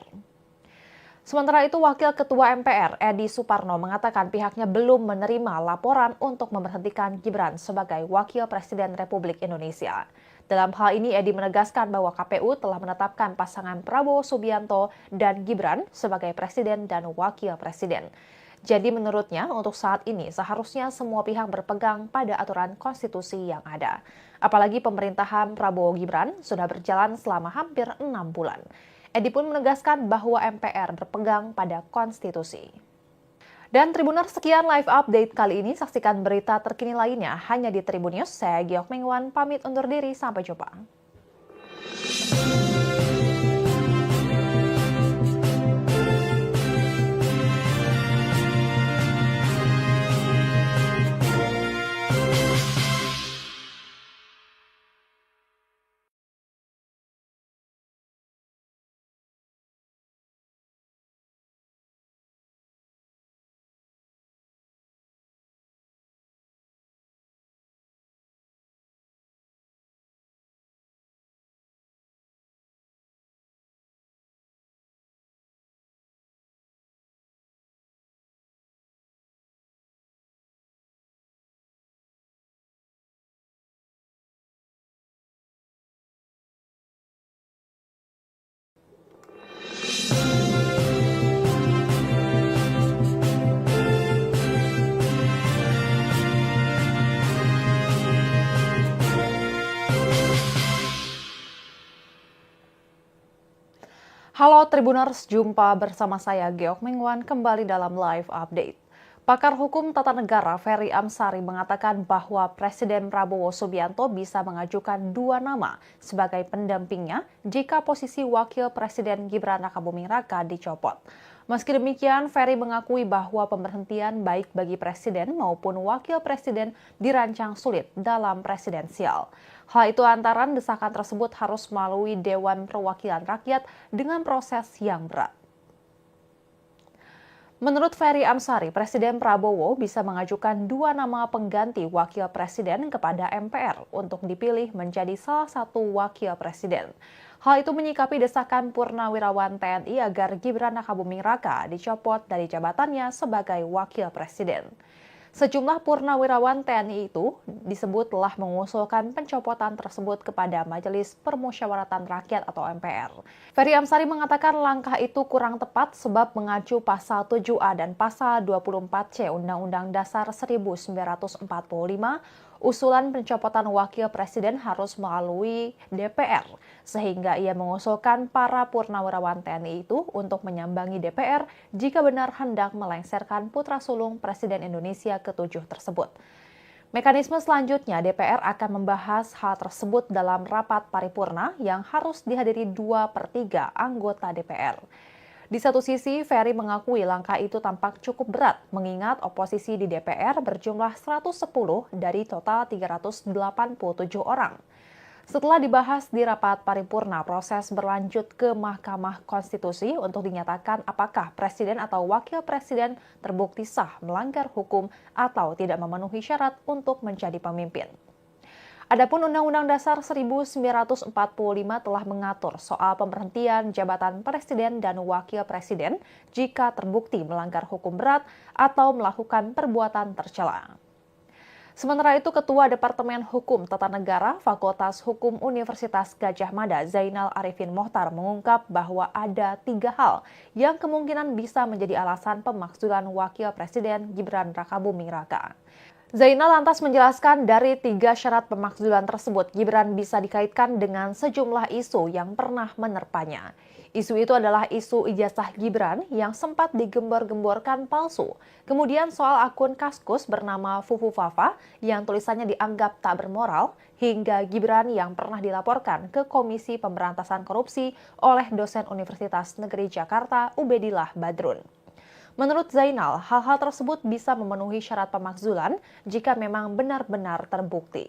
Sementara itu, Wakil Ketua MPR Edi Suparno mengatakan pihaknya belum menerima laporan untuk memberhentikan Gibran sebagai Wakil Presiden Republik Indonesia. Dalam hal ini, Edi menegaskan bahwa KPU telah menetapkan pasangan Prabowo Subianto dan Gibran sebagai Presiden dan Wakil Presiden. Jadi menurutnya untuk saat ini seharusnya semua pihak berpegang pada aturan konstitusi yang ada. Apalagi pemerintahan Prabowo Gibran sudah berjalan selama hampir 6 bulan. Edi pun menegaskan bahwa MPR berpegang pada konstitusi. Dan Tribuners, sekian live update kali ini. Saksikan berita terkini lainnya hanya di Tribun News. Saya Giok Mengwan, pamit undur diri. Sampai jumpa. Halo Tribuners, jumpa bersama saya Giok Mengwan kembali dalam live update. Pakar hukum tata negara Ferry Amsari mengatakan bahwa Presiden Prabowo Subianto bisa mengajukan 2 nama sebagai pendampingnya jika posisi Wakil Presiden Gibran Rakabuming Raka dicopot. Meski demikian, Ferry mengakui bahwa pemberhentian baik bagi Presiden maupun Wakil Presiden dirancang sulit dalam presidensial. Hal itu antara desakan tersebut harus melalui Dewan Perwakilan Rakyat dengan proses yang berat. Menurut Ferry Amsari, Presiden Prabowo bisa mengajukan 2 nama pengganti Wakil Presiden kepada MPR untuk dipilih menjadi salah satu Wakil Presiden. Hal itu menyikapi desakan Purnawirawan TNI agar Gibran Rakabuming Raka dicopot dari jabatannya sebagai Wakil Presiden. Sejumlah purnawirawan TNI itu disebut telah mengusulkan pencopotan tersebut kepada Majelis Permusyawaratan Rakyat atau MPR. Ferry Amsari mengatakan langkah itu kurang tepat sebab mengacu pasal 7A dan pasal 24C Undang-Undang Dasar 1945, usulan pencopotan wakil presiden harus melalui DPR, sehingga ia mengusulkan para purnawirawan TNI itu untuk menyambangi DPR jika benar hendak melengsarkan putra sulung Presiden Indonesia ke-7 tersebut. Mekanisme selanjutnya, DPR akan membahas hal tersebut dalam rapat paripurna yang harus dihadiri 2/3 anggota DPR. Di satu sisi, Ferry mengakui langkah itu tampak cukup berat, mengingat oposisi di DPR berjumlah 110 dari total 387 orang. Setelah dibahas di rapat paripurna, proses berlanjut ke Mahkamah Konstitusi untuk dinyatakan apakah presiden atau wakil presiden terbukti sah melanggar hukum atau tidak memenuhi syarat untuk menjadi pemimpin. Adapun Undang-Undang Dasar 1945 telah mengatur soal pemberhentian jabatan presiden dan wakil presiden jika terbukti melanggar hukum berat atau melakukan perbuatan tercela. Sementara itu, Ketua Departemen Hukum Tata Negara Fakultas Hukum Universitas Gadjah Mada, Zainal Arifin Mohtar, mengungkap bahwa ada 3 hal yang kemungkinan bisa menjadi alasan pemakzulan Wakil Presiden Gibran Rakabuming Raka. Zainal lantas menjelaskan dari 3 syarat pemakzulan tersebut, Gibran bisa dikaitkan dengan sejumlah isu yang pernah menerpanya. Isu itu adalah isu ijazah Gibran yang sempat digembar-gemborkan palsu. Kemudian soal akun Kaskus bernama Fufu Fafa yang tulisannya dianggap tak bermoral, hingga Gibran yang pernah dilaporkan ke Komisi Pemberantasan Korupsi oleh dosen Universitas Negeri Jakarta Ubedillah Badrun. Menurut Zainal, hal-hal tersebut bisa memenuhi syarat pemakzulan jika memang benar-benar terbukti.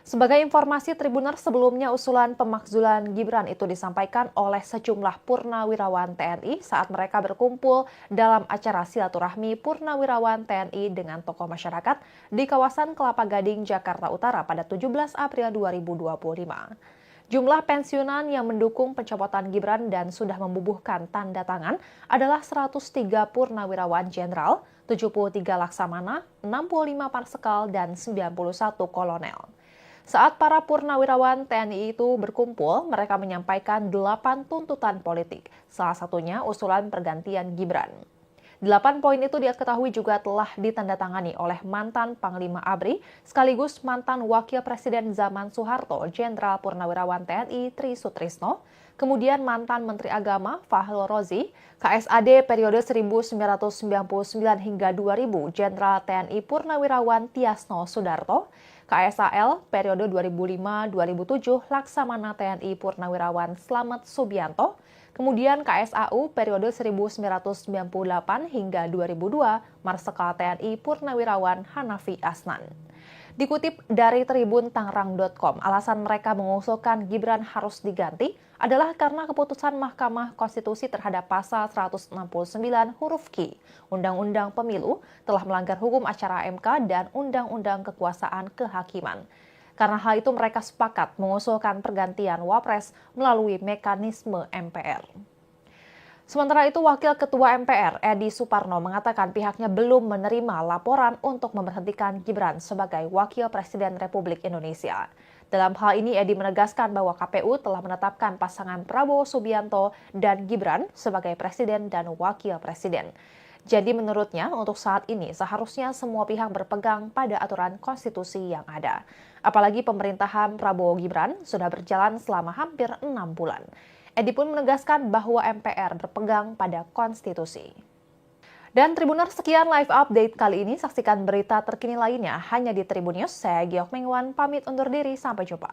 Sebagai informasi, Tribuners, sebelumnya usulan pemakzulan Gibran itu disampaikan oleh sejumlah purnawirawan TNI saat mereka berkumpul dalam acara silaturahmi purnawirawan TNI dengan tokoh masyarakat di kawasan Kelapa Gading, Jakarta Utara pada 17 April 2025. Jumlah pensiunan yang mendukung pencopotan Gibran dan sudah membubuhkan tanda tangan adalah 103 purnawirawan jenderal, 73 laksamana, 65 marsekal, dan 91 kolonel. Saat para purnawirawan TNI itu berkumpul, mereka menyampaikan 8 tuntutan politik, salah satunya usulan pergantian Gibran. 8 poin itu diketahui juga telah ditandatangani oleh mantan Panglima ABRI sekaligus mantan Wakil Presiden zaman Soeharto, Jenderal Purnawirawan TNI Tri Sutrisno, kemudian mantan Menteri Agama Fahrul Rozi, KSAD periode 1999 hingga 2000, Jenderal TNI Purnawirawan Tiasno Sudarto, KSAL periode 2005-2007, Laksamana TNI Purnawirawan Slamet Subianto, kemudian KSAU periode 1998 hingga 2002, Marsekal TNI Purnawirawan Hanafi Asnan. Dikutip dari Tribun Tangerang.com, alasan mereka mengusulkan Gibran harus diganti adalah karena keputusan Mahkamah Konstitusi terhadap pasal 169 huruf Q Undang-Undang Pemilu telah melanggar hukum acara MK dan Undang-Undang Kekuasaan Kehakiman. Karena hal itu mereka sepakat mengusulkan pergantian Wapres melalui mekanisme MPR. Sementara itu, Wakil Ketua MPR Edi Suparno mengatakan pihaknya belum menerima laporan untuk memberhentikan Gibran sebagai Wakil Presiden Republik Indonesia. Dalam hal ini, Edi menegaskan bahwa KPU telah menetapkan pasangan Prabowo Subianto dan Gibran sebagai Presiden dan Wakil Presiden. Jadi menurutnya untuk saat ini seharusnya semua pihak berpegang pada aturan konstitusi yang ada. Apalagi pemerintahan Prabowo Gibran sudah berjalan selama hampir 6 bulan. Edi pun menegaskan bahwa MPR berpegang pada konstitusi. Dan Tribuners, sekian live update kali ini. Saksikan berita terkini lainnya hanya di Tribun News. Saya Giok Mengwan pamit undur diri, sampai jumpa.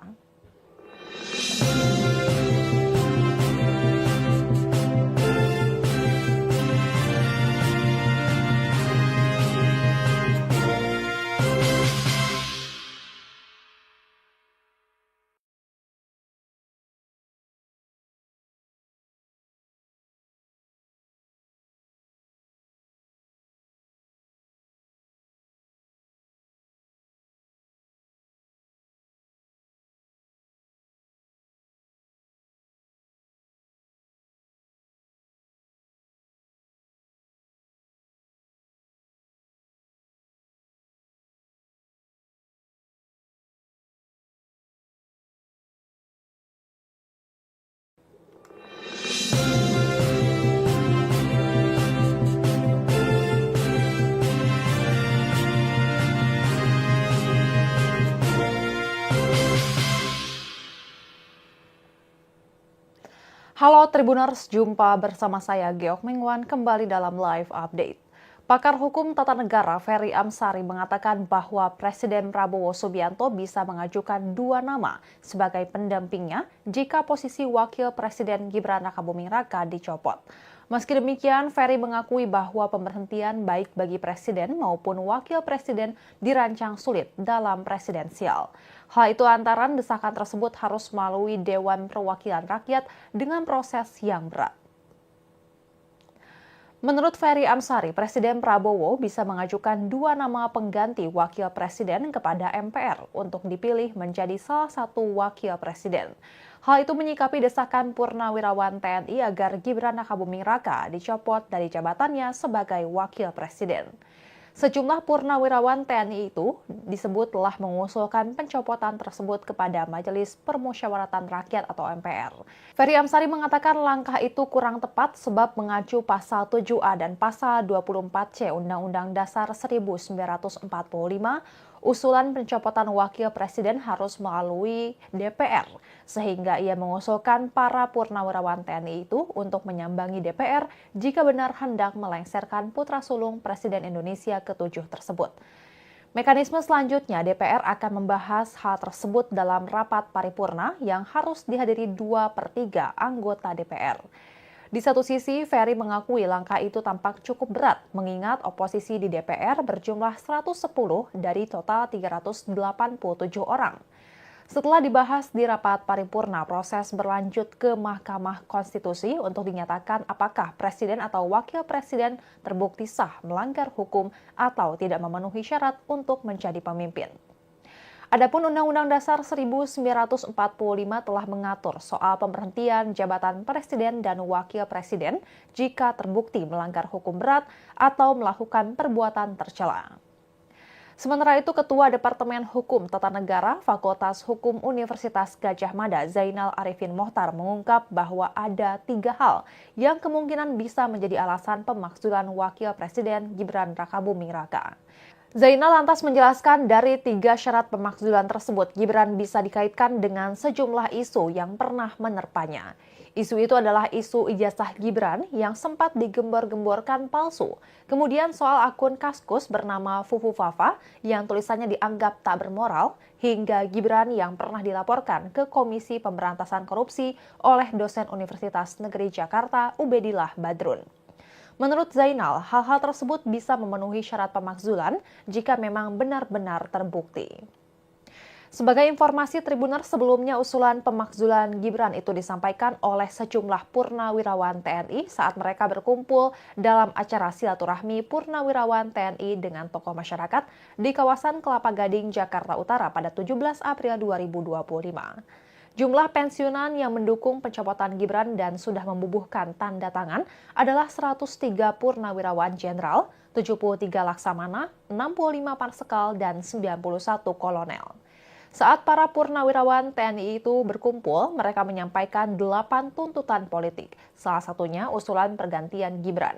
Halo Tribuners, jumpa bersama saya Geok Mingwan kembali dalam live update. Pakar hukum tata negara Ferry Amsari mengatakan bahwa Presiden Prabowo Subianto bisa mengajukan dua nama sebagai pendampingnya jika posisi Wakil Presiden Gibran Rakabuming Raka dicopot. Meski demikian, Ferry mengakui bahwa pemberhentian baik bagi Presiden maupun Wakil Presiden dirancang sulit dalam presidensial. Hal itu antara desakan tersebut harus melalui Dewan Perwakilan Rakyat dengan proses yang berat. Menurut Ferry Amsari, Presiden Prabowo bisa mengajukan dua nama pengganti Wakil Presiden kepada MPR untuk dipilih menjadi salah satu Wakil Presiden. Hal itu menyikapi desakan Purnawirawan TNI agar Gibran Rakabuming Raka dicopot dari jabatannya sebagai Wakil Presiden. Sejumlah purnawirawan TNI itu disebut telah mengusulkan pencopotan tersebut kepada Majelis Permusyawaratan Rakyat atau MPR. Ferry Amsari mengatakan langkah itu kurang tepat sebab mengacu pasal 7A dan pasal 24C Undang-Undang Dasar 1945, usulan pencopotan Wakil Presiden harus melalui DPR, sehingga ia mengusulkan para purnawirawan TNI itu untuk menyambangi DPR jika benar hendak melengsarkan putra sulung Presiden Indonesia ke-7 tersebut. Mekanisme selanjutnya, DPR akan membahas hal tersebut dalam rapat paripurna yang harus dihadiri 2/3 anggota DPR. Di satu sisi, Ferry mengakui langkah itu tampak cukup berat, mengingat oposisi di DPR berjumlah 110 dari total 387 orang. Setelah dibahas di rapat paripurna, proses berlanjut ke Mahkamah Konstitusi untuk dinyatakan apakah Presiden atau Wakil Presiden terbukti sah melanggar hukum atau tidak memenuhi syarat untuk menjadi pemimpin. Adapun Undang-Undang Dasar 1945 telah mengatur soal pemberhentian jabatan Presiden dan Wakil Presiden jika terbukti melanggar hukum berat atau melakukan perbuatan tercela. Sementara itu, Ketua Departemen Hukum Tata Negara Fakultas Hukum Universitas Gadjah Mada, Zainal Arifin Mohtar, mengungkap bahwa ada 3 hal yang kemungkinan bisa menjadi alasan pemakzulan Wakil Presiden Gibran Rakabuming Raka. Zainal lantas menjelaskan dari 3 syarat pemakzulan tersebut, Gibran bisa dikaitkan dengan sejumlah isu yang pernah menerpanya. Isu itu adalah isu ijazah Gibran yang sempat digembor-gemborkan palsu. Kemudian soal akun Kaskus bernama Fufu Fafa yang tulisannya dianggap tak bermoral, hingga Gibran yang pernah dilaporkan ke Komisi Pemberantasan Korupsi oleh dosen Universitas Negeri Jakarta Ubedillah Badrun. Menurut Zainal, hal-hal tersebut bisa memenuhi syarat pemakzulan jika memang benar-benar terbukti. Sebagai informasi, Tribuners, sebelumnya usulan pemakzulan Gibran itu disampaikan oleh sejumlah purnawirawan TNI saat mereka berkumpul dalam acara silaturahmi purnawirawan TNI dengan tokoh masyarakat di kawasan Kelapa Gading, Jakarta Utara pada 17 April 2025. Jumlah pensiunan yang mendukung pencopotan Gibran dan sudah membubuhkan tanda tangan adalah 103 purnawirawan jenderal, 73 laksamana, 65 marsekal, dan 91 kolonel. Saat para purnawirawan TNI itu berkumpul, mereka menyampaikan 8 tuntutan politik, salah satunya usulan pergantian Gibran.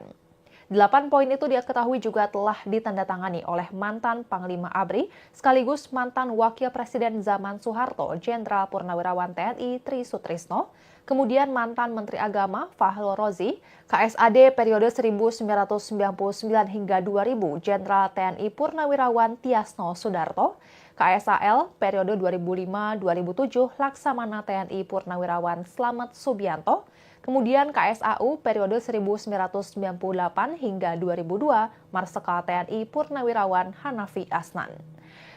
8 poin itu diketahui juga telah ditandatangani oleh mantan Panglima ABRI sekaligus mantan Wakil Presiden zaman Soeharto, Jenderal Purnawirawan TNI Tri Sutrisno, kemudian mantan Menteri Agama Fahrul Rozi, KSAD periode 1999 hingga 2000, Jenderal TNI Purnawirawan Tiasno Sudarto, KSAL periode 2005-2007, Laksamana TNI Purnawirawan Slamet Subianto, kemudian KSAU periode 1998 hingga 2002, Marsekal TNI Purnawirawan Hanafi Asnan.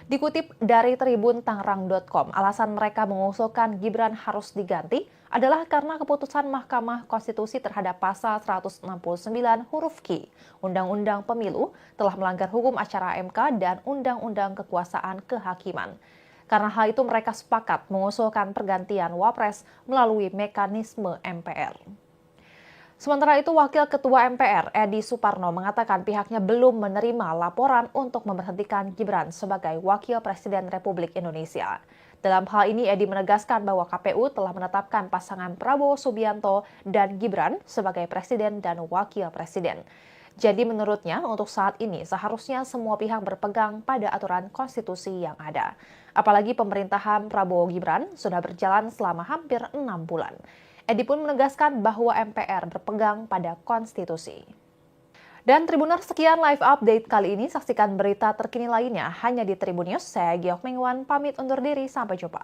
Dikutip dari Tribun Tangerang.com, alasan mereka mengusulkan Gibran harus diganti adalah karena keputusan Mahkamah Konstitusi terhadap pasal 169 huruf Q Undang-Undang Pemilu telah melanggar hukum acara MK dan Undang-Undang Kekuasaan Kehakiman. Karena hal itu mereka sepakat mengusulkan pergantian Wapres melalui mekanisme MPR. Sementara itu, Wakil Ketua MPR Edi Suparno mengatakan pihaknya belum menerima laporan untuk memberhentikan Gibran sebagai Wakil Presiden Republik Indonesia. Dalam hal ini, Edi menegaskan bahwa KPU telah menetapkan pasangan Prabowo Subianto dan Gibran sebagai Presiden dan Wakil Presiden. Jadi menurutnya, untuk saat ini seharusnya semua pihak berpegang pada aturan konstitusi yang ada. Apalagi pemerintahan Prabowo Gibran sudah berjalan selama hampir 6 bulan. Edi pun menegaskan bahwa MPR berpegang pada konstitusi. Dan Tribuners, sekian live update kali ini. Saksikan berita terkini lainnya hanya di Tribun News. Saya Giok Mingwan, pamit undur diri. Sampai jumpa.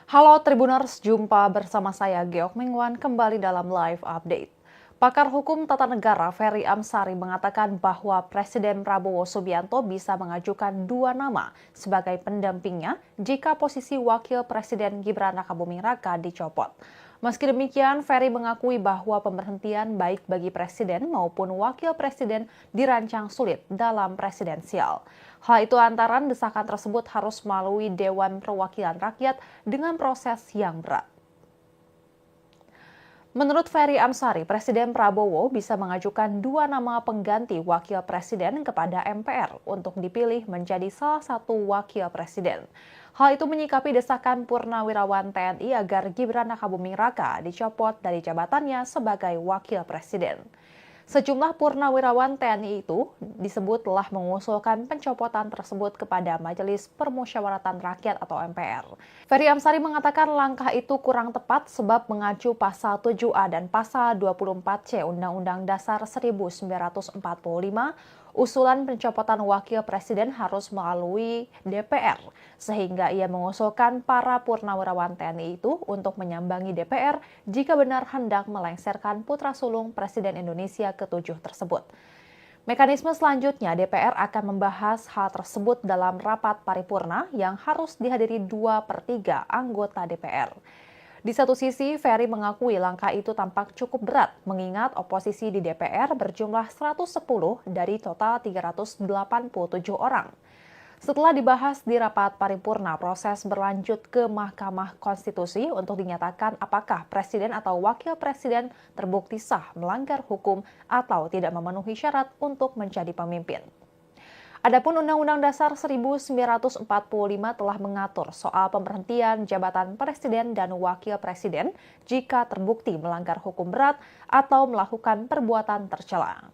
Halo Tribuners, jumpa bersama saya Giok Mingwan kembali dalam live update. Pakar Hukum Tata Negara Ferry Amsari mengatakan bahwa Presiden Prabowo Subianto bisa mengajukan 2 nama sebagai pendampingnya jika posisi Wakil Presiden Gibran Rakabuming Raka dicopot. Meski demikian, Ferry mengakui bahwa pemberhentian baik bagi Presiden maupun Wakil Presiden dirancang sulit dalam presidensial. Hal itu lantaran desakan tersebut harus melalui Dewan Perwakilan Rakyat dengan proses yang berat. Menurut Ferry Amsari, Presiden Prabowo bisa mengajukan 2 nama pengganti Wakil Presiden kepada MPR untuk dipilih menjadi salah satu Wakil Presiden. Hal itu menyikapi desakan Purnawirawan TNI agar Gibran Rakabuming Raka dicopot dari jabatannya sebagai Wakil Presiden. Sejumlah purnawirawan TNI itu disebut telah mengusulkan pencopotan tersebut kepada Majelis Permusyawaratan Rakyat atau MPR. Ferry Amsari mengatakan langkah itu kurang tepat sebab mengacu pasal 7A dan pasal 24C Undang-Undang Dasar 1945, usulan pencopotan Wakil Presiden harus melalui DPR, sehingga ia mengusulkan para purnawirawan TNI itu untuk menyambangi DPR jika benar hendak melengsarkan putra sulung Presiden Indonesia ke-7 tersebut. Mekanisme selanjutnya, DPR akan membahas hal tersebut dalam rapat paripurna yang harus dihadiri 2/3 anggota DPR. Di satu sisi, Ferry mengakui langkah itu tampak cukup berat, mengingat oposisi di DPR berjumlah 110 dari total 387 orang. Setelah dibahas di rapat paripurna, proses berlanjut ke Mahkamah Konstitusi untuk dinyatakan apakah Presiden atau Wakil Presiden terbukti sah melanggar hukum atau tidak memenuhi syarat untuk menjadi pemimpin. Adapun Undang-Undang Dasar 1945 telah mengatur soal pemberhentian jabatan Presiden dan Wakil Presiden jika terbukti melanggar hukum berat atau melakukan perbuatan tercela.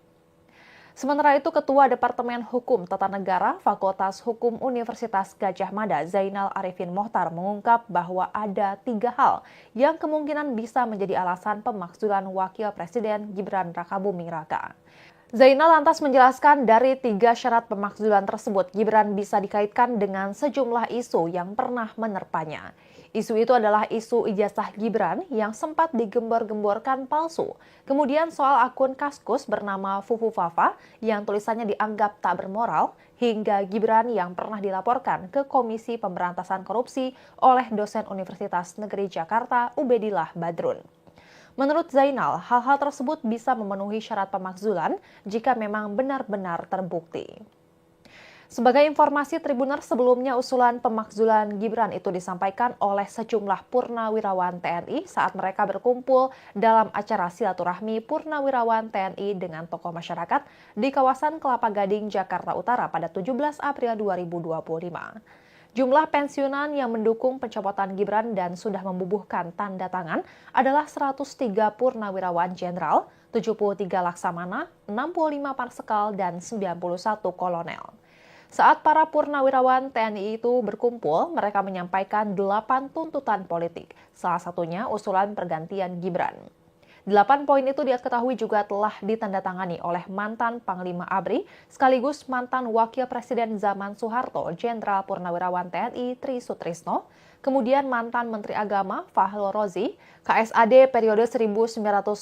Sementara itu, Ketua Departemen Hukum Tata Negara Fakultas Hukum Universitas Gadjah Mada, Zainal Arifin Mohtar, mengungkap bahwa ada 3 hal yang kemungkinan bisa menjadi alasan pemakzulan Wakil Presiden Gibran Rakabuming Raka. Zainal lantas menjelaskan dari 3 syarat pemakzulan tersebut, Gibran bisa dikaitkan dengan sejumlah isu yang pernah menerpanya. Isu itu adalah isu ijazah Gibran yang sempat digembor-gemborkan palsu. Kemudian soal akun Kaskus bernama Fufu Fafa yang tulisannya dianggap tak bermoral, hingga Gibran yang pernah dilaporkan ke Komisi Pemberantasan Korupsi oleh dosen Universitas Negeri Jakarta Ubedillah Badrun. Menurut Zainal, hal-hal tersebut bisa memenuhi syarat pemakzulan jika memang benar-benar terbukti. Sebagai informasi, Tribuners, sebelumnya usulan pemakzulan Gibran itu disampaikan oleh sejumlah purnawirawan TNI saat mereka berkumpul dalam acara silaturahmi purnawirawan TNI dengan tokoh masyarakat di kawasan Kelapa Gading, Jakarta Utara pada 17 April 2025. Jumlah pensiunan yang mendukung pencopotan Gibran dan sudah membubuhkan tanda tangan adalah 103 purnawirawan jenderal, 73 laksamana, 65 marsekal, dan 91 kolonel. Saat para purnawirawan TNI itu berkumpul, mereka menyampaikan 8 tuntutan politik, salah satunya usulan pergantian Gibran. 8 poin itu diketahui juga telah ditandatangani oleh mantan Panglima ABRI sekaligus mantan Wakil Presiden zaman Soeharto, Jenderal Purnawirawan TNI Tri Sutrisno, kemudian mantan Menteri Agama Fahru Rozi, KSAD periode 1999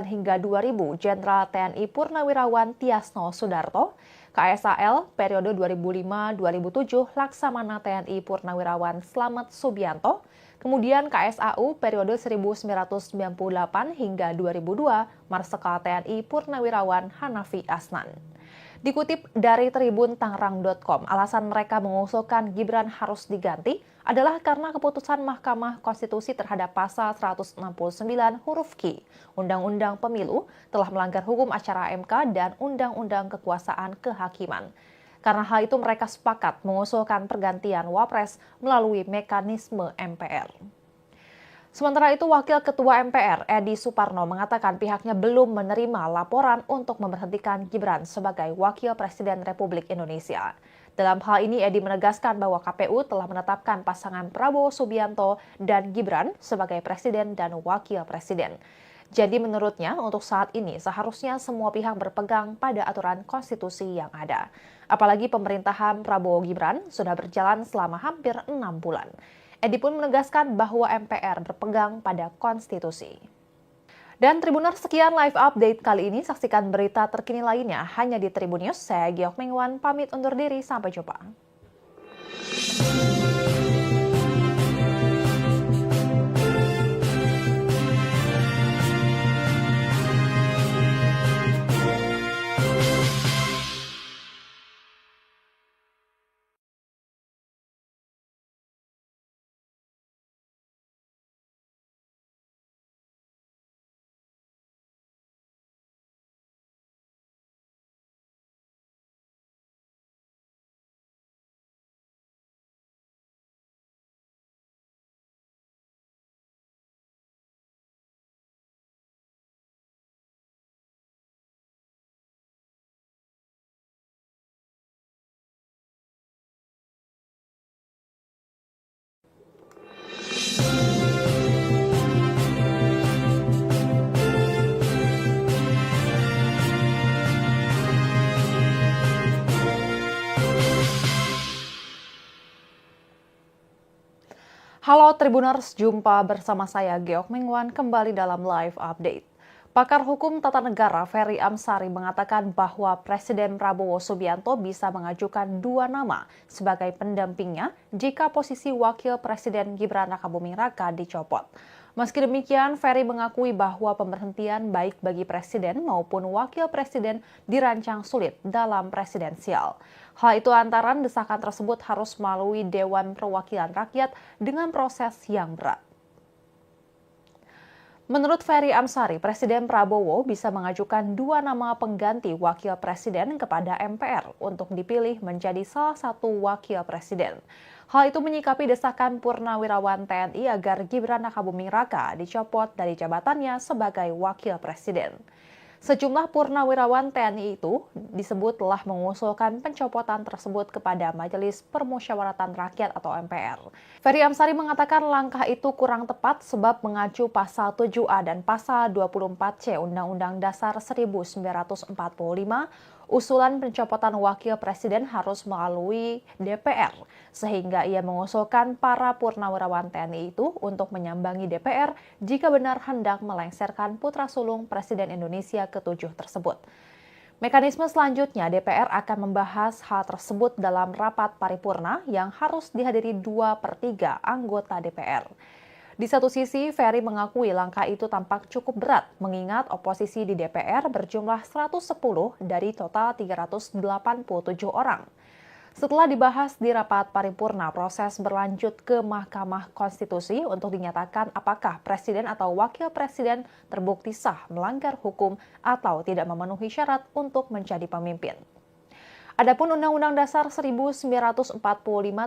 hingga 2000 Jenderal TNI Purnawirawan Tiasno Sudarto, KSAL periode 2005-2007 Laksamana TNI Purnawirawan Slamet Subianto, kemudian KSAU periode 1998 hingga 2002 Marsikal TNI Purnawirawan Hanafi Asnan. Dikutip dari Tribun Tangerang.com, alasan mereka mengusulkan Gibran harus diganti adalah karena keputusan Mahkamah Konstitusi terhadap pasal 169 huruf Q Undang-Undang Pemilu telah melanggar hukum acara MK dan Undang-Undang Kekuasaan Kehakiman. Karena hal itu mereka sepakat mengusulkan pergantian Wapres melalui mekanisme MPR. Sementara itu, Wakil Ketua MPR Edi Suparno mengatakan pihaknya belum menerima laporan untuk memberhentikan Gibran sebagai Wakil Presiden Republik Indonesia. Dalam hal ini, Edi menegaskan bahwa KPU telah menetapkan pasangan Prabowo Subianto dan Gibran sebagai Presiden dan Wakil Presiden. Jadi menurutnya, untuk saat ini seharusnya semua pihak berpegang pada aturan konstitusi yang ada. Apalagi pemerintahan Prabowo Gibran sudah berjalan selama hampir 6 bulan. Edi pun menegaskan bahwa MPR berpegang pada konstitusi. Dan Tribuners, sekian live update kali ini. Saksikan berita terkini lainnya hanya di Tribun News. Saya Giok Mengwan, pamit undur diri. Sampai jumpa. Halo Tribuners, jumpa bersama saya Giok Mengwan kembali dalam live update. Pakar hukum tata negara Ferry Amsari mengatakan bahwa Presiden Prabowo Subianto bisa mengajukan 2 nama sebagai pendampingnya jika posisi Wakil Presiden Gibran Rakabuming Raka dicopot. Meski demikian, Ferry mengakui bahwa pemberhentian baik bagi Presiden maupun Wakil Presiden dirancang sulit dalam presidensial. Hal itu lantaran desakan tersebut harus melalui Dewan Perwakilan Rakyat dengan proses yang berat. Menurut Ferry Amsari, Presiden Prabowo bisa mengajukan 2 nama pengganti Wakil Presiden kepada MPR untuk dipilih menjadi salah satu Wakil Presiden. Hal itu menyikapi desakan Purnawirawan TNI agar Gibran Rakabuming Raka dicopot dari jabatannya sebagai Wakil Presiden. Sejumlah purnawirawan TNI itu disebut telah mengusulkan pencopotan tersebut kepada Majelis Permusyawaratan Rakyat atau MPR. Ferry Amsari mengatakan langkah itu kurang tepat sebab mengacu pasal 7A dan pasal 24C Undang-Undang Dasar 1945, usulan pencopotan Wakil Presiden harus melalui DPR, sehingga ia mengusulkan para purnawirawan TNI itu untuk menyambangi DPR jika benar hendak melengsarkan putra sulung Presiden Indonesia ke-7 tersebut. Mekanisme selanjutnya, DPR akan membahas hal tersebut dalam rapat paripurna yang harus dihadiri 2/3 anggota DPR. Di satu sisi, Ferry mengakui langkah itu tampak cukup berat, mengingat oposisi di DPR berjumlah 110 dari total 387 orang. Setelah dibahas di rapat paripurna, proses berlanjut ke Mahkamah Konstitusi untuk dinyatakan apakah Presiden atau Wakil Presiden terbukti sah melanggar hukum atau tidak memenuhi syarat untuk menjadi pemimpin. Adapun Undang-Undang Dasar 1945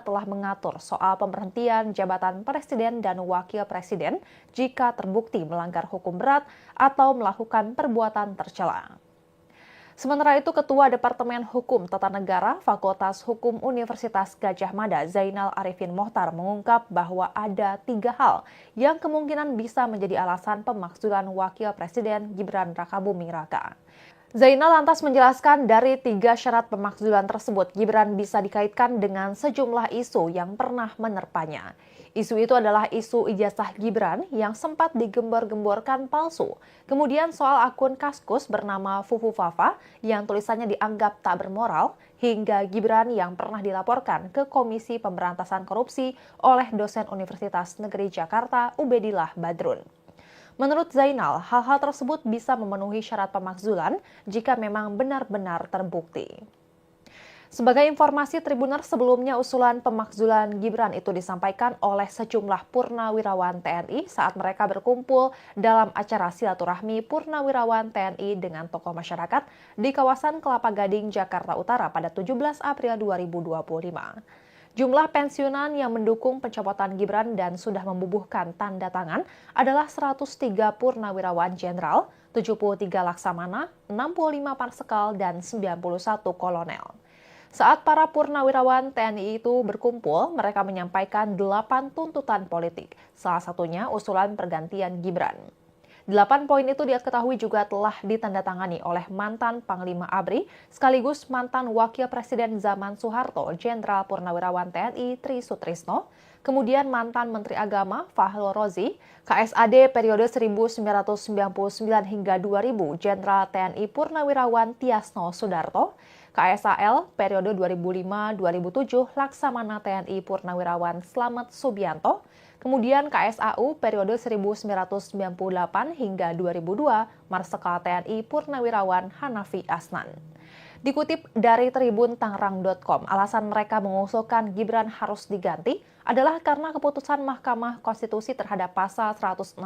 telah mengatur soal pemberhentian jabatan Presiden dan Wakil Presiden jika terbukti melanggar hukum berat atau melakukan perbuatan tercela. Sementara itu, Ketua Departemen Hukum Tata Negara Fakultas Hukum Universitas Gadjah Mada Zainal Arifin Mohtar mengungkap bahwa ada 3 hal yang kemungkinan bisa menjadi alasan pemakzulan Wakil Presiden Gibran Rakabuming Raka. Zainal lantas menjelaskan dari 3 syarat pemakzulan tersebut, Gibran bisa dikaitkan dengan sejumlah isu yang pernah menerpanya. Isu itu adalah isu ijazah Gibran yang sempat digembar-gemborkan palsu. Kemudian soal akun Kaskus bernama Fufu Fafa yang tulisannya dianggap tak bermoral, hingga Gibran yang pernah dilaporkan ke Komisi Pemberantasan Korupsi oleh dosen Universitas Negeri Jakarta Ubedillah Badrun. Menurut Zainal, hal-hal tersebut bisa memenuhi syarat pemakzulan jika memang benar-benar terbukti. Sebagai informasi, Tribuners, sebelumnya usulan pemakzulan Gibran itu disampaikan oleh sejumlah purnawirawan TNI saat mereka berkumpul dalam acara silaturahmi purnawirawan TNI dengan tokoh masyarakat di kawasan Kelapa Gading, Jakarta Utara pada 17 April 2025. Jumlah pensiunan yang mendukung pencopotan Gibran dan sudah membubuhkan tanda tangan adalah 103 purnawirawan jenderal, 73 laksamana, 65 marsekal, dan 91 kolonel. Saat para purnawirawan TNI itu berkumpul, mereka menyampaikan 8 tuntutan politik, salah satunya usulan pergantian Gibran. 8 poin itu diketahui juga telah ditandatangani oleh mantan Panglima ABRI sekaligus mantan Wakil Presiden zaman Soeharto, Jenderal Purnawirawan TNI Tri Sutrisno, kemudian mantan Menteri Agama Fahrul Rozi, KSAD periode 1999 hingga 2000, Jenderal TNI Purnawirawan Tiasno Sudarto, KSAL periode 2005-2007 Laksamana TNI Purnawirawan Slamet Subianto, kemudian KSAU periode 1998 hingga 2002 Marsekal TNI Purnawirawan Hanafi Asnan. Dikutip dari Tribun Tangerang.com, alasan mereka mengusulkan Gibran harus diganti adalah karena keputusan Mahkamah Konstitusi terhadap pasal 169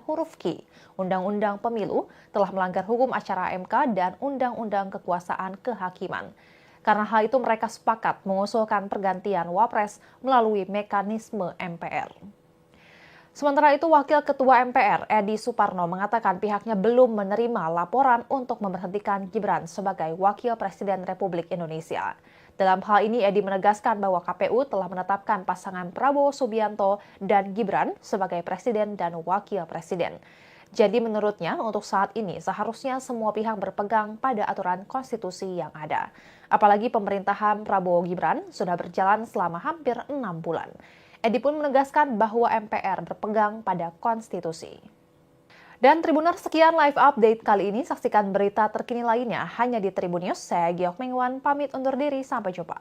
huruf Q Undang-Undang Pemilu telah melanggar hukum acara MK dan Undang-Undang Kekuasaan Kehakiman. Karena hal itu mereka sepakat mengusulkan pergantian Wapres melalui mekanisme MPR. Sementara itu, Wakil Ketua MPR Edi Suparno mengatakan pihaknya belum menerima laporan untuk memberhentikan Gibran sebagai Wakil Presiden Republik Indonesia. Dalam hal ini, Edi menegaskan bahwa KPU telah menetapkan pasangan Prabowo Subianto dan Gibran sebagai Presiden dan Wakil Presiden. Jadi menurutnya, untuk saat ini seharusnya semua pihak berpegang pada aturan konstitusi yang ada. Apalagi pemerintahan Prabowo Gibran sudah berjalan selama hampir 6 bulan. Edi pun menegaskan bahwa MPR berpegang pada konstitusi. Dan Tribuners, sekian live update kali ini. Saksikan berita terkini lainnya hanya di Tribun News. Saya Giok Mengwan, pamit undur diri. Sampai jumpa.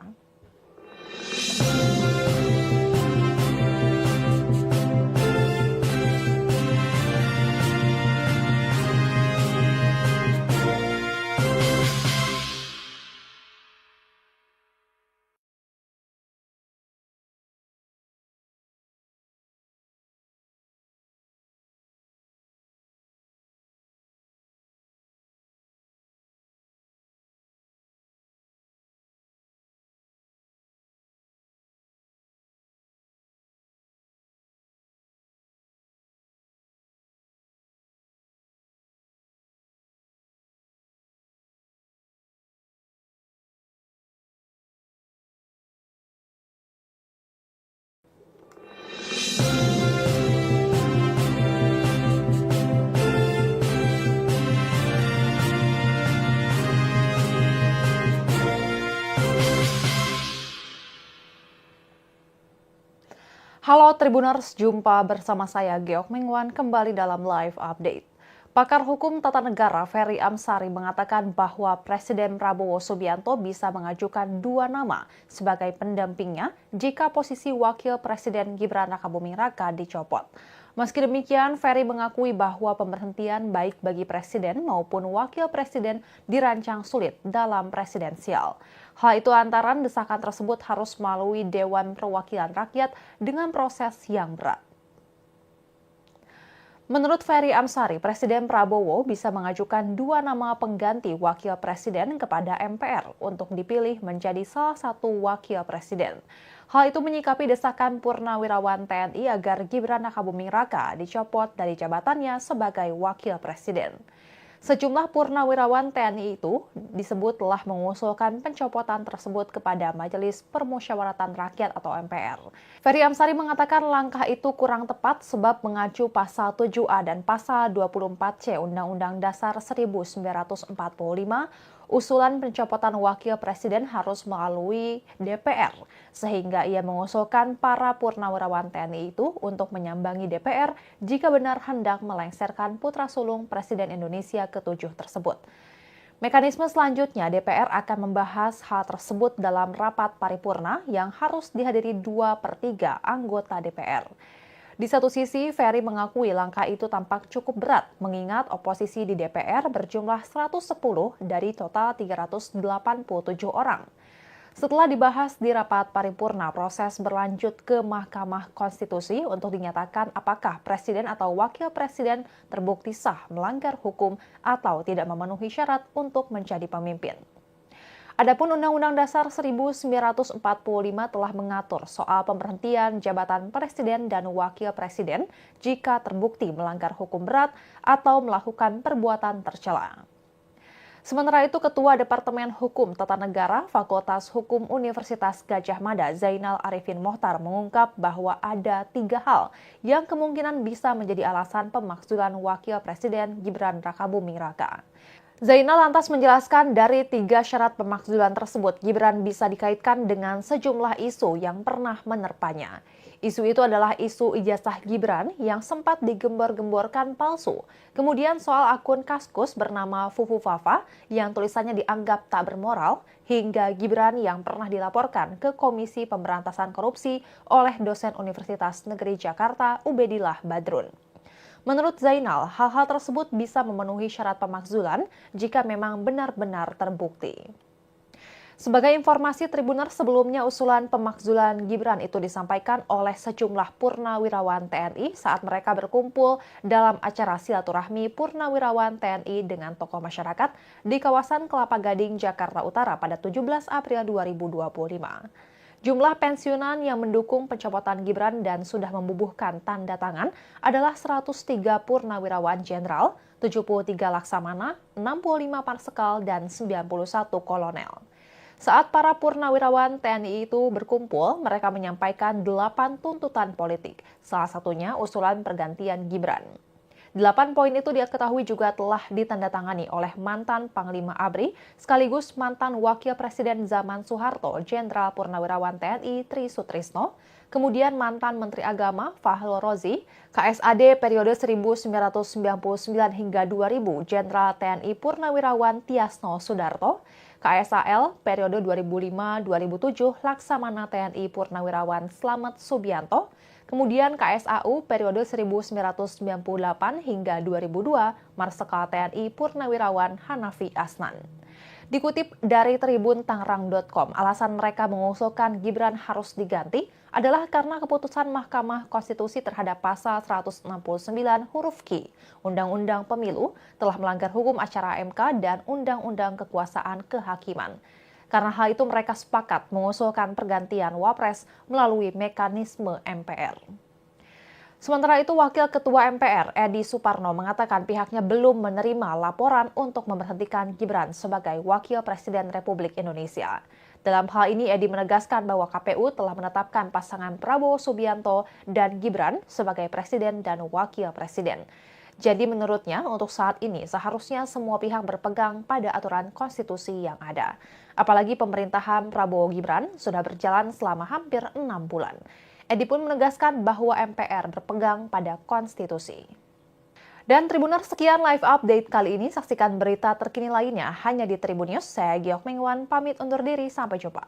Halo Tribuners, jumpa bersama saya Giok Mengwan kembali dalam live update. Pakar hukum tata negara Ferry Amsari mengatakan bahwa Presiden Prabowo Subianto bisa mengajukan 2 nama sebagai pendampingnya jika posisi Wakil Presiden Gibran Rakabuming Raka dicopot. Meski demikian, Ferry mengakui bahwa pemberhentian baik bagi Presiden maupun Wakil Presiden dirancang sulit dalam presidensial. Hal itu lantaran desakan tersebut harus melalui Dewan Perwakilan Rakyat dengan proses yang berat. Menurut Ferry Amsari, Presiden Prabowo bisa mengajukan 2 nama pengganti Wakil Presiden kepada MPR untuk dipilih menjadi salah satu Wakil Presiden. Hal itu menyikapi desakan purnawirawan TNI agar Gibran Rakabuming Raka dicopot dari jabatannya sebagai Wakil Presiden. Sejumlah purnawirawan TNI itu disebut telah mengusulkan pencopotan tersebut kepada Majelis Permusyawaratan Rakyat atau MPR. Ferry Amsari mengatakan langkah itu kurang tepat sebab mengacu pasal 7A dan pasal 24C Undang-Undang Dasar 1945 usulan pencopotan wakil presiden harus melalui DPR, sehingga ia mengusulkan para purnawirawan TNI itu untuk menyambangi DPR jika benar hendak melengsarkan putra sulung Presiden Indonesia ke-7 tersebut. Mekanisme selanjutnya, DPR akan membahas hal tersebut dalam rapat paripurna yang harus dihadiri 2/3 anggota DPR. Di satu sisi, Ferry mengakui langkah itu tampak cukup berat, mengingat oposisi di DPR berjumlah 110 dari total 387 orang. Setelah dibahas di rapat paripurna, proses berlanjut ke Mahkamah Konstitusi untuk dinyatakan apakah presiden atau wakil presiden terbukti sah melanggar hukum atau tidak memenuhi syarat untuk menjadi pemimpin. Adapun Undang-Undang Dasar 1945 telah mengatur soal pemberhentian jabatan presiden dan wakil presiden jika terbukti melanggar hukum berat atau melakukan perbuatan tercela. Sementara itu, Ketua Departemen Hukum Tata Negara Fakultas Hukum Universitas Gadjah Mada, Zainal Arifin Mohtar, mengungkap bahwa ada 3 hal yang kemungkinan bisa menjadi alasan pemakzulan Wakil Presiden Gibran Rakabuming Raka. Zainal lantas menjelaskan dari 3 syarat pemakzulan tersebut, Gibran bisa dikaitkan dengan sejumlah isu yang pernah menerpanya. Isu itu adalah isu ijazah Gibran yang sempat digembor-gemborkan palsu. Kemudian soal akun Kaskus bernama Fufu Fafa yang tulisannya dianggap tak bermoral, hingga Gibran yang pernah dilaporkan ke Komisi Pemberantasan Korupsi oleh dosen Universitas Negeri Jakarta Ubedillah Badrun. Menurut Zainal, hal-hal tersebut bisa memenuhi syarat pemakzulan jika memang benar-benar terbukti. Sebagai informasi, Tribuners, sebelumnya usulan pemakzulan Gibran itu disampaikan oleh sejumlah purnawirawan TNI saat mereka berkumpul dalam acara silaturahmi purnawirawan TNI dengan tokoh masyarakat di kawasan Kelapa Gading, Jakarta Utara pada 17 April 2025. Jumlah pensiunan yang mendukung pencopotan Gibran dan sudah membubuhkan tanda tangan adalah 103 purnawirawan jenderal, 73 laksamana, 65 marsekal, dan 91 kolonel. Saat para purnawirawan TNI itu berkumpul, mereka menyampaikan 8 tuntutan politik, salah satunya usulan pergantian Gibran. 8 poin itu diketahui juga telah ditandatangani oleh mantan Panglima ABRI sekaligus mantan Wakil Presiden zaman Soeharto, Jenderal Purnawirawan TNI Tri Sutrisno, kemudian mantan Menteri Agama Fahrul Rozi, KSAD periode 1999 hingga 2000, Jenderal TNI Purnawirawan Tiasno Sudarto, KSAL periode 2005-2007, Laksamana TNI Purnawirawan Slamet Subianto, kemudian KSAU periode 1998 hingga 2002, Marsekal TNI Purnawirawan Hanafi Asnan. Dikutip dari Tribun Tangerang.com, alasan mereka mengusulkan Gibran harus diganti adalah karena keputusan Mahkamah Konstitusi terhadap pasal 169 huruf Q Undang-Undang Pemilu telah melanggar hukum acara MK dan Undang-Undang Kekuasaan Kehakiman. Karena hal itu mereka sepakat mengusulkan pergantian Wapres melalui mekanisme MPR. Sementara itu, Wakil Ketua MPR Edi Suparno mengatakan pihaknya belum menerima laporan untuk memberhentikan Gibran sebagai Wakil Presiden Republik Indonesia. Dalam hal ini, Edi menegaskan bahwa KPU telah menetapkan pasangan Prabowo Subianto dan Gibran sebagai Presiden dan Wakil Presiden. Jadi menurutnya untuk saat ini seharusnya semua pihak berpegang pada aturan konstitusi yang ada. Apalagi pemerintahan Prabowo Gibran sudah berjalan selama hampir 6 bulan. Edi pun menegaskan bahwa MPR berpegang pada konstitusi. Dan Tribuners, sekian live update kali ini. Saksikan berita terkini lainnya hanya di Tribun News. Saya Giok Mengwan, pamit undur diri. Sampai jumpa.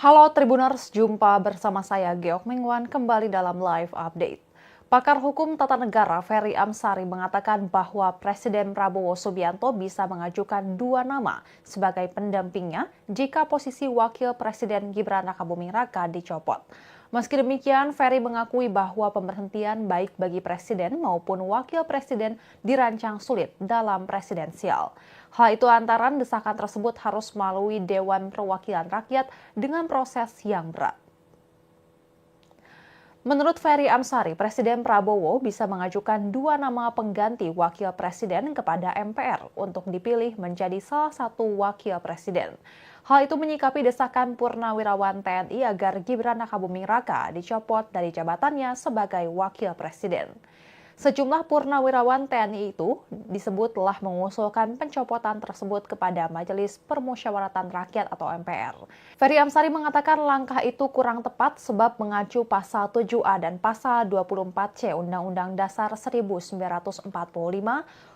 Halo Tribuners, jumpa bersama saya Geok Mengwan kembali dalam live update. Pakar hukum tata negara Ferry Amsari mengatakan bahwa Presiden Prabowo Subianto bisa mengajukan dua nama sebagai pendampingnya jika posisi Wakil Presiden Gibran Rakabuming Raka dicopot. Meski demikian, Ferry mengakui bahwa pemberhentian baik bagi Presiden maupun Wakil Presiden dirancang sulit dalam presidensial. Hal itu antara desakan tersebut harus melalui Dewan Perwakilan Rakyat dengan proses yang berat. Menurut Ferry Amsari, Presiden Prabowo bisa mengajukan dua nama pengganti Wakil Presiden kepada MPR untuk dipilih menjadi salah satu Wakil Presiden. Hal itu menyikapi desakan Purnawirawan TNI agar Gibran Rakabuming Raka dicopot dari jabatannya sebagai Wakil Presiden. Sejumlah purnawirawan TNI itu disebut telah mengusulkan pencopotan tersebut kepada Majelis Permusyawaratan Rakyat atau MPR. Ferry Amsari mengatakan langkah itu kurang tepat sebab mengacu pasal 7A dan pasal 24C Undang-Undang Dasar 1945,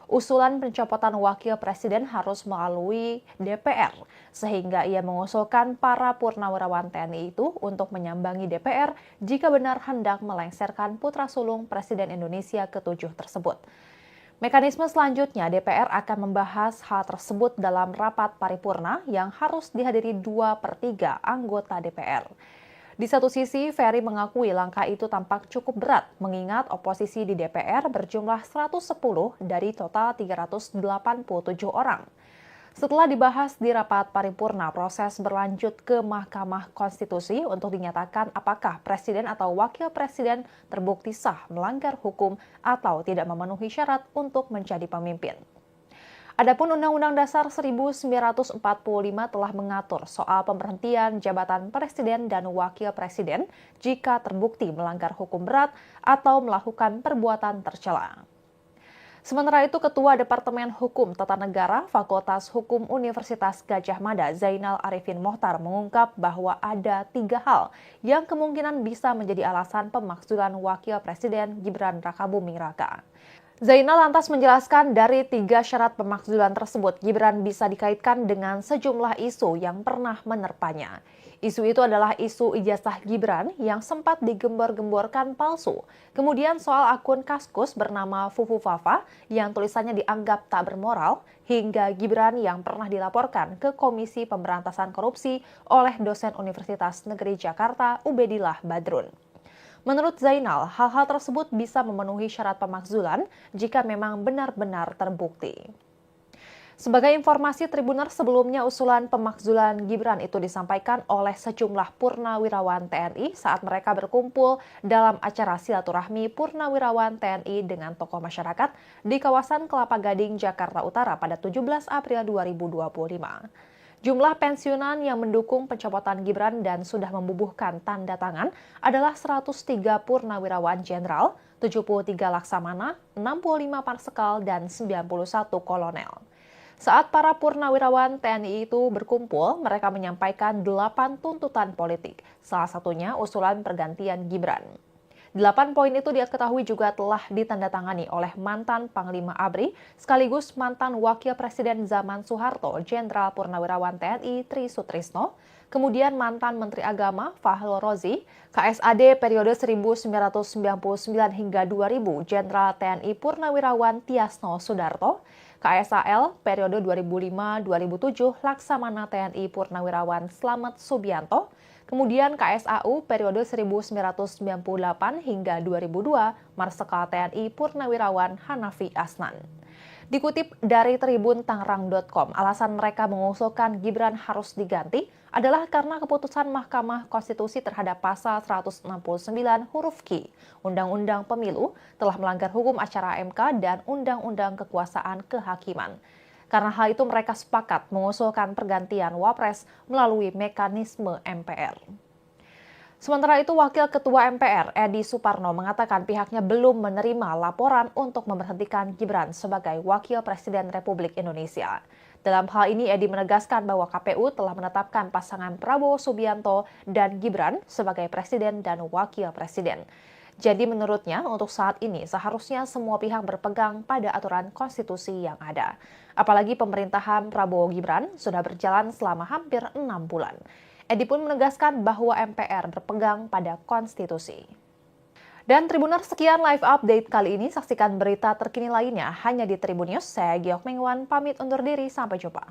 usulan pencopotan Wakil Presiden harus melalui DPR, sehingga ia mengusulkan para purnawirawan TNI itu untuk menyambangi DPR jika benar hendak melengsarkan putra sulung Presiden Indonesia ke-7 tersebut. Mekanisme selanjutnya, DPR akan membahas hal tersebut dalam rapat paripurna yang harus dihadiri 2/3 anggota DPR. Di satu sisi, Ferry mengakui langkah itu tampak cukup berat, mengingat oposisi di DPR berjumlah 110 dari total 387 orang. Setelah dibahas di rapat paripurna, proses berlanjut ke Mahkamah Konstitusi untuk dinyatakan apakah Presiden atau Wakil Presiden terbukti sah melanggar hukum atau tidak memenuhi syarat untuk menjadi pemimpin. Adapun Undang-Undang Dasar 1945 telah mengatur soal pemberhentian jabatan Presiden dan Wakil Presiden jika terbukti melanggar hukum berat atau melakukan perbuatan tercela. Sementara itu, Ketua Departemen Hukum Tata Negara Fakultas Hukum Universitas Gadjah Mada, Zainal Arifin Mohtar, mengungkap bahwa ada 3 hal yang kemungkinan bisa menjadi alasan pemakzulan Wakil Presiden Gibran Rakabuming Raka. Zainal lantas menjelaskan dari 3 syarat pemakzulan tersebut, Gibran bisa dikaitkan dengan sejumlah isu yang pernah menerpanya. Isu itu adalah isu ijazah Gibran yang sempat digembor-gemborkan palsu. Kemudian soal akun Kaskus bernama Fufu Fafa yang tulisannya dianggap tak bermoral, hingga Gibran yang pernah dilaporkan ke Komisi Pemberantasan Korupsi oleh dosen Universitas Negeri Jakarta Ubedillah Badrun. Menurut Zainal, hal-hal tersebut bisa memenuhi syarat pemakzulan jika memang benar-benar terbukti. Sebagai informasi, Tribuners, sebelumnya usulan pemakzulan Gibran itu disampaikan oleh sejumlah purnawirawan TNI saat mereka berkumpul dalam acara silaturahmi purnawirawan TNI dengan tokoh masyarakat di kawasan Kelapa Gading, Jakarta Utara pada 17 April 2025. Jumlah pensiunan yang mendukung pencopotan Gibran dan sudah membubuhkan tanda tangan adalah 103 purnawirawan jenderal, 73 laksamana, 65 marsekal, dan 91 kolonel. Saat para purnawirawan TNI itu berkumpul, mereka menyampaikan 8 tuntutan politik, salah satunya usulan pergantian Gibran. 8 poin itu diketahui juga telah ditandatangani oleh mantan Panglima ABRI sekaligus mantan Wakil Presiden zaman Soeharto, Jenderal Purnawirawan TNI Tri Sutrisno, kemudian mantan Menteri Agama Fahrul Rozi, KSAD periode 1999 hingga 2000, Jenderal TNI Purnawirawan Tiasno Sudarto, KSAL periode 2005-2007, Laksamana TNI Purnawirawan Slamet Subianto, kemudian KSAU periode 1998 hingga 2002, Marsekal TNI Purnawirawan Hanafi Asnan. Dikutip dari Tribun Tangerang.com, alasan mereka mengusulkan Gibran harus diganti adalah karena keputusan Mahkamah Konstitusi terhadap pasal 169 huruf Q Undang-Undang Pemilu telah melanggar hukum acara MK dan Undang-Undang Kekuasaan Kehakiman. Karena hal itu mereka sepakat mengusulkan pergantian Wapres melalui mekanisme MPR. Sementara itu, Wakil Ketua MPR Edi Suparno mengatakan pihaknya belum menerima laporan untuk memberhentikan Gibran sebagai Wakil Presiden Republik Indonesia. Dalam hal ini, Edi menegaskan bahwa KPU telah menetapkan pasangan Prabowo Subianto dan Gibran sebagai Presiden dan Wakil Presiden. Jadi menurutnya, untuk saat ini seharusnya semua pihak berpegang pada aturan konstitusi yang ada. Apalagi pemerintahan Prabowo Gibran sudah berjalan selama hampir 6 bulan. Edi pun menegaskan bahwa MPR berpegang pada konstitusi. Dan Tribuners, sekian live update kali ini. Saksikan berita terkini lainnya hanya di Tribun News. Saya Giok Mengwan, pamit undur diri. Sampai jumpa.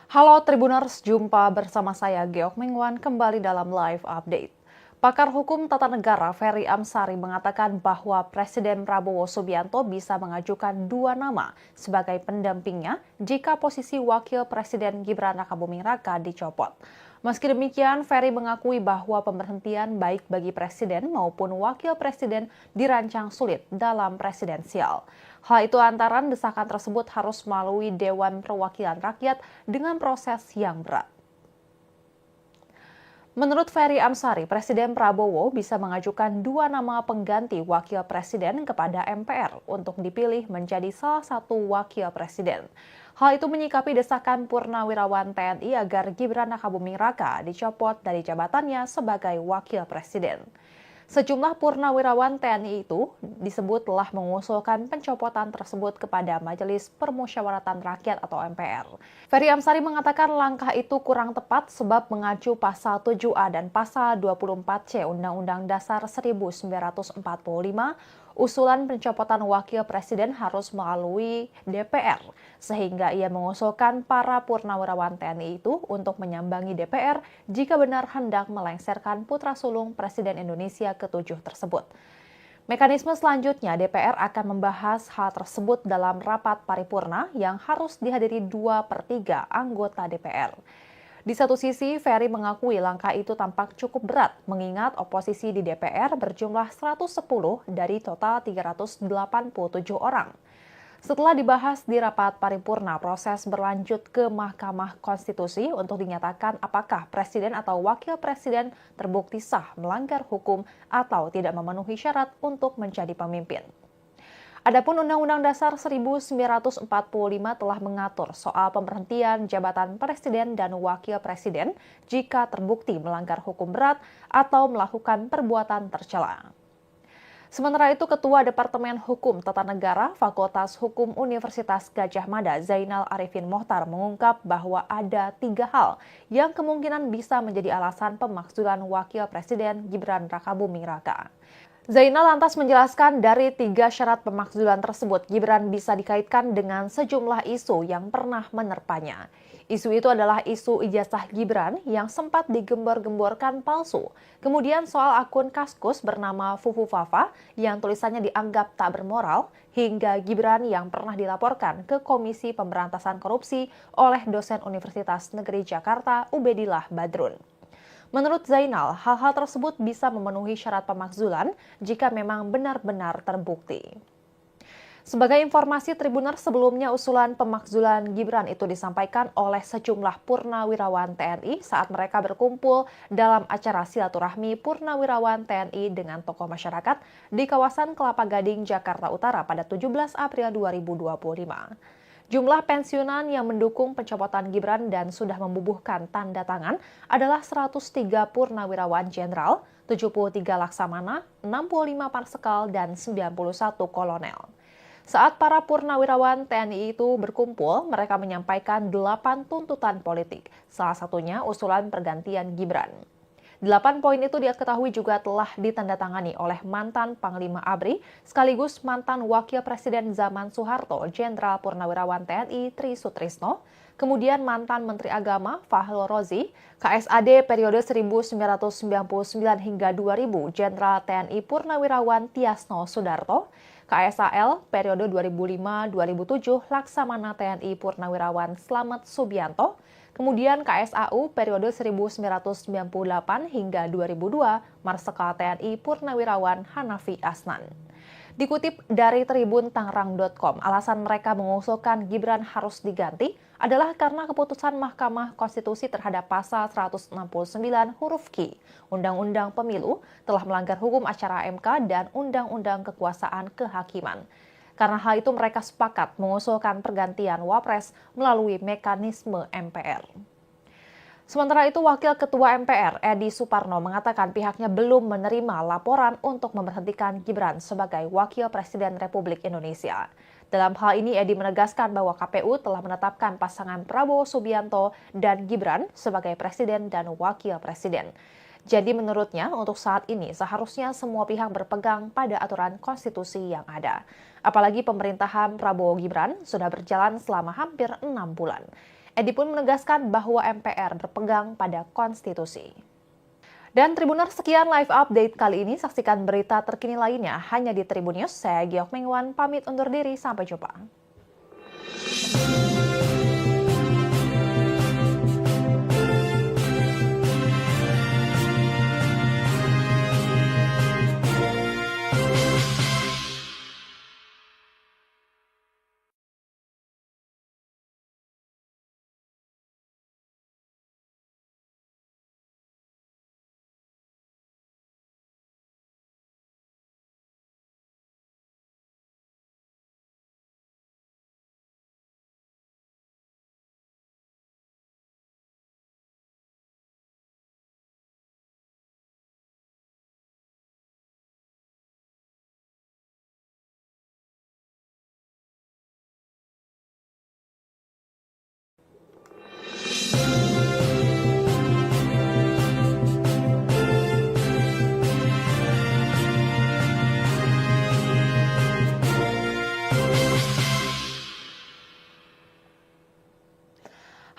Halo Tribuners, jumpa bersama saya Giok Mengwan kembali dalam live update. Pakar Hukum Tata Negara Ferry Amsari mengatakan bahwa Presiden Prabowo Subianto bisa mengajukan 2 nama sebagai pendampingnya jika posisi Wakil Presiden Gibran Rakabuming Raka dicopot. Meski demikian, Ferry mengakui bahwa pemberhentian baik bagi Presiden maupun Wakil Presiden dirancang sulit dalam presidensial. Hal itu lantaran desakan tersebut harus melalui Dewan Perwakilan Rakyat dengan proses yang berat. Menurut Ferry Amsari, Presiden Prabowo bisa mengajukan 2 nama pengganti Wakil Presiden kepada MPR untuk dipilih menjadi salah satu Wakil Presiden. Hal itu menyikapi desakan Purnawirawan TNI agar Gibran Rakabuming Raka dicopot dari jabatannya sebagai Wakil Presiden. Sejumlah purnawirawan TNI itu disebut telah mengusulkan pencopotan tersebut kepada Majelis Permusyawaratan Rakyat atau MPR. Ferry Amsari mengatakan langkah itu kurang tepat sebab mengacu pasal 7A dan pasal 24C Undang-Undang Dasar 1945, usulan pencopotan Wakil Presiden harus melalui DPR, sehingga ia mengusulkan para purnawirawan TNI itu untuk menyambangi DPR jika benar hendak melengsarkan putra sulung Presiden Indonesia ke-7 tersebut. Mekanisme selanjutnya, DPR akan membahas hal tersebut dalam rapat paripurna yang harus dihadiri 2/3 anggota DPR. Di satu sisi, Ferry mengakui langkah itu tampak cukup berat, mengingat oposisi di DPR berjumlah 110 dari total 387 orang. Setelah dibahas di rapat paripurna, proses berlanjut ke Mahkamah Konstitusi untuk dinyatakan apakah Presiden atau Wakil Presiden terbukti sah melanggar hukum atau tidak memenuhi syarat untuk menjadi pemimpin. Adapun Undang-Undang Dasar 1945 telah mengatur soal pemberhentian jabatan Presiden dan Wakil Presiden jika terbukti melanggar hukum berat atau melakukan perbuatan tercela. Sementara itu, Ketua Departemen Hukum Tata Negara Fakultas Hukum Universitas Gadjah Mada, Zainal Arifin Mohtar, mengungkap bahwa ada 3 hal yang kemungkinan bisa menjadi alasan pemakzulan Wakil Presiden Gibran Rakabuming Raka. Zainal lantas menjelaskan dari 3 syarat pemakzulan tersebut, Gibran bisa dikaitkan dengan sejumlah isu yang pernah menerpanya. Isu itu adalah isu ijazah Gibran yang sempat digembor-gemborkan palsu. Kemudian soal akun Kaskus bernama Fufu Fafa yang tulisannya dianggap tak bermoral, hingga Gibran yang pernah dilaporkan ke Komisi Pemberantasan Korupsi oleh dosen Universitas Negeri Jakarta Ubedillah Badrun. Menurut Zainal, hal-hal tersebut bisa memenuhi syarat pemakzulan jika memang benar-benar terbukti. Sebagai informasi, Tribuners, sebelumnya usulan pemakzulan Gibran itu disampaikan oleh sejumlah purnawirawan TNI saat mereka berkumpul dalam acara silaturahmi purnawirawan TNI dengan tokoh masyarakat di kawasan Kelapa Gading, Jakarta Utara pada 17 April 2025. Jumlah pensiunan yang mendukung pencopotan Gibran dan sudah membubuhkan tanda tangan adalah 103 purnawirawan jenderal, 73 laksamana, 65 marsekal, dan 91 kolonel. Saat para purnawirawan TNI itu berkumpul, mereka menyampaikan 8 tuntutan politik, salah satunya usulan pergantian Gibran. 8 poin itu diketahui juga telah ditandatangani oleh mantan Panglima ABRI sekaligus mantan Wakil Presiden zaman Soeharto, Jenderal Purnawirawan TNI Tri Sutrisno, kemudian mantan Menteri Agama Fahru Rozi, KSAD periode 1999 hingga 2000 Jenderal TNI Purnawirawan Tiasno Sudarto, KSAL periode 2005-2007 Laksamana TNI Purnawirawan Slamet Subianto, kemudian KSAU periode 1998 hingga 2002 Marsikal TNI Purnawirawan Hanafi Asnan. Dikutip dari Tribun Tangerang.com, alasan mereka mengusulkan Gibran harus diganti adalah karena keputusan Mahkamah Konstitusi terhadap pasal 169 huruf Q Undang-Undang Pemilu telah melanggar hukum acara MK dan Undang-Undang Kekuasaan Kehakiman. Karena hal itu mereka sepakat mengusulkan pergantian Wapres melalui mekanisme MPR. Sementara itu, Wakil Ketua MPR Edi Suparno mengatakan pihaknya belum menerima laporan untuk memberhentikan Gibran sebagai Wakil Presiden Republik Indonesia. Dalam hal ini, Edi menegaskan bahwa KPU telah menetapkan pasangan Prabowo Subianto dan Gibran sebagai Presiden dan Wakil Presiden. Jadi menurutnya, untuk saat ini seharusnya semua pihak berpegang pada aturan konstitusi yang ada. Apalagi pemerintahan Prabowo Gibran sudah berjalan selama hampir 6 bulan. Edi pun menegaskan bahwa MPR berpegang pada konstitusi. Dan Tribuners, sekian live update kali ini. Saksikan berita terkini lainnya hanya di Tribun News. Saya Giok Mengwan, pamit undur diri. Sampai jumpa.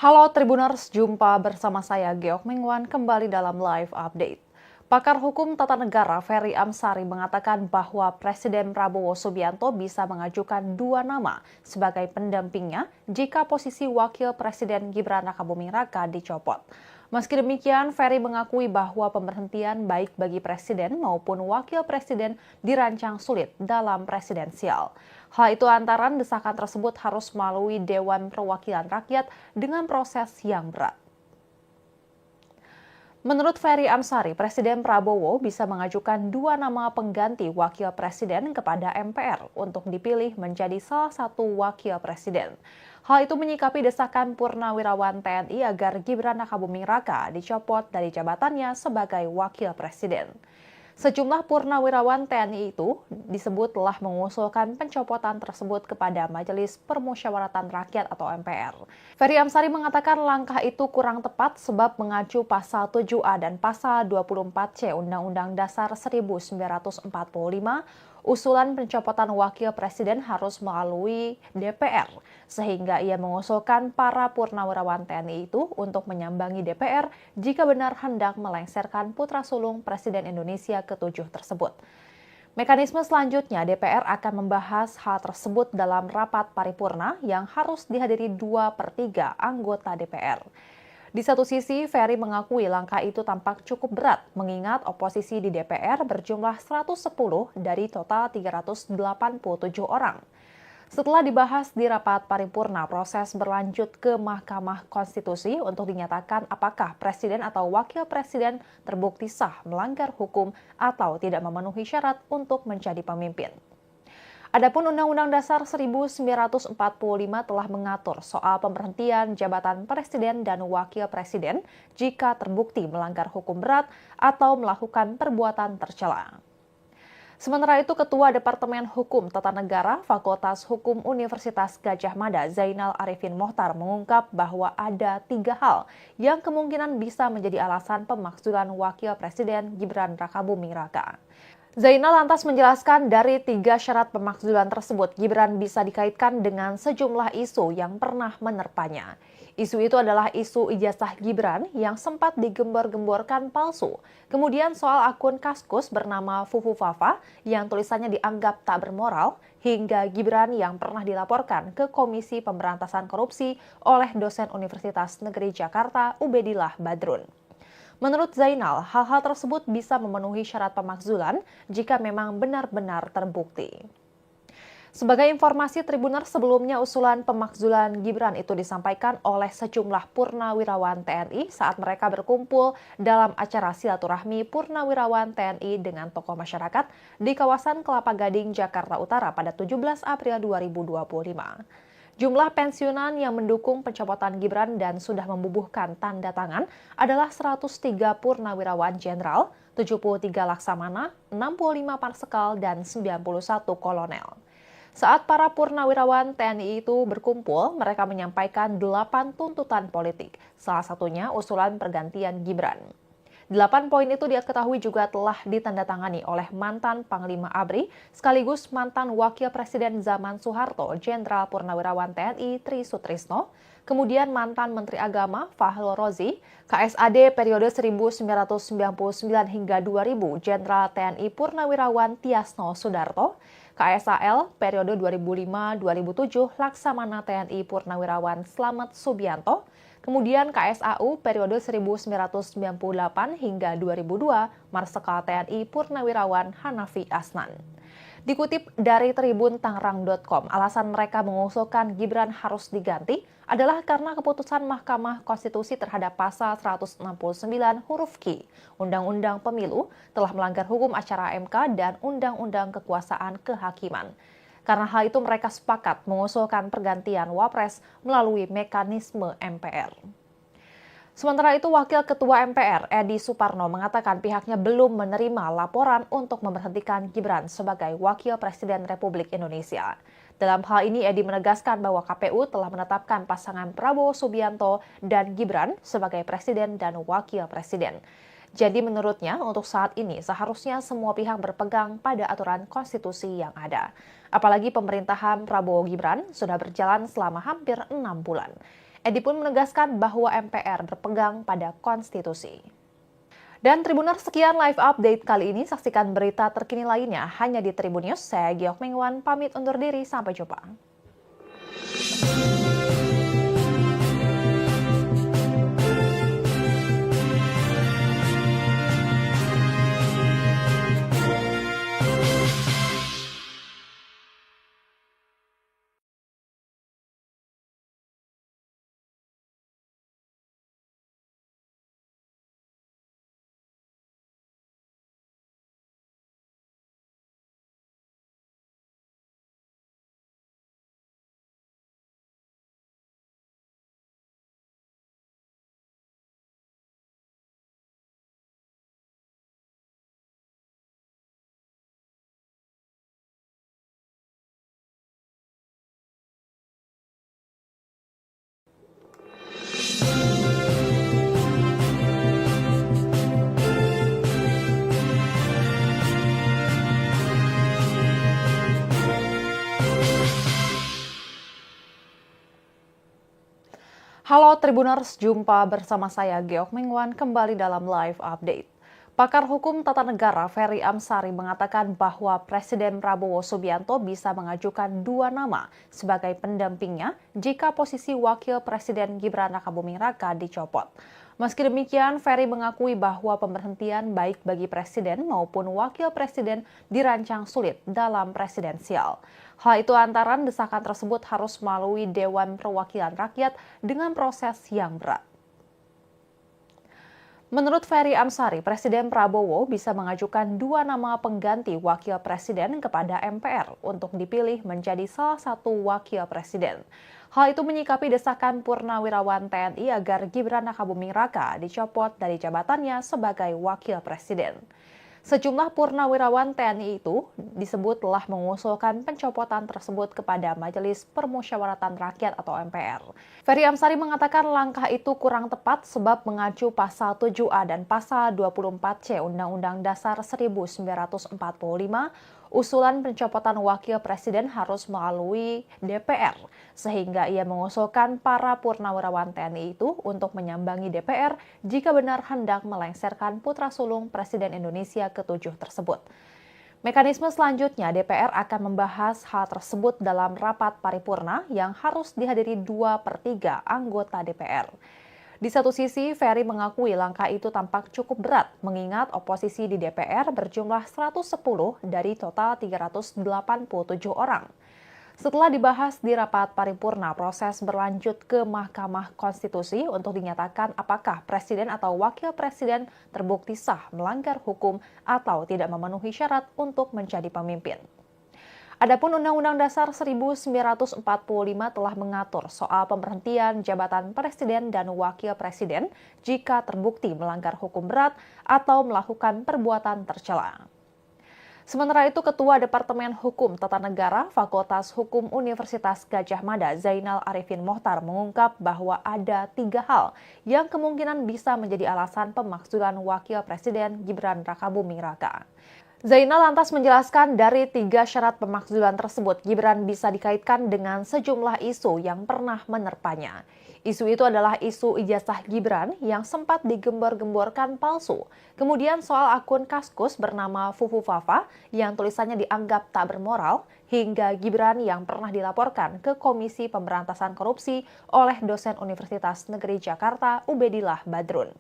Halo Tribuners, jumpa bersama saya Giok Mengwan kembali dalam live update. Pakar hukum tata negara Ferry Amsari mengatakan bahwa Presiden Prabowo Subianto bisa mengajukan 2 nama sebagai pendampingnya jika posisi Wakil Presiden Gibran Rakabuming Raka dicopot. Meski demikian, Ferry mengakui bahwa pemberhentian baik bagi Presiden maupun Wakil Presiden dirancang sulit dalam presidensial. Hal itu antara desakan tersebut harus melalui Dewan Perwakilan Rakyat dengan proses yang berat. Menurut Ferry Amsari, Presiden Prabowo bisa mengajukan 2 nama pengganti Wakil Presiden kepada MPR untuk dipilih menjadi salah satu Wakil Presiden. Hal itu menyikapi desakan Purnawirawan TNI agar Gibran Rakabuming Raka dicopot dari jabatannya sebagai Wakil Presiden. Sejumlah purnawirawan TNI itu disebut telah mengusulkan pencopotan tersebut kepada Majelis Permusyawaratan Rakyat atau MPR. Ferry Amsari mengatakan langkah itu kurang tepat sebab mengacu pasal 7A dan pasal 24C Undang-Undang Dasar 1945, usulan pencopotan Wakil Presiden harus melalui DPR, sehingga ia mengusulkan para purnawirawan TNI itu untuk menyambangi DPR jika benar hendak melengsarkan putra sulung Presiden Indonesia ke-7 tersebut. Mekanisme selanjutnya, DPR akan membahas hal tersebut dalam rapat paripurna yang harus dihadiri 2/3 anggota DPR. Di satu sisi, Ferry mengakui langkah itu tampak cukup berat, mengingat oposisi di DPR berjumlah 110 dari total 387 orang. Setelah dibahas di rapat paripurna, proses berlanjut ke Mahkamah Konstitusi untuk dinyatakan apakah Presiden atau Wakil Presiden terbukti sah melanggar hukum atau tidak memenuhi syarat untuk menjadi pemimpin. Adapun Undang-Undang Dasar 1945 telah mengatur soal pemberhentian jabatan Presiden dan Wakil Presiden jika terbukti melanggar hukum berat atau melakukan perbuatan tercela. Sementara itu, Ketua Departemen Hukum Tata Negara Fakultas Hukum Universitas Gadjah Mada Zainal Arifin Mohtar mengungkap bahwa ada 3 hal yang kemungkinan bisa menjadi alasan pemakzulan Wakil Presiden Gibran Rakabuming Raka. Zainal lantas menjelaskan dari 3 syarat pemakzulan tersebut, Gibran bisa dikaitkan dengan sejumlah isu yang pernah menerpanya. Isu itu adalah isu ijazah Gibran yang sempat digembar-gemborkan palsu. Kemudian soal akun Kaskus bernama Fufu Fafa yang tulisannya dianggap tak bermoral, hingga Gibran yang pernah dilaporkan ke Komisi Pemberantasan Korupsi oleh dosen Universitas Negeri Jakarta Ubedillah Badrun. Menurut Zainal, hal-hal tersebut bisa memenuhi syarat pemakzulan jika memang benar-benar terbukti. Sebagai informasi, Tribuners, sebelumnya usulan pemakzulan Gibran itu disampaikan oleh sejumlah purnawirawan TNI saat mereka berkumpul dalam acara silaturahmi purnawirawan TNI dengan tokoh masyarakat di kawasan Kelapa Gading, Jakarta Utara pada 17 April 2025. Jumlah pensiunan yang mendukung pencopotan Gibran dan sudah membubuhkan tanda tangan adalah 103 purnawirawan jenderal, 73 laksamana, 65 marsekal, dan 91 kolonel. Saat para purnawirawan TNI itu berkumpul, mereka menyampaikan 8 tuntutan politik, salah satunya usulan pergantian Gibran. 8 poin itu diketahui juga telah ditandatangani oleh mantan Panglima ABRI sekaligus mantan Wakil Presiden zaman Soeharto, Jenderal Purnawirawan TNI Tri Sutrisno, kemudian mantan Menteri Agama Fahrul Rozi, KSAD periode 1999 hingga 2000, Jenderal TNI Purnawirawan Tiasno Sudarto, KSAL periode 2005-2007 Laksamana TNI Purnawirawan Slamet Subianto, kemudian KSAU periode 1998 hingga 2002 Marsekal TNI Purnawirawan Hanafi Asnan. Dikutip dari Tribun Tangerang.com, alasan mereka mengusulkan Gibran harus diganti adalah karena keputusan Mahkamah Konstitusi terhadap pasal 169 huruf Q Undang-Undang Pemilu telah melanggar hukum acara MK dan Undang-Undang Kekuasaan Kehakiman. Karena hal itu mereka sepakat mengusulkan pergantian Wapres melalui mekanisme MPR. Sementara itu, Wakil Ketua MPR Edi Suparno mengatakan pihaknya belum menerima laporan untuk memberhentikan Gibran sebagai Wakil Presiden Republik Indonesia. Dalam hal ini, Edi menegaskan bahwa KPU telah menetapkan pasangan Prabowo Subianto dan Gibran sebagai Presiden dan Wakil Presiden. Jadi menurutnya, untuk saat ini seharusnya semua pihak berpegang pada aturan konstitusi yang ada. Apalagi pemerintahan Prabowo Gibran sudah berjalan selama hampir 6 bulan. Edi pun menegaskan bahwa MPR berpegang pada konstitusi. Dan Tribuners, sekian live update kali ini. Saksikan berita terkini lainnya hanya di Tribun News. Saya Giok Mengwan, pamit undur diri. Sampai jumpa. Halo Tribuners, jumpa bersama saya Giok Mengwan kembali dalam live update. Pakar hukum tata negara Ferry Amsari mengatakan bahwa Presiden Prabowo Subianto bisa mengajukan 2 nama sebagai pendampingnya jika posisi Wakil Presiden Gibran Rakabuming Raka dicopot. Meski demikian, Ferry mengakui bahwa pemberhentian baik bagi Presiden maupun Wakil Presiden dirancang sulit dalam presidensial. Hal itu antara desakan tersebut harus melalui Dewan Perwakilan Rakyat dengan proses yang berat. Menurut Ferry Amsari, Presiden Prabowo bisa mengajukan 2 nama pengganti Wakil Presiden kepada MPR untuk dipilih menjadi salah satu Wakil Presiden. Hal itu menyikapi desakan purnawirawan TNI agar Gibran Rakabuming Raka dicopot dari jabatannya sebagai Wakil Presiden. Sejumlah purnawirawan TNI itu disebut telah mengusulkan pencopotan tersebut kepada Majelis Permusyawaratan Rakyat atau MPR. Ferry Amsari mengatakan langkah itu kurang tepat sebab mengacu pasal 7A dan pasal 24C Undang-Undang Dasar 1945 usulan pencopotan wakil presiden harus melalui DPR, sehingga ia mengusulkan para purnawirawan TNI itu untuk menyambangi DPR jika benar hendak melengsarkan putra sulung Presiden Indonesia ke-7 tersebut. Mekanisme selanjutnya, DPR akan membahas hal tersebut dalam rapat paripurna yang harus dihadiri 2/3 anggota DPR. Di satu sisi, Ferry mengakui langkah itu tampak cukup berat, mengingat oposisi di DPR berjumlah 110 dari total 387 orang. Setelah dibahas di rapat paripurna, proses berlanjut ke Mahkamah Konstitusi untuk dinyatakan apakah presiden atau wakil presiden terbukti sah melanggar hukum atau tidak memenuhi syarat untuk menjadi pemimpin. Adapun Undang-Undang Dasar 1945 telah mengatur soal pemberhentian jabatan presiden dan wakil presiden jika terbukti melanggar hukum berat atau melakukan perbuatan tercela. Sementara itu, Ketua Departemen Hukum Tata Negara Fakultas Hukum Universitas Gadjah Mada, Zainal Arifin Mohtar, mengungkap bahwa ada 3 hal yang kemungkinan bisa menjadi alasan pemakzulan Wakil Presiden Gibran Rakabuming Raka. Zainal lantas menjelaskan dari 3 syarat pemakzulan tersebut, Gibran bisa dikaitkan dengan sejumlah isu yang pernah menerpanya. Isu itu adalah isu ijazah Gibran yang sempat digembor-gemborkan palsu. Kemudian soal akun Kaskus bernama Fufu Fafa yang tulisannya dianggap tak bermoral, hingga Gibran yang pernah dilaporkan ke Komisi Pemberantasan Korupsi oleh dosen Universitas Negeri Jakarta Ubedillah Badrun.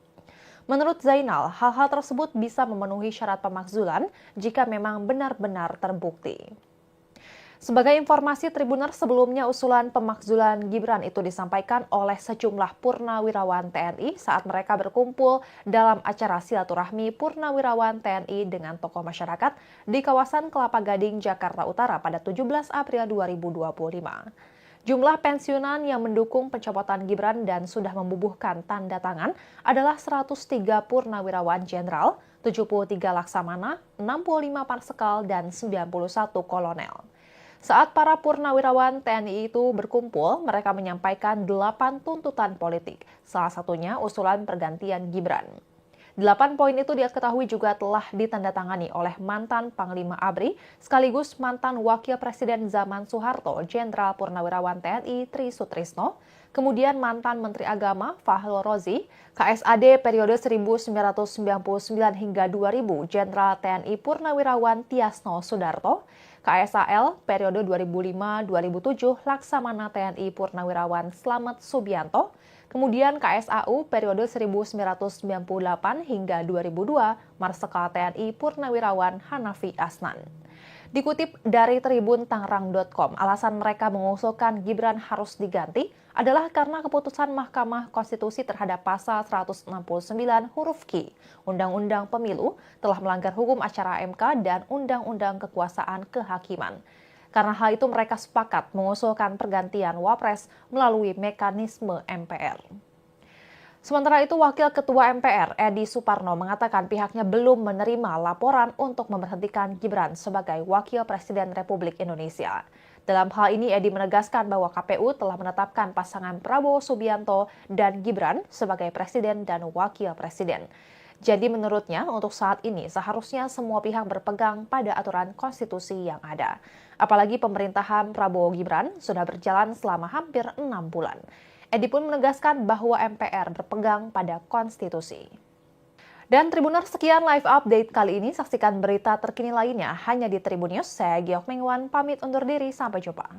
Menurut Zainal, hal-hal tersebut bisa memenuhi syarat pemakzulan jika memang benar-benar terbukti. Sebagai informasi, Tribuners, sebelumnya usulan pemakzulan Gibran itu disampaikan oleh sejumlah purnawirawan TNI saat mereka berkumpul dalam acara silaturahmi purnawirawan TNI dengan tokoh masyarakat di kawasan Kelapa Gading, Jakarta Utara pada 17 April 2025. Jumlah pensiunan yang mendukung pencopotan Gibran dan sudah membubuhkan tanda tangan adalah 103 purnawirawan jenderal, 73 laksamana, 65 marsekal, dan 91 kolonel. Saat para purnawirawan TNI itu berkumpul, mereka menyampaikan 8 tuntutan politik, salah satunya usulan pergantian Gibran. 8 poin itu diketahui juga telah ditandatangani oleh mantan Panglima ABRI sekaligus mantan Wakil Presiden zaman Soeharto, Jenderal Purnawirawan TNI Tri Sutrisno, kemudian mantan Menteri Agama Fahrul Rozi, KSAD periode 1999 hingga 2000, Jenderal TNI Purnawirawan Tiasno Sudarto, KSAL periode 2005-2007 Laksamana TNI Purnawirawan Slamet Subianto, kemudian KSAU periode 1998 hingga 2002 Marsekal TNI Purnawirawan Hanafi Asnan. Dikutip dari Tribun Tangerang.com, alasan mereka mengusulkan Gibran harus diganti adalah karena keputusan Mahkamah Konstitusi terhadap pasal 169 huruf Q Undang-Undang Pemilu telah melanggar hukum acara MK dan Undang-Undang Kekuasaan Kehakiman. Karena hal itu mereka sepakat mengusulkan pergantian Wapres melalui mekanisme MPR. Sementara itu, Wakil Ketua MPR Edi Suparno mengatakan pihaknya belum menerima laporan untuk memberhentikan Gibran sebagai Wakil Presiden Republik Indonesia. Dalam hal ini, Edi menegaskan bahwa KPU telah menetapkan pasangan Prabowo Subianto dan Gibran sebagai Presiden dan Wakil Presiden. Jadi menurutnya, untuk saat ini seharusnya semua pihak berpegang pada aturan konstitusi yang ada. Apalagi pemerintahan Prabowo Gibran sudah berjalan selama hampir 6 bulan. Edi pun menegaskan bahwa MPR berpegang pada konstitusi. Dan Tribuners, sekian live update kali ini. Saksikan berita terkini lainnya hanya di Tribun News. Saya Giok Mengwan, pamit undur diri. Sampai jumpa.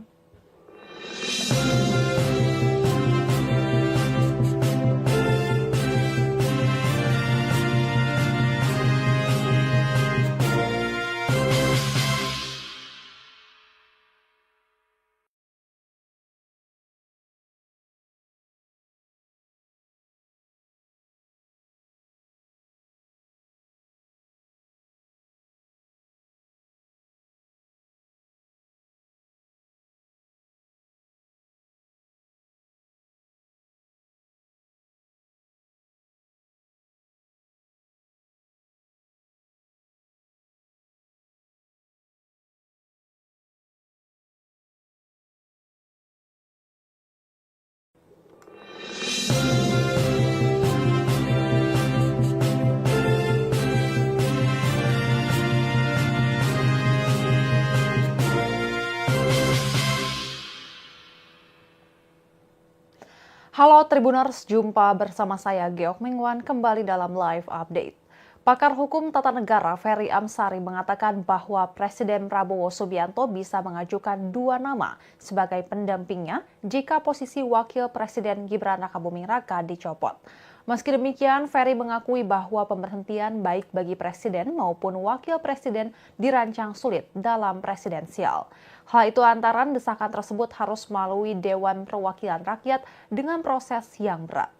Halo Tribuners, jumpa bersama saya Geok Mengwan kembali dalam live update. Pakar hukum tata negara Ferry Amsari mengatakan bahwa Presiden Prabowo Subianto bisa mengajukan dua nama sebagai pendampingnya jika posisi Wakil Presiden Gibran Rakabuming Raka dicopot. Meski demikian, Ferry mengakui bahwa pemberhentian baik bagi Presiden maupun Wakil Presiden dirancang sulit dalam presidensial. Hal itu antara desakan tersebut harus melalui Dewan Perwakilan Rakyat dengan proses yang berat.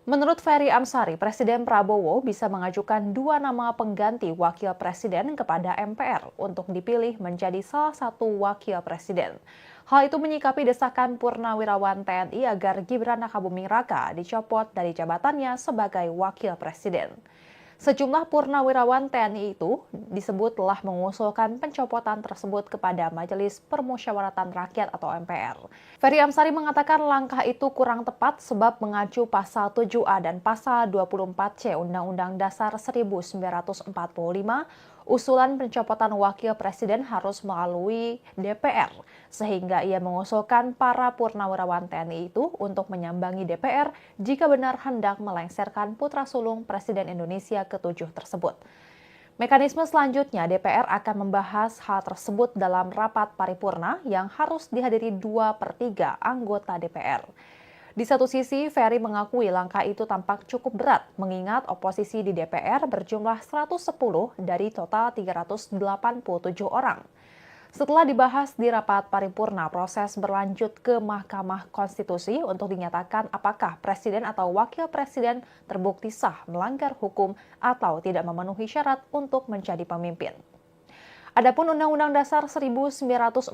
Menurut Ferry Amsari, Presiden Prabowo bisa mengajukan dua nama pengganti wakil presiden kepada MPR untuk dipilih menjadi salah satu wakil presiden. Hal itu menyikapi desakan Purnawirawan TNI agar Gibran Rakabuming Raka dicopot dari jabatannya sebagai wakil presiden. Sejumlah purnawirawan TNI itu disebut telah mengusulkan pencopotan tersebut kepada Majelis Permusyawaratan Rakyat atau MPR. Ferry Amsari mengatakan langkah itu kurang tepat sebab mengacu pasal 7A dan pasal 24C Undang-Undang Dasar 1945, usulan pencopotan wakil presiden harus melalui DPR, sehingga ia mengusulkan para purnawirawan TNI itu untuk menyambangi DPR jika benar hendak melengsarkan putra sulung Presiden Indonesia ke-7 tersebut. Mekanisme selanjutnya, DPR akan membahas hal tersebut dalam rapat paripurna yang harus dihadiri 2/3 anggota DPR. Di satu sisi, Ferry mengakui langkah itu tampak cukup berat, mengingat oposisi di DPR berjumlah 110 dari total 387 orang. Setelah dibahas di rapat paripurna, proses berlanjut ke Mahkamah Konstitusi untuk dinyatakan apakah presiden atau wakil presiden terbukti sah melanggar hukum atau tidak memenuhi syarat untuk menjadi pemimpin. Adapun Undang-Undang Dasar 1945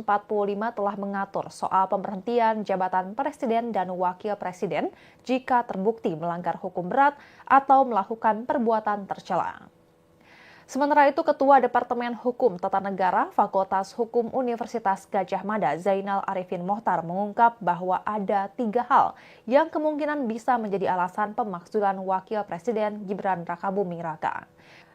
telah mengatur soal pemberhentian jabatan presiden dan wakil presiden jika terbukti melanggar hukum berat atau melakukan perbuatan tercela. Sementara itu, Ketua Departemen Hukum Tata Negara Fakultas Hukum Universitas Gadjah Mada, Zainal Arifin Mohtar, mengungkap bahwa ada 3 hal yang kemungkinan bisa menjadi alasan pemakzulan Wakil Presiden Gibran Rakabuming Raka.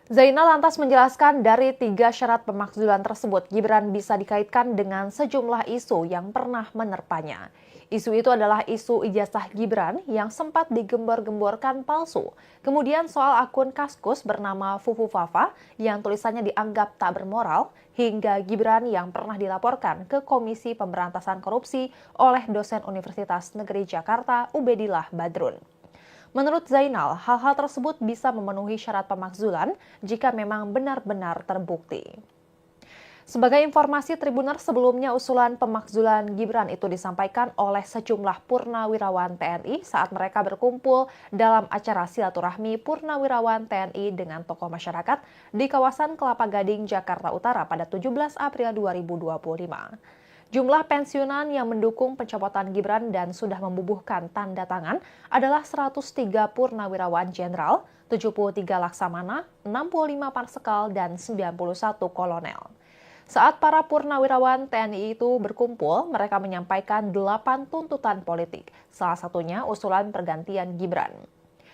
Zainal lantas menjelaskan dari 3 syarat pemakzulan tersebut, Gibran bisa dikaitkan dengan sejumlah isu yang pernah menerpanya. Isu itu adalah isu ijazah Gibran yang sempat digembor-gemborkan palsu. Kemudian soal akun Kaskus bernama Fufu Fafa yang tulisannya dianggap tak bermoral, hingga Gibran yang pernah dilaporkan ke Komisi Pemberantasan Korupsi oleh dosen Universitas Negeri Jakarta Ubedillah Badrun. Menurut Zainal, hal-hal tersebut bisa memenuhi syarat pemakzulan jika memang benar-benar terbukti. Sebagai informasi, Tribuners, sebelumnya usulan pemakzulan Gibran itu disampaikan oleh sejumlah purnawirawan TNI saat mereka berkumpul dalam acara silaturahmi purnawirawan TNI dengan tokoh masyarakat di kawasan Kelapa Gading, Jakarta Utara pada 17 April 2025. Jumlah pensiunan yang mendukung pencopotan Gibran dan sudah membubuhkan tanda tangan adalah 103 purnawirawan jenderal, 73 laksamana, 65 marsekal, dan 91 kolonel. Saat para purnawirawan TNI itu berkumpul, mereka menyampaikan 8 tuntutan politik, salah satunya usulan pergantian Gibran.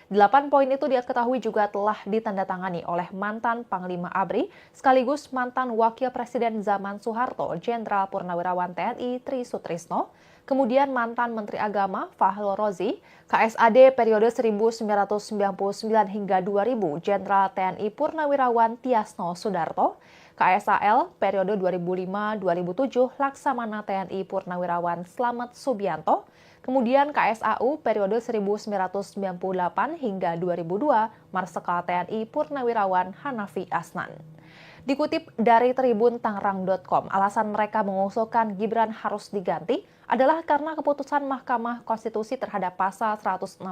8 poin itu diketahui juga telah ditandatangani oleh mantan Panglima ABRI sekaligus mantan Wakil Presiden zaman Soeharto, Jenderal Purnawirawan TNI Tri Sutrisno, kemudian mantan Menteri Agama Fahrul Razi, KSAD periode 1999 hingga 2000, Jenderal TNI Purnawirawan Tiasno Sudarto, KSAL periode 2005-2007, Laksamana TNI Purnawirawan Slamet Subianto, kemudian KSAU periode 1998 hingga 2002, Marsekal TNI Purnawirawan Hanafi Asnan. Dikutip dari Tribun Tangerang.com, alasan mereka mengusulkan Gibran harus diganti adalah karena keputusan Mahkamah Konstitusi terhadap pasal 169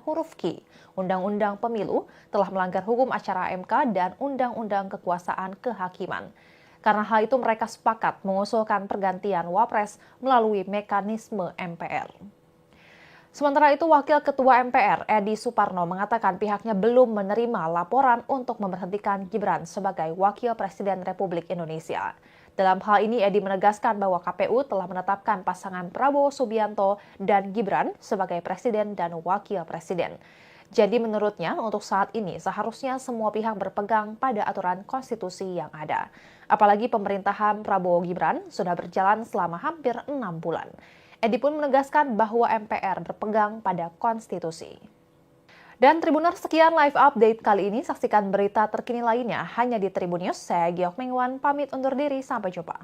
huruf Q Undang-Undang Pemilu telah melanggar hukum acara MK dan Undang-Undang Kekuasaan Kehakiman. Karena hal itu mereka sepakat mengusulkan pergantian Wapres melalui mekanisme MPR. Sementara itu, Wakil Ketua MPR Edi Suparno mengatakan pihaknya belum menerima laporan untuk memberhentikan Gibran sebagai Wakil Presiden Republik Indonesia. Dalam hal ini, Edi menegaskan bahwa KPU telah menetapkan pasangan Prabowo Subianto dan Gibran sebagai Presiden dan Wakil Presiden. Jadi menurutnya, untuk saat ini seharusnya semua pihak berpegang pada aturan konstitusi yang ada. Apalagi pemerintahan Prabowo Gibran sudah berjalan selama hampir 6 bulan. Edi pun menegaskan bahwa MPR berpegang pada konstitusi. Dan Tribuners, sekian live update kali ini. Saksikan berita terkini lainnya hanya di Tribun News. Saya Giok Mengwan, pamit undur diri. Sampai jumpa.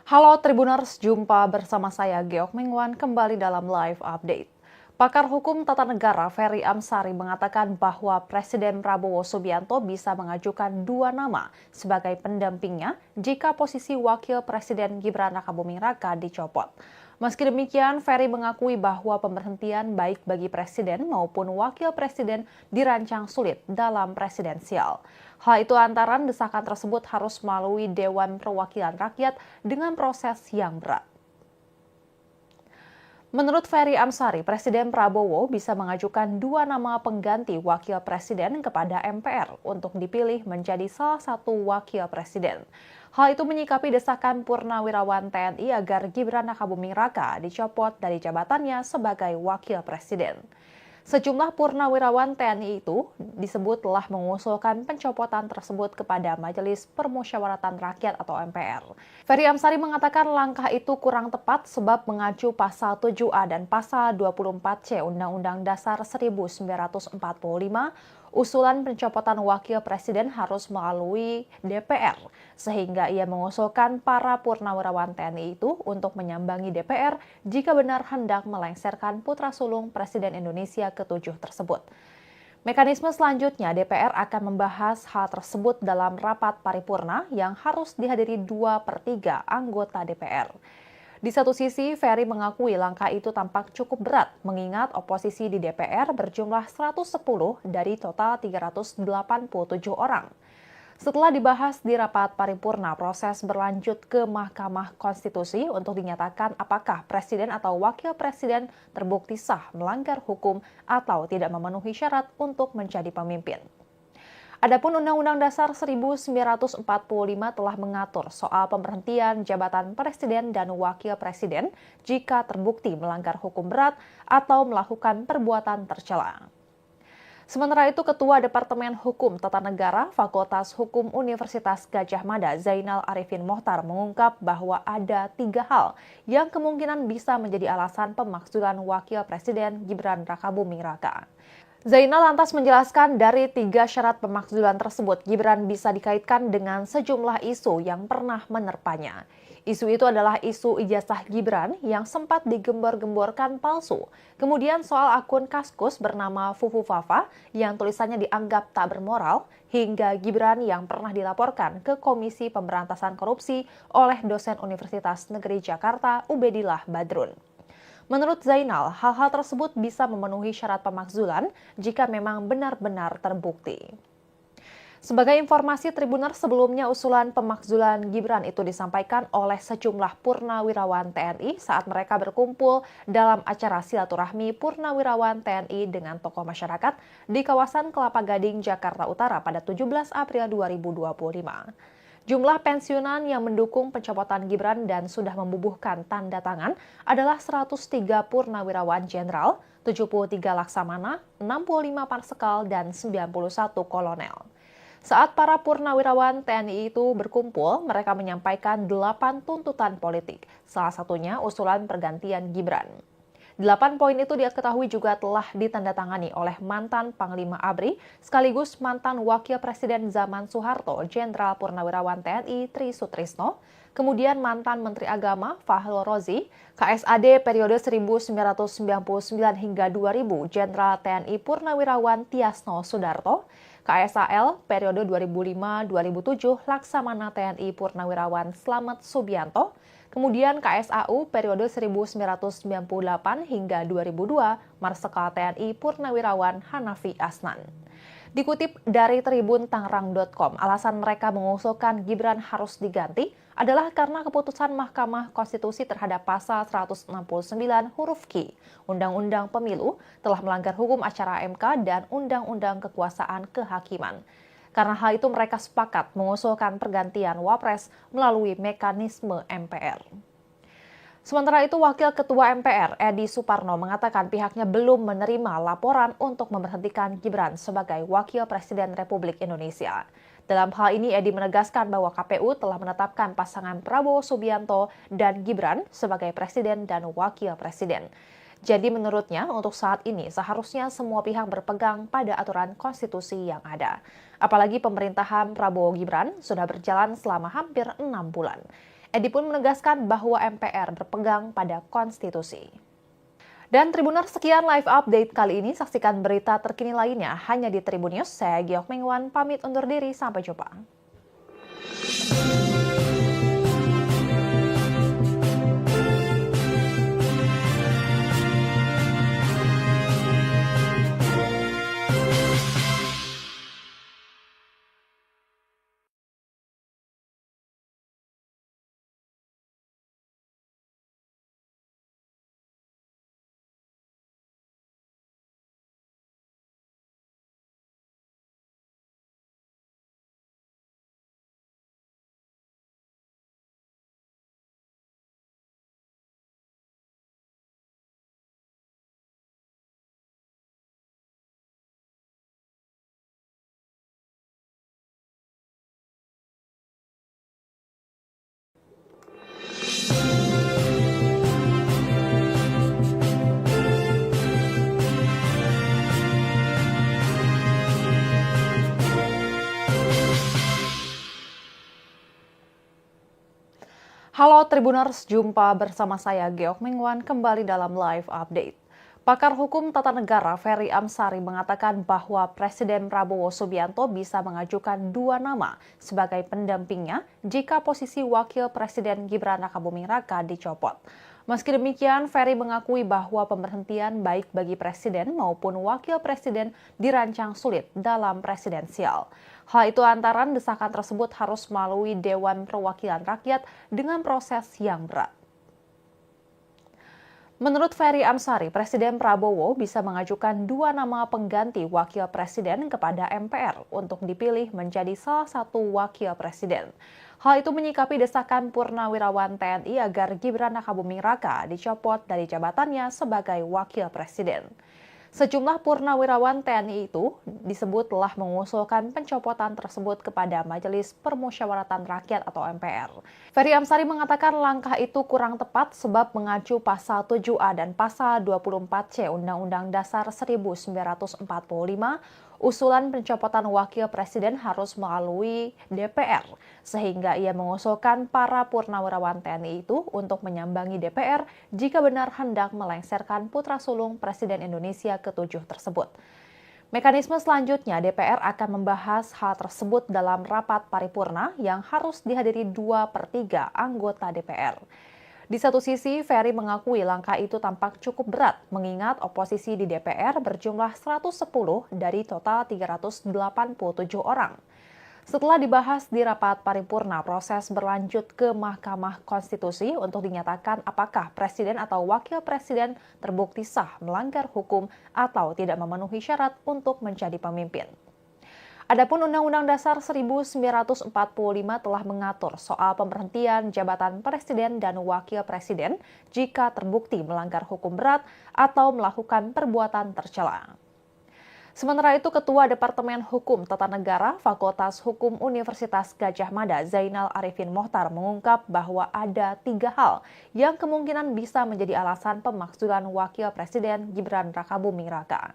Halo Tribuners, jumpa bersama saya Giok Mengwan kembali dalam live update. Pakar hukum tata negara Ferry Amsari mengatakan bahwa Presiden Prabowo Subianto bisa mengajukan 2 nama sebagai pendampingnya jika posisi Wakil Presiden Gibran Rakabuming Raka dicopot. Meski demikian, Ferry mengakui bahwa pemberhentian baik bagi Presiden maupun Wakil Presiden dirancang sulit dalam presidensial. Hal itu antara desakan tersebut harus melalui Dewan Perwakilan Rakyat dengan proses yang berat. Menurut Ferry Amsari, Presiden Prabowo bisa mengajukan 2 nama pengganti Wakil Presiden kepada MPR untuk dipilih menjadi salah satu Wakil Presiden. Hal itu menyikapi desakan Purnawirawan TNI agar Gibran Rakabuming Raka dicopot dari jabatannya sebagai Wakil Presiden. Sejumlah purnawirawan TNI itu disebut telah mengusulkan pencopotan tersebut kepada Majelis Permusyawaratan Rakyat atau MPR. Ferry Amsari mengatakan langkah itu kurang tepat sebab mengacu pasal 7A dan pasal 24C Undang-Undang Dasar 1945, usulan pencopotan Wakil Presiden harus melalui DPR, sehingga ia mengusulkan para purnawirawan TNI itu untuk menyambangi DPR jika benar hendak melengsarkan putra sulung Presiden Indonesia ke-7 tersebut. Mekanisme selanjutnya, DPR akan membahas hal tersebut dalam rapat paripurna yang harus dihadiri 2/3 anggota DPR. Di satu sisi, Ferry mengakui langkah itu tampak cukup berat, mengingat oposisi di DPR berjumlah 110 dari total 387 orang. Setelah dibahas di rapat paripurna, proses berlanjut ke Mahkamah Konstitusi untuk dinyatakan apakah Presiden atau Wakil Presiden terbukti sah melanggar hukum atau tidak memenuhi syarat untuk menjadi pemimpin. Adapun Undang-Undang Dasar 1945 telah mengatur soal pemberhentian jabatan Presiden dan Wakil Presiden jika terbukti melanggar hukum berat atau melakukan perbuatan tercela. Sementara itu, Ketua Departemen Hukum Tata Negara Fakultas Hukum Universitas Gadjah Mada, Zainal Arifin Mohtar, mengungkap bahwa ada 3 hal yang kemungkinan bisa menjadi alasan pemakzulan Wakil Presiden Gibran Rakabuming Raka. Zainal lantas menjelaskan dari 3 syarat pemakzulan tersebut, Gibran bisa dikaitkan dengan sejumlah isu yang pernah menerpanya. Isu itu adalah isu ijazah Gibran yang sempat digembor-gemborkan palsu. Kemudian soal akun Kaskus bernama Fufu Fafa yang tulisannya dianggap tak bermoral, hingga Gibran yang pernah dilaporkan ke Komisi Pemberantasan Korupsi oleh dosen Universitas Negeri Jakarta Ubedillah Badrun. Menurut Zainal, hal-hal tersebut bisa memenuhi syarat pemakzulan jika memang benar-benar terbukti. Sebagai informasi Tribuners, sebelumnya usulan pemakzulan Gibran itu disampaikan oleh sejumlah purnawirawan TNI saat mereka berkumpul dalam acara silaturahmi purnawirawan TNI dengan tokoh masyarakat di kawasan Kelapa Gading, Jakarta Utara pada 17 April 2025. Jumlah pensiunan yang mendukung pencopotan Gibran dan sudah membubuhkan tanda tangan adalah 103 purnawirawan jenderal, 73 laksamana, 65 marsekal, dan 91 kolonel. Saat para purnawirawan TNI itu berkumpul, mereka menyampaikan 8 tuntutan politik, salah satunya usulan pergantian Gibran. 8 poin itu diketahui juga telah ditandatangani oleh mantan Panglima ABRI sekaligus mantan Wakil Presiden zaman Soeharto, Jenderal Purnawirawan TNI Tri Sutrisno, kemudian mantan Menteri Agama Fahru Rozi, KSAD periode 1999 hingga 2000 Jenderal TNI Purnawirawan Tiasno Sudarto, KSAL periode 2005-2007 Laksamana TNI Purnawirawan Slamet Subianto, kemudian KSAU periode 1998 hingga 2002 Marsikal TNI Purnawirawan Hanafi Asnan. Dikutip dari Tribun Tangerang.com, alasan mereka mengusulkan Gibran harus diganti adalah karena keputusan Mahkamah Konstitusi terhadap pasal 169 huruf Q Undang-Undang Pemilu telah melanggar hukum acara MK dan Undang-Undang Kekuasaan Kehakiman. Karena hal itu mereka sepakat mengusulkan pergantian Wapres melalui mekanisme MPR. Sementara itu, Wakil Ketua MPR Edi Suparno mengatakan pihaknya belum menerima laporan untuk memberhentikan Gibran sebagai Wakil Presiden Republik Indonesia. Dalam hal ini, Edi menegaskan bahwa KPU telah menetapkan pasangan Prabowo Subianto dan Gibran sebagai Presiden dan Wakil Presiden. Jadi menurutnya, untuk saat ini seharusnya semua pihak berpegang pada aturan konstitusi yang ada. Apalagi pemerintahan Prabowo Gibran sudah berjalan selama hampir 6 bulan. Edi pun menegaskan bahwa MPR berpegang pada konstitusi. Dan Tribuners, sekian live update kali ini. Saksikan berita terkini lainnya hanya di Tribun News. Saya Giok Mengwan, pamit undur diri. Sampai jumpa. Halo Tribuners, jumpa bersama saya Giok Mengwan kembali dalam live update. Pakar hukum tata negara Ferry Amsari mengatakan bahwa Presiden Prabowo Subianto bisa mengajukan 2 nama sebagai pendampingnya jika posisi Wakil Presiden Gibran Rakabuming Raka dicopot. Meski demikian, Ferry mengakui bahwa pemberhentian baik bagi Presiden maupun Wakil Presiden dirancang sulit dalam presidensial. Hal itu antara desakan tersebut harus melalui Dewan Perwakilan Rakyat dengan proses yang berat. Menurut Ferry Amsari, Presiden Prabowo bisa mengajukan 2 nama pengganti Wakil Presiden kepada MPR untuk dipilih menjadi salah satu Wakil Presiden. Hal itu menyikapi desakan Purnawirawan TNI agar Gibran Rakabuming Raka dicopot dari jabatannya sebagai Wakil Presiden. Sejumlah purnawirawan TNI itu disebut telah mengusulkan pencopotan tersebut kepada Majelis Permusyawaratan Rakyat atau MPR. Ferry Amsari mengatakan langkah itu kurang tepat sebab mengacu pasal 7A dan pasal 24C Undang-Undang Dasar 1945, usulan pencopotan Wakil Presiden harus melalui DPR, sehingga ia mengusulkan para purnawirawan TNI itu untuk menyambangi DPR jika benar hendak melengsarkan putra sulung Presiden Indonesia ke-7 tersebut. Mekanisme selanjutnya, DPR akan membahas hal tersebut dalam rapat paripurna yang harus dihadiri 2/3 anggota DPR. Di satu sisi, Ferry mengakui langkah itu tampak cukup berat, mengingat oposisi di DPR berjumlah 110 dari total 387 orang. Setelah dibahas di rapat paripurna, proses berlanjut ke Mahkamah Konstitusi untuk dinyatakan apakah Presiden atau Wakil Presiden terbukti sah melanggar hukum atau tidak memenuhi syarat untuk menjadi pemimpin. Adapun Undang-Undang Dasar 1945 telah mengatur soal pemberhentian jabatan Presiden dan Wakil Presiden jika terbukti melanggar hukum berat atau melakukan perbuatan tercela. Sementara itu, Ketua Departemen Hukum Tata Negara Fakultas Hukum Universitas Gadjah Mada Zainal Arifin Mohtar mengungkap bahwa ada 3 hal yang kemungkinan bisa menjadi alasan pemakzulan Wakil Presiden Gibran Rakabuming Raka.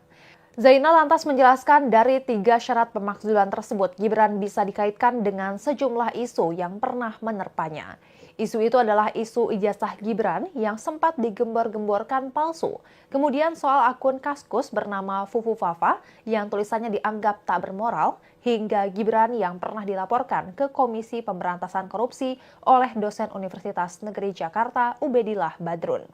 Zainal lantas menjelaskan dari 3 syarat pemakzulan tersebut, Gibran bisa dikaitkan dengan sejumlah isu yang pernah menerpanya. Isu itu adalah isu ijazah Gibran yang sempat digembar-gemborkan palsu. Kemudian soal akun Kaskus bernama Fufu Fafa yang tulisannya dianggap tak bermoral, hingga Gibran yang pernah dilaporkan ke Komisi Pemberantasan Korupsi oleh dosen Universitas Negeri Jakarta Ubedillah Badrun.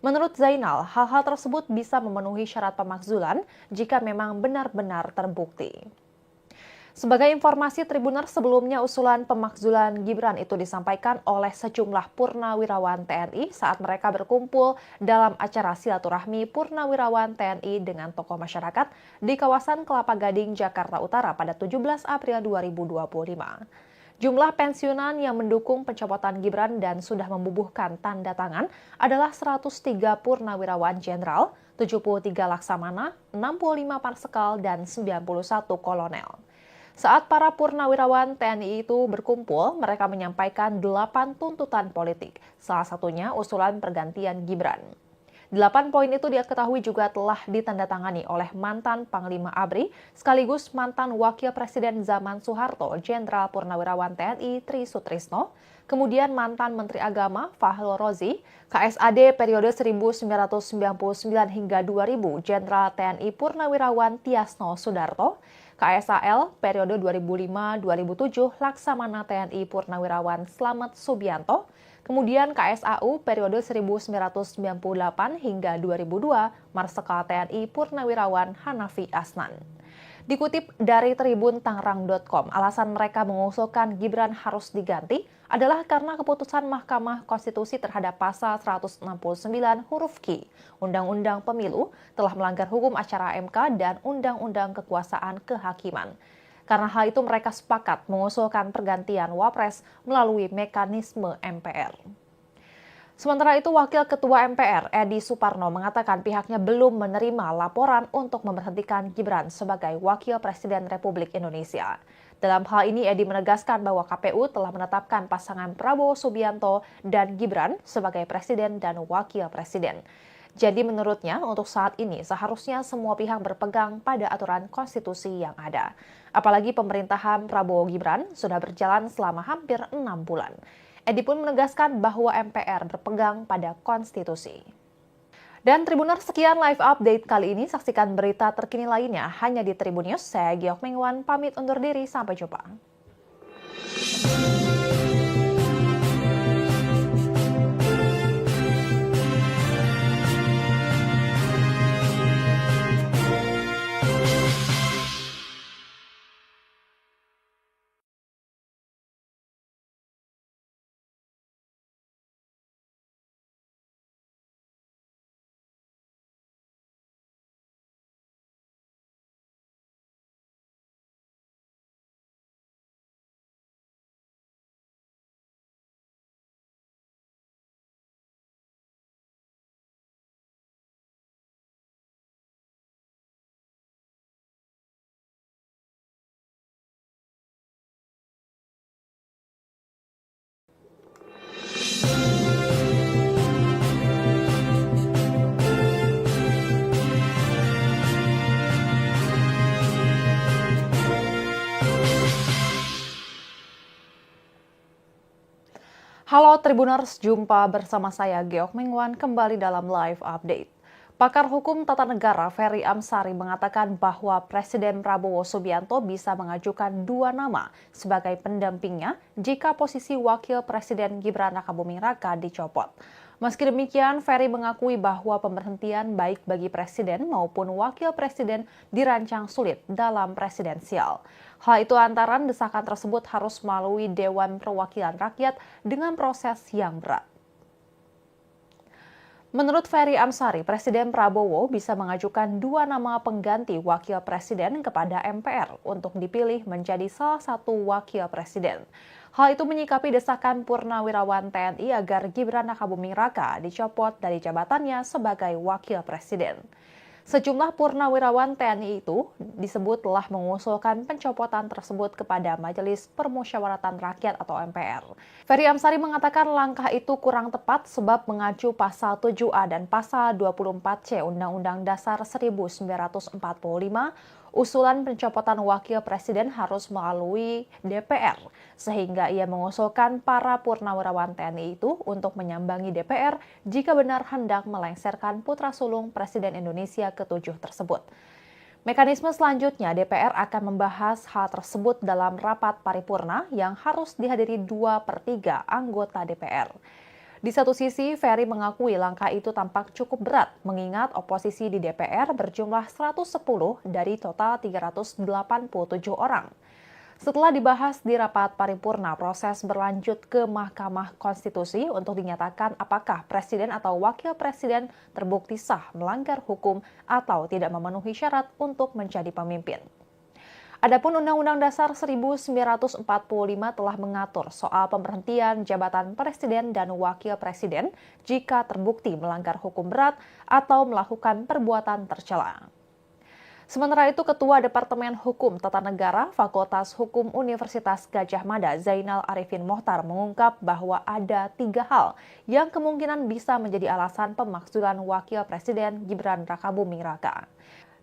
Menurut Zainal, hal-hal tersebut bisa memenuhi syarat pemakzulan jika memang benar-benar terbukti. Sebagai informasi, Tribuners, sebelumnya usulan pemakzulan Gibran itu disampaikan oleh sejumlah purnawirawan TNI saat mereka berkumpul dalam acara silaturahmi purnawirawan TNI dengan tokoh masyarakat di kawasan Kelapa Gading, Jakarta Utara pada 17 April 2025. Jumlah pensiunan yang mendukung pencopotan Gibran dan sudah membubuhkan tanda tangan adalah 103 purnawirawan jenderal, 73 laksamana, 65 marsekal, dan 91 kolonel. Saat para purnawirawan TNI itu berkumpul, mereka menyampaikan 8 tuntutan politik, salah satunya usulan pergantian Gibran. 8 poin itu diketahui juga telah ditandatangani oleh mantan Panglima ABRI sekaligus mantan Wakil Presiden zaman Soeharto, Jenderal Purnawirawan TNI Tri Sutrisno, kemudian mantan Menteri Agama Fahrul Rozi, KSAD periode 1999 hingga 2000, Jenderal TNI Purnawirawan Tiasno Sudarto, KSAL periode 2005-2007 Laksamana TNI Purnawirawan Slamet Subianto, kemudian KSAU periode 1998 hingga 2002 Marsekal TNI Purnawirawan Hanafi Asnan. Dikutip dari Tribun Tangerang.com, alasan mereka mengusulkan Gibran harus diganti adalah karena keputusan Mahkamah Konstitusi terhadap pasal 169 huruf Q Undang-Undang Pemilu telah melanggar hukum acara MK dan Undang-Undang Kekuasaan Kehakiman. Karena hal itu mereka sepakat mengusulkan pergantian Wapres melalui mekanisme MPR. Sementara itu, Wakil Ketua MPR Edi Suparno mengatakan pihaknya belum menerima laporan untuk memberhentikan Gibran sebagai Wakil Presiden Republik Indonesia. Dalam hal ini, Edi menegaskan bahwa KPU telah menetapkan pasangan Prabowo Subianto dan Gibran sebagai Presiden dan Wakil Presiden. Jadi menurutnya, untuk saat ini seharusnya semua pihak berpegang pada aturan konstitusi yang ada. Apalagi pemerintahan Prabowo Gibran sudah berjalan selama hampir 6 bulan. Edi pun menegaskan bahwa MPR berpegang pada konstitusi. Dan Tribuners, sekian live update kali ini. Saksikan berita terkini lainnya hanya di Tribun News. Saya Giok Mengwan, pamit undur diri. Sampai jumpa. Halo Tribuners, jumpa bersama saya Giok Mengwan kembali dalam live update. Pakar hukum tata negara Ferry Amsari mengatakan bahwa Presiden Prabowo Subianto bisa mengajukan 2 nama sebagai pendampingnya jika posisi Wakil Presiden Gibran Rakabuming Raka dicopot. Meski demikian, Ferry mengakui bahwa pemberhentian baik bagi Presiden maupun Wakil Presiden dirancang sulit dalam presidensial. Hal itu antara desakan tersebut harus melalui Dewan Perwakilan Rakyat dengan proses yang berat. Menurut Ferry Amsari, Presiden Prabowo bisa mengajukan 2 nama pengganti Wakil Presiden kepada MPR untuk dipilih menjadi salah satu Wakil Presiden. Hal itu menyikapi desakan Purnawirawan TNI agar Gibran Rakabuming Raka dicopot dari jabatannya sebagai Wakil Presiden. Sejumlah purnawirawan TNI itu disebut telah mengusulkan pencopotan tersebut kepada Majelis Permusyawaratan Rakyat atau MPR. Ferry Amsari mengatakan langkah itu kurang tepat sebab mengacu pasal 7A dan pasal 24C Undang-Undang Dasar 1945, usulan pencopotan wakil presiden harus melalui DPR, sehingga ia mengusulkan para purnawirawan TNI itu untuk menyambangi DPR jika benar hendak melengsarkan putra sulung Presiden Indonesia ke-7 tersebut. Mekanisme selanjutnya, DPR akan membahas hal tersebut dalam rapat paripurna yang harus dihadiri 2/3 anggota DPR. Di satu sisi, Ferry mengakui langkah itu tampak cukup berat, mengingat oposisi di DPR berjumlah 110 dari total 387 orang. Setelah dibahas di rapat paripurna, proses berlanjut ke Mahkamah Konstitusi untuk dinyatakan apakah presiden atau wakil presiden terbukti sah melanggar hukum atau tidak memenuhi syarat untuk menjadi pemimpin. Adapun Undang-Undang Dasar 1945 telah mengatur soal pemberhentian jabatan presiden dan wakil presiden jika terbukti melanggar hukum berat atau melakukan perbuatan tercela. Sementara itu, Ketua Departemen Hukum Tata Negara Fakultas Hukum Universitas Gadjah Mada, Zainal Arifin Mohtar, mengungkap bahwa ada 3 hal yang kemungkinan bisa menjadi alasan pemakzulan Wakil Presiden Gibran Rakabuming Raka.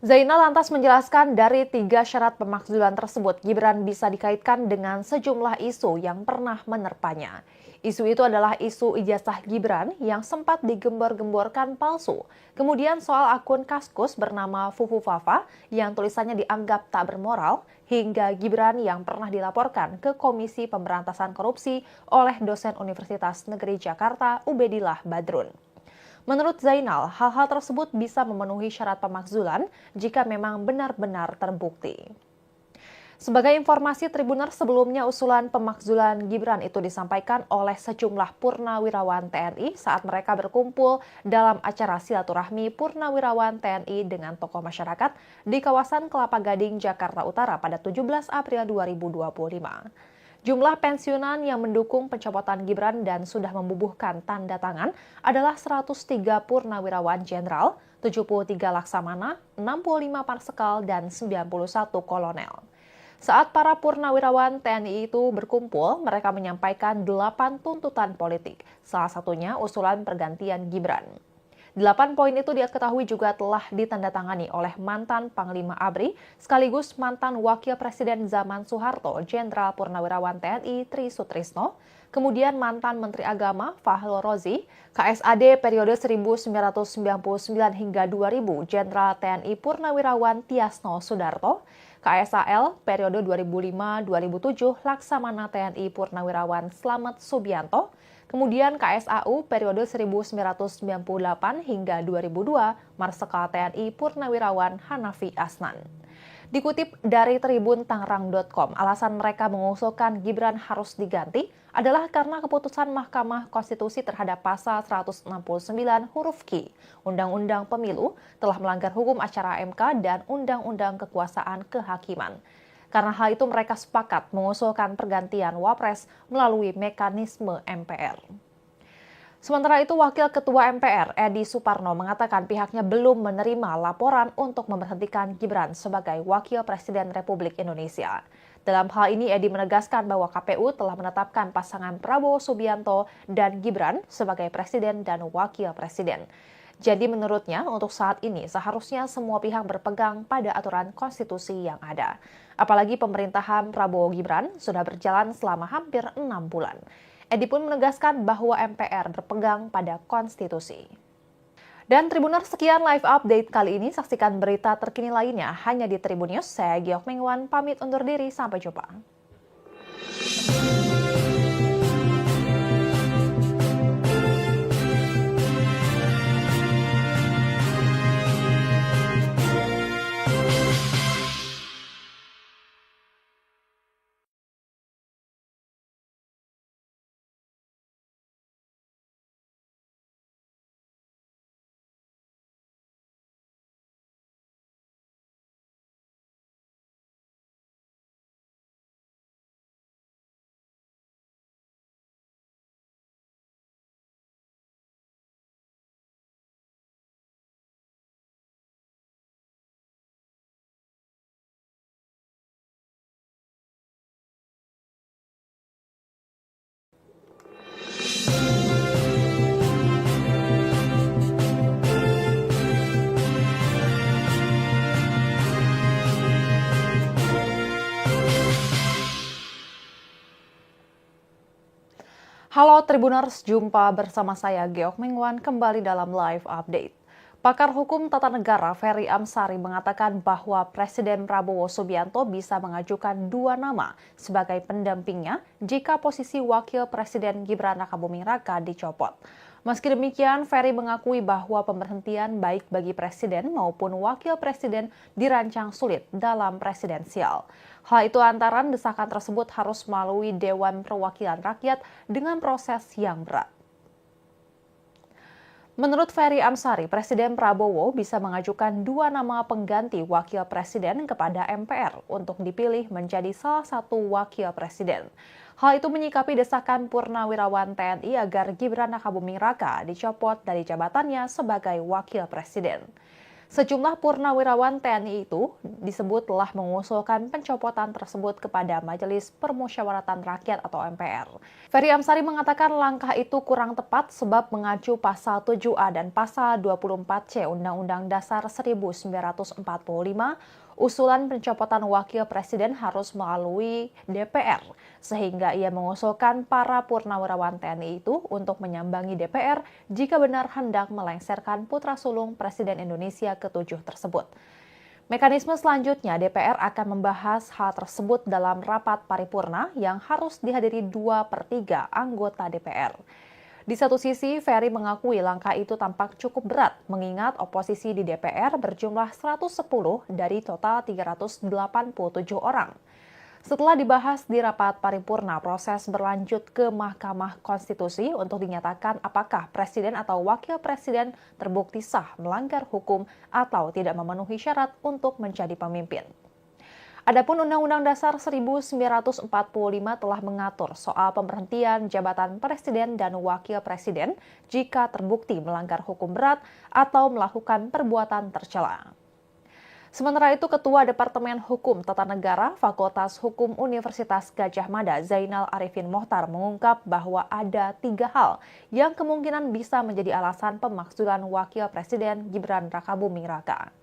Zainal lantas menjelaskan dari 3 syarat pemakzulan tersebut, Gibran bisa dikaitkan dengan sejumlah isu yang pernah menerpanya. Isu itu adalah isu ijazah Gibran yang sempat digembor-gemborkan palsu. Kemudian soal akun Kaskus bernama Fufu Fafa yang tulisannya dianggap tak bermoral, hingga Gibran yang pernah dilaporkan ke Komisi Pemberantasan Korupsi oleh dosen Universitas Negeri Jakarta Ubedillah Badrun. Menurut Zainal, hal-hal tersebut bisa memenuhi syarat pemakzulan jika memang benar-benar terbukti. Sebagai informasi, Tribuners, sebelumnya usulan pemakzulan Gibran itu disampaikan oleh sejumlah purnawirawan TNI saat mereka berkumpul dalam acara silaturahmi purnawirawan TNI dengan tokoh masyarakat di kawasan Kelapa Gading, Jakarta Utara pada 17 April 2025. Jumlah pensiunan yang mendukung pencopotan Gibran dan sudah membubuhkan tanda tangan adalah 103 purnawirawan jenderal, 73 laksamana, 65 marsekal, dan 91 kolonel. Saat para purnawirawan TNI itu berkumpul, mereka menyampaikan 8 tuntutan politik, salah satunya usulan pergantian Gibran. 8 poin itu diketahui juga telah ditandatangani oleh mantan Panglima ABRI sekaligus mantan Wakil Presiden zaman Soeharto, Jenderal Purnawirawan TNI Tri Sutrisno, kemudian mantan Menteri Agama Fahrul Rozi, KSAD periode 1999 hingga 2000, Jenderal TNI Purnawirawan Tiasno Sudarto, KSAL periode 2005-2007, Laksamana TNI Purnawirawan Slamet Subianto, kemudian KSAU periode 1998 hingga 2002, Marsekal TNI Purnawirawan Hanafi Asnan. Dikutip dari Tribun Tangerang.com, alasan mereka mengusulkan Gibran harus diganti adalah karena keputusan Mahkamah Konstitusi terhadap pasal 169 huruf Q Undang-Undang Pemilu telah melanggar hukum acara MK dan Undang-Undang Kekuasaan Kehakiman. Karena hal itu mereka sepakat mengusulkan pergantian Wapres melalui mekanisme MPR. Sementara itu, Wakil Ketua MPR Edi Suparno mengatakan pihaknya belum menerima laporan untuk memberhentikan Gibran sebagai Wakil Presiden Republik Indonesia. Dalam hal ini, Edi menegaskan bahwa KPU telah menetapkan pasangan Prabowo Subianto dan Gibran sebagai Presiden dan Wakil Presiden. Jadi menurutnya untuk saat ini seharusnya semua pihak berpegang pada aturan konstitusi yang ada. Apalagi pemerintahan Prabowo Gibran sudah berjalan selama hampir 6 bulan. Edi pun menegaskan bahwa MPR berpegang pada konstitusi. Dan Tribuners, sekian live update kali ini. Saksikan berita terkini lainnya hanya di Tribun News. Saya Giok Mengwan pamit undur diri. Sampai jumpa. Halo Tribuners, jumpa bersama saya Geok Mingwan kembali dalam live update. Pakar hukum tata negara Ferry Amsari mengatakan bahwa Presiden Prabowo Subianto bisa mengajukan dua nama sebagai pendampingnya jika posisi Wakil Presiden Gibran Rakabuming Raka dicopot. Meski demikian, Ferry mengakui bahwa pemberhentian baik bagi Presiden maupun Wakil Presiden dirancang sulit dalam presidensial. Hal itu lantaran desakan tersebut harus melalui Dewan Perwakilan Rakyat dengan proses yang berat. Menurut Ferry Amsari, Presiden Prabowo bisa mengajukan dua nama pengganti Wakil Presiden kepada MPR untuk dipilih menjadi salah satu Wakil Presiden. Hal itu menyikapi desakan Purnawirawan TNI agar Gibran Rakabuming Raka dicopot dari jabatannya sebagai Wakil Presiden. Sejumlah purnawirawan TNI itu disebut telah mengusulkan pencopotan tersebut kepada Majelis Permusyawaratan Rakyat atau MPR. Ferry Amsari mengatakan langkah itu kurang tepat sebab mengacu pasal 7A dan pasal 24C Undang-Undang Dasar 1945, usulan pencopotan Wakil Presiden harus melalui DPR, sehingga ia mengusulkan para purnawirawan TNI itu untuk menyambangi DPR jika benar hendak melengsarkan putra sulung Presiden Indonesia ke-7 tersebut. Mekanisme selanjutnya, DPR akan membahas hal tersebut dalam rapat paripurna yang harus dihadiri 2/3 anggota DPR. Di satu sisi, Ferry mengakui langkah itu tampak cukup berat, mengingat oposisi di DPR berjumlah 110 dari total 387 orang. Setelah dibahas di rapat paripurna, proses berlanjut ke Mahkamah Konstitusi untuk dinyatakan apakah Presiden atau Wakil Presiden terbukti sah melanggar hukum atau tidak memenuhi syarat untuk menjadi pemimpin. Adapun Undang-Undang Dasar 1945 telah mengatur soal pemberhentian jabatan Presiden dan Wakil Presiden jika terbukti melanggar hukum berat atau melakukan perbuatan tercela. Sementara itu, Ketua Departemen Hukum Tata Negara Fakultas Hukum Universitas Gadjah Mada, Zainal Arifin Mohtar, mengungkap bahwa ada 3 hal yang kemungkinan bisa menjadi alasan pemakzulan Wakil Presiden Gibran Rakabuming Raka.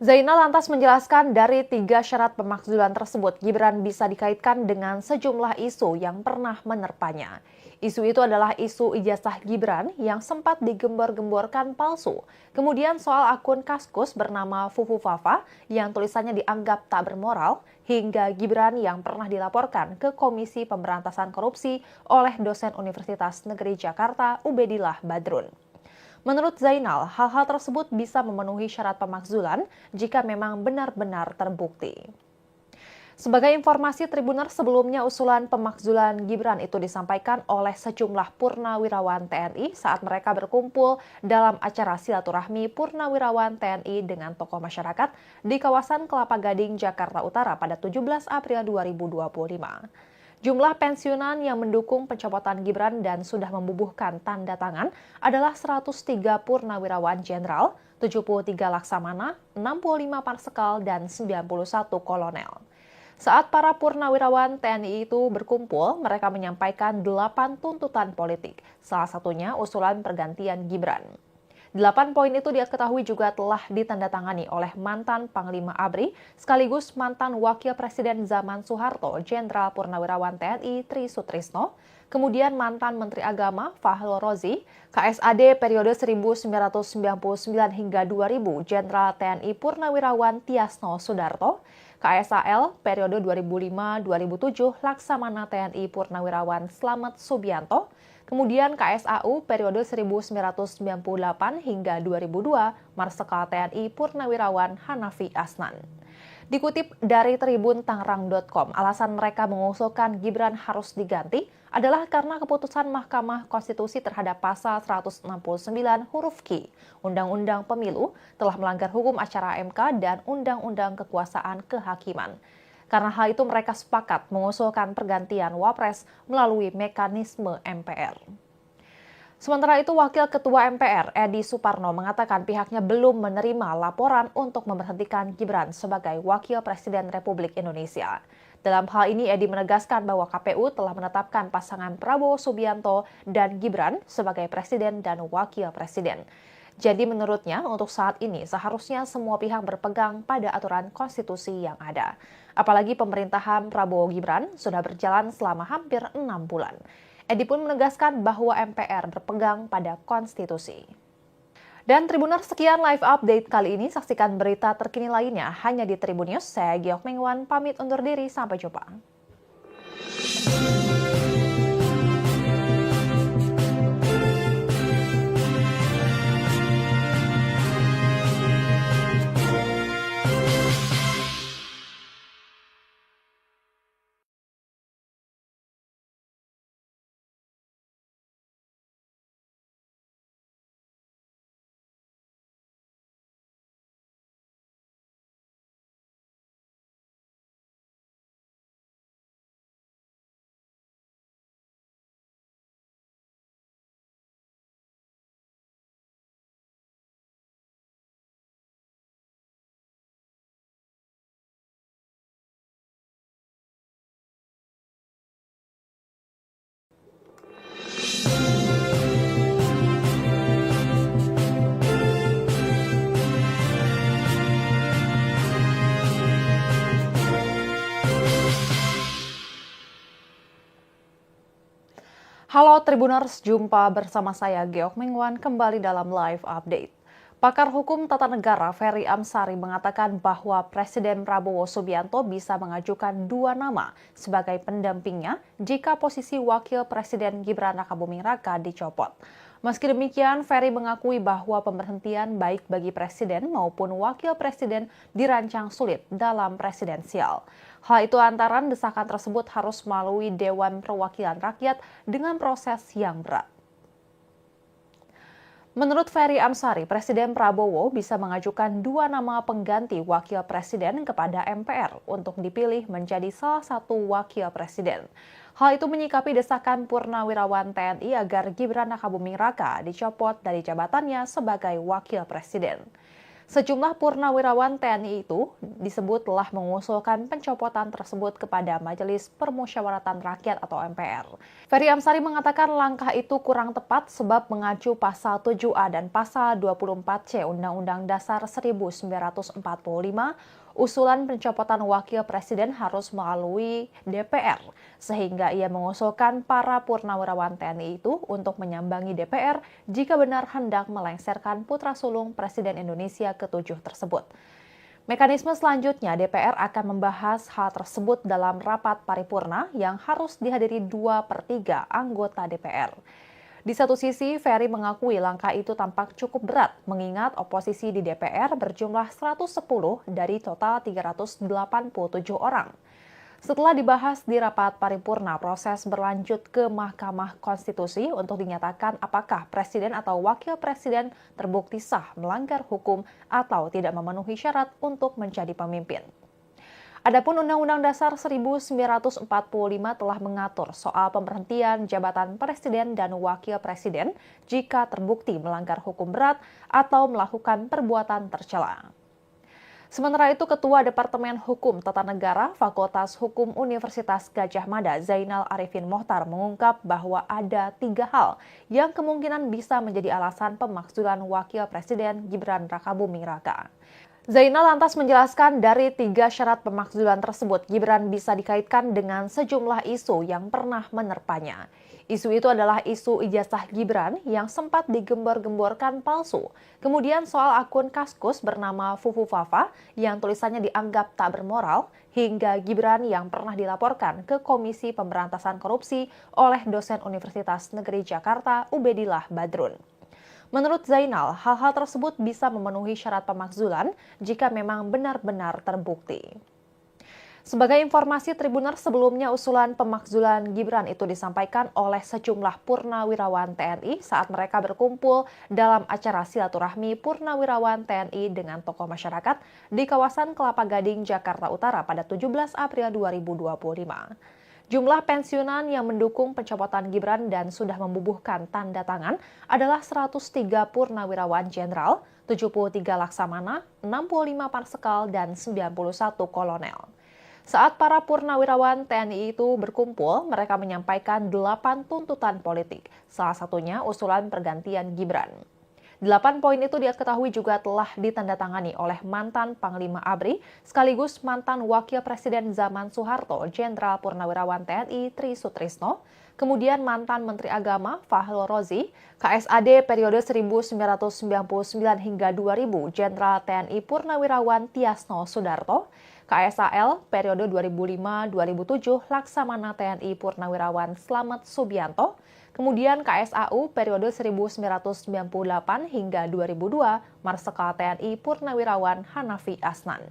Zainal lantas menjelaskan dari 3 syarat pemakzulan tersebut, Gibran bisa dikaitkan dengan sejumlah isu yang pernah menerpanya. Isu itu adalah isu ijazah Gibran yang sempat digembor-gemborkan palsu. Kemudian soal akun Kaskus bernama Fufu Fafa yang tulisannya dianggap tak bermoral, hingga Gibran yang pernah dilaporkan ke Komisi Pemberantasan Korupsi oleh dosen Universitas Negeri Jakarta Ubedillah Badrun. Menurut Zainal, hal-hal tersebut bisa memenuhi syarat pemakzulan jika memang benar-benar terbukti. Sebagai informasi, Tribuners, sebelumnya usulan pemakzulan Gibran itu disampaikan oleh sejumlah purnawirawan TNI saat mereka berkumpul dalam acara silaturahmi purnawirawan TNI dengan tokoh masyarakat di kawasan Kelapa Gading, Jakarta Utara pada 17 April 2025. Jumlah pensiunan yang mendukung pencopotan Gibran dan sudah membubuhkan tanda tangan adalah 103 purnawirawan jenderal, 73 laksamana, 65 marsekal, dan 91 kolonel. Saat para purnawirawan TNI itu berkumpul, mereka menyampaikan 8 tuntutan politik, salah satunya usulan pergantian Gibran. 8 poin itu diketahui juga telah ditandatangani oleh mantan Panglima ABRI sekaligus mantan Wakil Presiden zaman Soeharto, Jenderal Purnawirawan TNI Tri Sutrisno, kemudian mantan Menteri Agama Fahrul Razi, KSAD periode 1999 hingga 2000, Jenderal TNI Purnawirawan Tiasno Sudarto, KSAL periode 2005-2007, Laksamana TNI Purnawirawan Slamet Subianto, kemudian KSAU periode 1998 hingga 2002, Marsekal TNI Purnawirawan Hanafi Asnan. Dikutip dari Tribun Tangerang.com, alasan mereka mengusulkan Gibran harus diganti adalah karena keputusan Mahkamah Konstitusi terhadap pasal 169 huruf Q Undang-Undang Pemilu telah melanggar hukum acara MK dan Undang-Undang Kekuasaan Kehakiman. Karena hal itu mereka sepakat mengusulkan pergantian Wapres melalui mekanisme MPR. Sementara itu, Wakil Ketua MPR Edi Suparno mengatakan pihaknya belum menerima laporan untuk memberhentikan Gibran sebagai Wakil Presiden Republik Indonesia. Dalam hal ini, Edi menegaskan bahwa KPU telah menetapkan pasangan Prabowo Subianto dan Gibran sebagai Presiden dan Wakil Presiden. Jadi menurutnya, untuk saat ini seharusnya semua pihak berpegang pada aturan konstitusi yang ada. Apalagi pemerintahan Prabowo Gibran sudah berjalan selama hampir 6 bulan. Edi pun menegaskan bahwa MPR berpegang pada konstitusi. Dan Tribuners, sekian live update kali ini. Saksikan berita terkini lainnya hanya di Tribun News. Saya Giok Mengwan, pamit undur diri. Sampai jumpa. Halo Tribuners, jumpa bersama saya Giok Mengwan kembali dalam live update. Pakar hukum tata negara Ferry Amsari mengatakan bahwa Presiden Prabowo Subianto bisa mengajukan 2 nama sebagai pendampingnya jika posisi Wakil Presiden Gibran Rakabuming Raka dicopot. Meski demikian, Ferry mengakui bahwa pemberhentian baik bagi Presiden maupun Wakil Presiden dirancang sulit dalam presidensial. Hal itu antara desakan tersebut harus melalui Dewan Perwakilan Rakyat dengan proses yang berat. Menurut Ferry Amsari, Presiden Prabowo bisa mengajukan 2 nama pengganti Wakil Presiden kepada MPR untuk dipilih menjadi salah satu Wakil Presiden. Hal itu menyikapi desakan Purnawirawan TNI agar Gibran Rakabuming Raka dicopot dari jabatannya sebagai Wakil Presiden. Sejumlah purnawirawan TNI itu disebut telah mengusulkan pencopotan tersebut kepada Majelis Permusyawaratan Rakyat atau MPR. Ferry Amsari mengatakan langkah itu kurang tepat sebab mengacu pasal 7A dan pasal 24C Undang-Undang Dasar 1945, usulan pencopotan Wakil Presiden harus melalui DPR, sehingga ia mengusulkan para purnawirawan TNI itu untuk menyambangi DPR jika benar hendak melengsarkan putra sulung Presiden Indonesia ke-7 tersebut. Mekanisme selanjutnya, DPR akan membahas hal tersebut dalam rapat paripurna yang harus dihadiri 2/3 anggota DPR. Di satu sisi, Ferry mengakui langkah itu tampak cukup berat, mengingat oposisi di DPR berjumlah 110 dari total 387 orang. Setelah dibahas di rapat paripurna, proses berlanjut ke Mahkamah Konstitusi untuk dinyatakan apakah Presiden atau Wakil Presiden terbukti sah melanggar hukum atau tidak memenuhi syarat untuk menjadi pemimpin. Adapun Undang-Undang Dasar 1945 telah mengatur soal pemberhentian jabatan Presiden dan Wakil Presiden jika terbukti melanggar hukum berat atau melakukan perbuatan tercela. Sementara itu, Ketua Departemen Hukum Tata Negara Fakultas Hukum Universitas Gadjah Mada, Zainal Arifin Mohtar, mengungkap bahwa ada 3 hal yang kemungkinan bisa menjadi alasan pemakzulan Wakil Presiden Gibran Rakabuming Raka. Zainal lantas menjelaskan dari 3 syarat pemakzulan tersebut, Gibran bisa dikaitkan dengan sejumlah isu yang pernah menerpanya. Isu itu adalah isu ijazah Gibran yang sempat digembor-gemborkan palsu. Kemudian soal akun Kaskus bernama Fufu Fafa yang tulisannya dianggap tak bermoral, hingga Gibran yang pernah dilaporkan ke Komisi Pemberantasan Korupsi oleh dosen Universitas Negeri Jakarta Ubedillah Badrun. Menurut Zainal, hal-hal tersebut bisa memenuhi syarat pemakzulan jika memang benar-benar terbukti. Sebagai informasi Tribuners, sebelumnya usulan pemakzulan Gibran itu disampaikan oleh sejumlah purnawirawan TNI saat mereka berkumpul dalam acara silaturahmi purnawirawan TNI dengan tokoh masyarakat di kawasan Kelapa Gading, Jakarta Utara pada 17 April 2025. Jumlah pensiunan yang mendukung pencopotan Gibran dan sudah membubuhkan tanda tangan adalah 103 purnawirawan jenderal, 73 laksamana, 65 marsekal, dan 91 kolonel. Saat para purnawirawan TNI itu berkumpul, mereka menyampaikan 8 tuntutan politik, salah satunya usulan pergantian Gibran. 8 poin itu diketahui juga telah ditandatangani oleh mantan Panglima ABRI sekaligus mantan Wakil Presiden zaman Soeharto, Jenderal Purnawirawan TNI Tri Sutrisno, kemudian mantan Menteri Agama Fahrul Razi, KSAD periode 1999 hingga 2000, Jenderal TNI Purnawirawan Tiasno Sudarto, KSAL periode 2005-2007, Laksamana TNI Purnawirawan Slamet Subianto, kemudian KSAU periode 1998 hingga 2002, Marsikal TNI Purnawirawan Hanafi Asnan.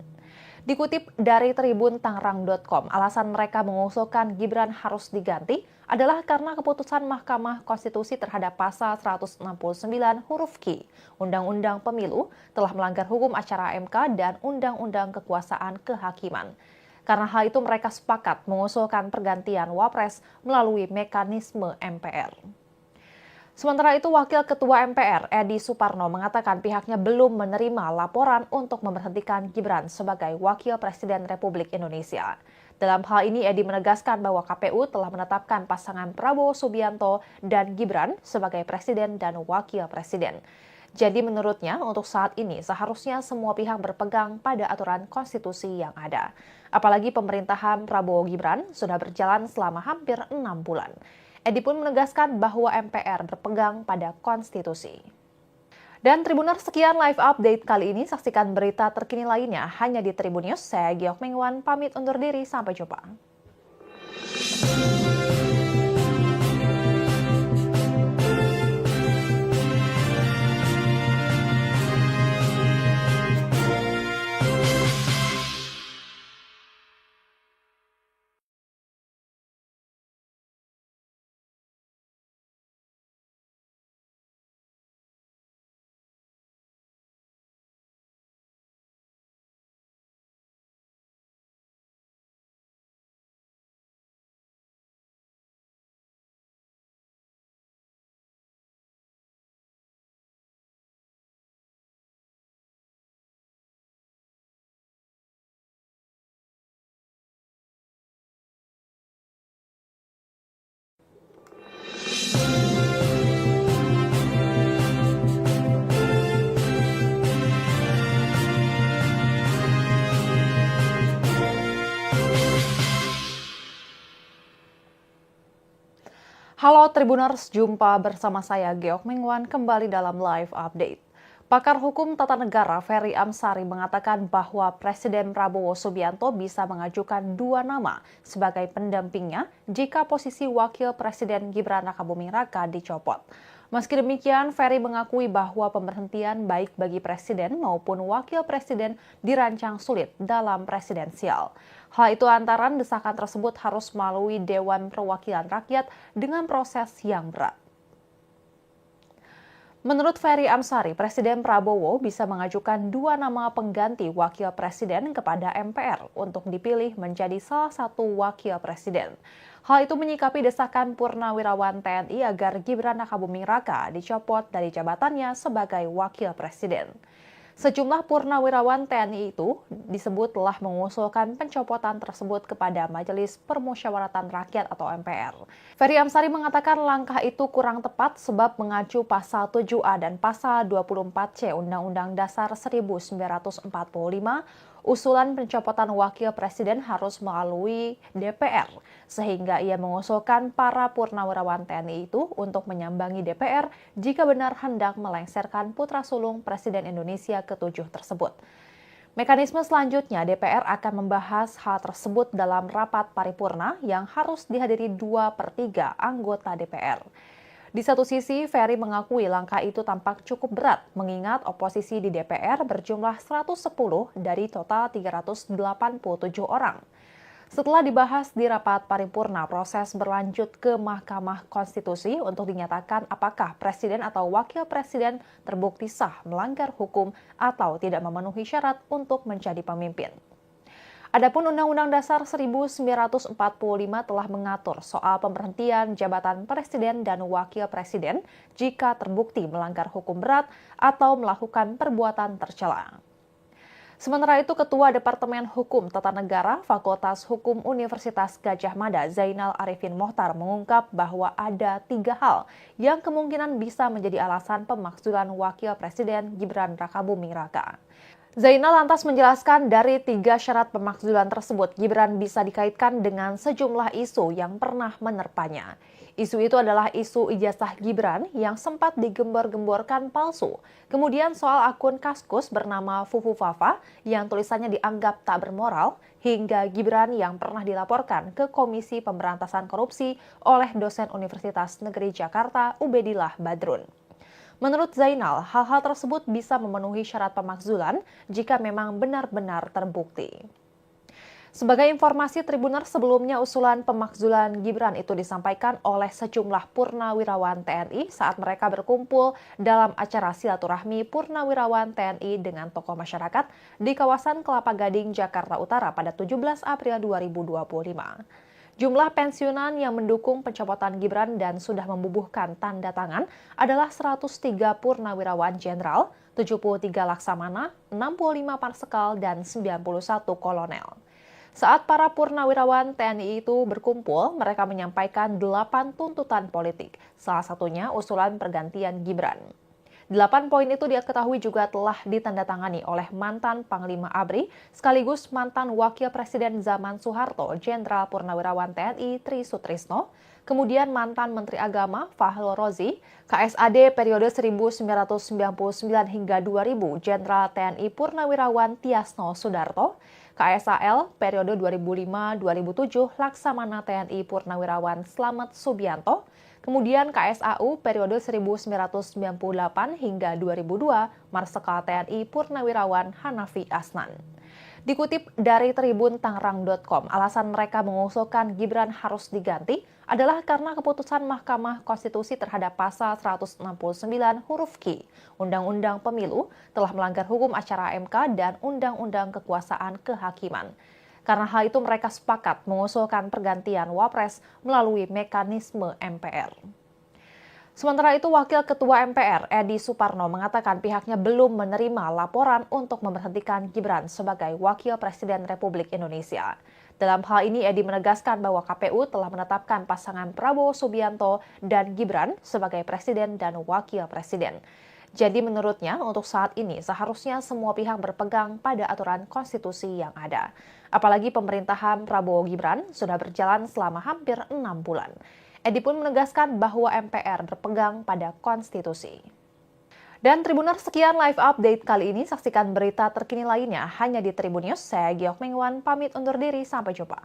Dikutip dari Tribun Tangerang.com, alasan mereka mengusulkan Gibran harus diganti adalah karena keputusan Mahkamah Konstitusi terhadap pasal 169 huruf Q Undang-Undang Pemilu telah melanggar hukum acara MK dan Undang-Undang Kekuasaan Kehakiman. Karena hal itu mereka sepakat mengusulkan pergantian Wapres melalui mekanisme MPR. Sementara itu, Wakil Ketua MPR Edi Suparno mengatakan pihaknya belum menerima laporan untuk memberhentikan Gibran sebagai Wakil Presiden Republik Indonesia. Dalam hal ini, Edi menegaskan bahwa KPU telah menetapkan pasangan Prabowo Subianto dan Gibran sebagai Presiden dan Wakil Presiden. Jadi menurutnya, untuk saat ini seharusnya semua pihak berpegang pada aturan konstitusi yang ada. Apalagi pemerintahan Prabowo Gibran sudah berjalan selama hampir 6 bulan. Edi pun menegaskan bahwa MPR berpegang pada konstitusi. Dan Tribuners, sekian live update kali ini. Saksikan berita terkini lainnya hanya di Tribun News. Saya Giok Mengwan, pamit undur diri. Sampai jumpa. Halo Tribuners, jumpa bersama saya Giok Mengwan kembali dalam live update. Pakar hukum tata negara Ferry Amsari mengatakan bahwa Presiden Prabowo Subianto bisa mengajukan 2 nama sebagai pendampingnya jika posisi Wakil Presiden Gibran Rakabuming Raka dicopot. Meski demikian, Ferry mengakui bahwa pemberhentian baik bagi Presiden maupun Wakil Presiden dirancang sulit dalam presidensial. Hal itu antara desakan tersebut harus melalui Dewan Perwakilan Rakyat dengan proses yang berat. Menurut Ferry Amsari, Presiden Prabowo bisa mengajukan 2 nama pengganti Wakil Presiden kepada MPR untuk dipilih menjadi salah satu Wakil Presiden. Hal itu menyikapi desakan Purnawirawan TNI agar Gibran Rakabuming Raka dicopot dari jabatannya sebagai Wakil Presiden. Sejumlah purnawirawan TNI itu disebut telah mengusulkan pencopotan tersebut kepada Majelis Permusyawaratan Rakyat atau MPR. Ferry Amsari mengatakan langkah itu kurang tepat sebab mengacu pasal 7A dan pasal 24C Undang-Undang Dasar 1945, usulan pencopotan Wakil Presiden harus melalui DPR, sehingga ia mengusulkan para purnawirawan TNI itu untuk menyambangi DPR jika benar hendak melengsarkan putra sulung Presiden Indonesia ke-7 tersebut. Mekanisme selanjutnya, DPR akan membahas hal tersebut dalam rapat paripurna yang harus dihadiri 2/3 anggota DPR. Di satu sisi, Ferry mengakui langkah itu tampak cukup berat, mengingat oposisi di DPR berjumlah 110 dari total 387 orang. Setelah dibahas di rapat paripurna, proses berlanjut ke Mahkamah Konstitusi untuk dinyatakan apakah Presiden atau Wakil Presiden terbukti sah melanggar hukum atau tidak memenuhi syarat untuk menjadi pemimpin. Adapun Undang-Undang Dasar 1945 telah mengatur soal pemberhentian jabatan Presiden dan Wakil Presiden jika terbukti melanggar hukum berat atau melakukan perbuatan tercela. Sementara itu, Ketua Departemen Hukum Tata Negara Fakultas Hukum Universitas Gadjah Mada, Zainal Arifin Mohtar, mengungkap bahwa ada 3 hal yang kemungkinan bisa menjadi alasan pemakzulan Wakil Presiden Gibran Rakabuming Raka. Zainal lantas menjelaskan dari 3 syarat pemakzulan tersebut, Gibran bisa dikaitkan dengan sejumlah isu yang pernah menerpanya. Isu itu adalah isu ijazah Gibran yang sempat digembor-gemborkan palsu. Kemudian soal akun Kaskus bernama Fufu Fafa yang tulisannya dianggap tak bermoral, hingga Gibran yang pernah dilaporkan ke Komisi Pemberantasan Korupsi oleh dosen Universitas Negeri Jakarta Ubedillah Badrun. Menurut Zainal, hal-hal tersebut bisa memenuhi syarat pemakzulan jika memang benar-benar terbukti. Sebagai informasi, Tribuners, sebelumnya usulan pemakzulan Gibran itu disampaikan oleh sejumlah purnawirawan TNI saat mereka berkumpul dalam acara silaturahmi purnawirawan TNI dengan tokoh masyarakat di kawasan Kelapa Gading, Jakarta Utara pada 17 April 2025. Jumlah pensiunan yang mendukung pencopotan Gibran dan sudah membubuhkan tanda tangan adalah 103 purnawirawan jenderal, 73 laksamana, 65 marsekal, dan 91 kolonel. Saat para purnawirawan TNI itu berkumpul, mereka menyampaikan 8 tuntutan politik, salah satunya usulan pergantian Gibran. 8 poin itu diketahui juga telah ditandatangani oleh mantan Panglima ABRI sekaligus mantan Wakil Presiden zaman Soeharto, Jenderal Purnawirawan TNI Tri Sutrisno, kemudian mantan Menteri Agama Fahrul Rozi, KSAD periode 1999 hingga 2000, Jenderal TNI Purnawirawan Tiasno Sudarto, KSAL periode 2005-2007, Laksamana TNI Purnawirawan Slamet Subianto, kemudian KSAU periode 1998 hingga 2002, Marsekal TNI Purnawirawan Hanafi Asnan. Dikutip dari Tribun Tangerang.com, alasan mereka mengusulkan Gibran harus diganti adalah karena keputusan Mahkamah Konstitusi terhadap pasal 169 huruf Q Undang-Undang Pemilu telah melanggar hukum acara MK dan Undang-Undang Kekuasaan Kehakiman. Karena hal itu mereka sepakat mengusulkan pergantian Wapres melalui mekanisme MPR. Sementara itu, Wakil Ketua MPR Edi Suparno mengatakan pihaknya belum menerima laporan untuk memberhentikan Gibran sebagai Wakil Presiden Republik Indonesia. Dalam hal ini, Edi menegaskan bahwa KPU telah menetapkan pasangan Prabowo Subianto dan Gibran sebagai Presiden dan Wakil Presiden. Jadi menurutnya, untuk saat ini seharusnya semua pihak berpegang pada aturan konstitusi yang ada. Apalagi pemerintahan Prabowo Gibran sudah berjalan selama hampir 6 bulan. Edi pun menegaskan bahwa MPR berpegang pada konstitusi. Dan Tribuners, sekian live update kali ini. Saksikan berita terkini lainnya hanya di Tribun News. Saya Giok Mengwan, pamit undur diri. Sampai jumpa.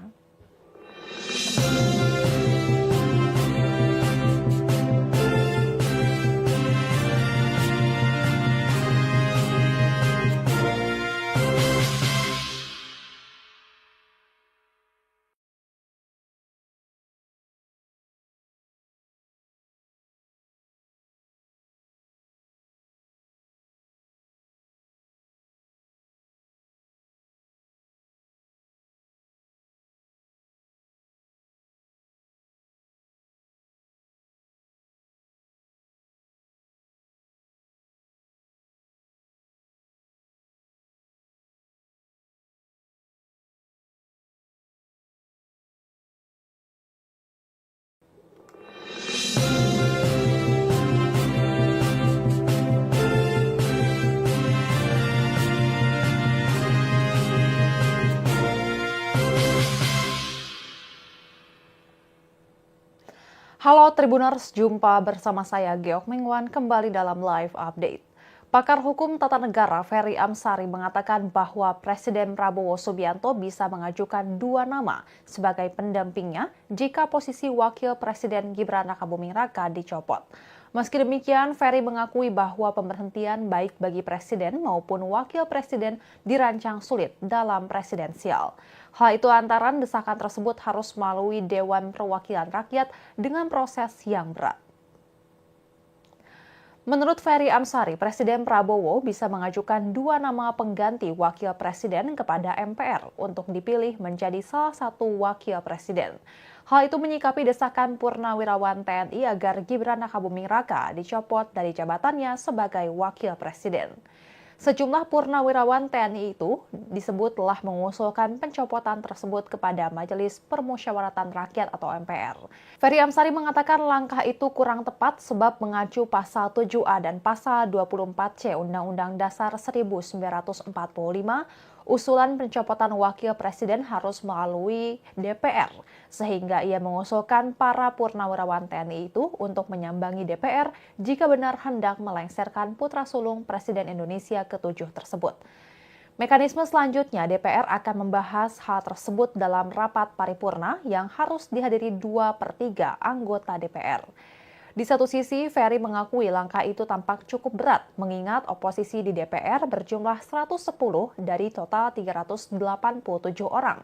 Halo Tribuners, jumpa bersama saya Giok Mengwan kembali dalam live update. Pakar hukum tata negara Ferry Amsari mengatakan bahwa Presiden Prabowo Subianto bisa mengajukan 2 nama sebagai pendampingnya jika posisi Wakil Presiden Gibran Rakabuming Raka dicopot. Meski demikian, Ferry mengakui bahwa pemberhentian baik bagi Presiden maupun Wakil Presiden dirancang sulit dalam presidensial. Hal itu lantaran desakan tersebut harus melalui Dewan Perwakilan Rakyat dengan proses yang berat. Menurut Ferry Amsari, Presiden Prabowo bisa mengajukan 2 nama pengganti Wakil Presiden kepada MPR untuk dipilih menjadi salah satu Wakil Presiden. Hal itu menyikapi desakan Purnawirawan TNI agar Gibran Rakabuming Raka dicopot dari jabatannya sebagai Wakil Presiden. Sejumlah purnawirawan TNI itu disebut telah mengusulkan pencopotan tersebut kepada Majelis Permusyawaratan Rakyat atau MPR. Ferry Amsari mengatakan langkah itu kurang tepat sebab mengacu pasal 7A dan pasal 24C Undang-Undang Dasar 1945, usulan pencopotan wakil presiden harus melalui DPR, sehingga ia mengusulkan para purnawirawan TNI itu untuk menyambangi DPR jika benar hendak melengsarkan putra sulung Presiden Indonesia ke-7 tersebut. Mekanisme selanjutnya, DPR akan membahas hal tersebut dalam rapat paripurna yang harus dihadiri 2/3 anggota DPR. Di satu sisi, Ferry mengakui langkah itu tampak cukup berat, mengingat oposisi di DPR berjumlah 110 dari total 387 orang.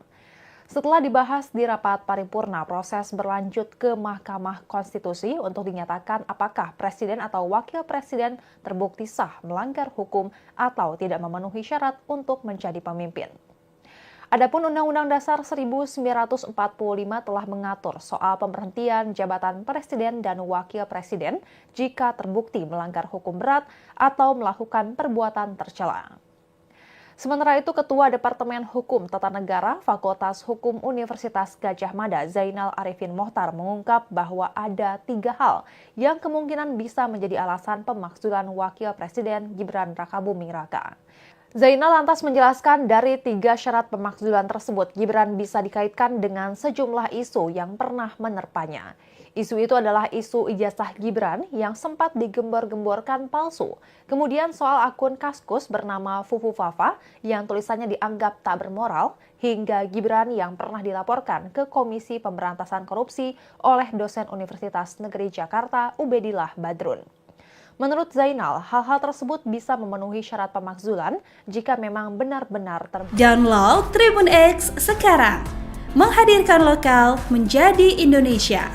Setelah dibahas di rapat paripurna, proses berlanjut ke Mahkamah Konstitusi untuk dinyatakan apakah presiden atau wakil presiden terbukti sah melanggar hukum atau tidak memenuhi syarat untuk menjadi pemimpin. Adapun Undang-Undang Dasar 1945 telah mengatur soal pemberhentian jabatan presiden dan wakil presiden jika terbukti melanggar hukum berat atau melakukan perbuatan tercela. Sementara itu, Ketua Departemen Hukum Tata Negara Fakultas Hukum Universitas Gadjah Mada, Zainal Arifin Mohtar, mengungkap bahwa ada 3 hal yang kemungkinan bisa menjadi alasan pemakzulan Wakil Presiden Gibran Rakabuming Raka. Zainal lantas menjelaskan dari 3 syarat pemakzulan tersebut, Gibran bisa dikaitkan dengan sejumlah isu yang pernah menerpanya. Isu itu adalah isu ijazah Gibran yang sempat digembor-gemborkan palsu. Kemudian soal akun Kaskus bernama Fufu Fafa yang tulisannya dianggap tak bermoral, hingga Gibran yang pernah dilaporkan ke Komisi Pemberantasan Korupsi oleh dosen Universitas Negeri Jakarta Ubedillah Badrun. Menurut Zainal, hal-hal tersebut bisa memenuhi syarat pemakzulan jika memang benar-benar terbukti.
Download Tribun X sekarang, menghadirkan lokal menjadi Indonesia.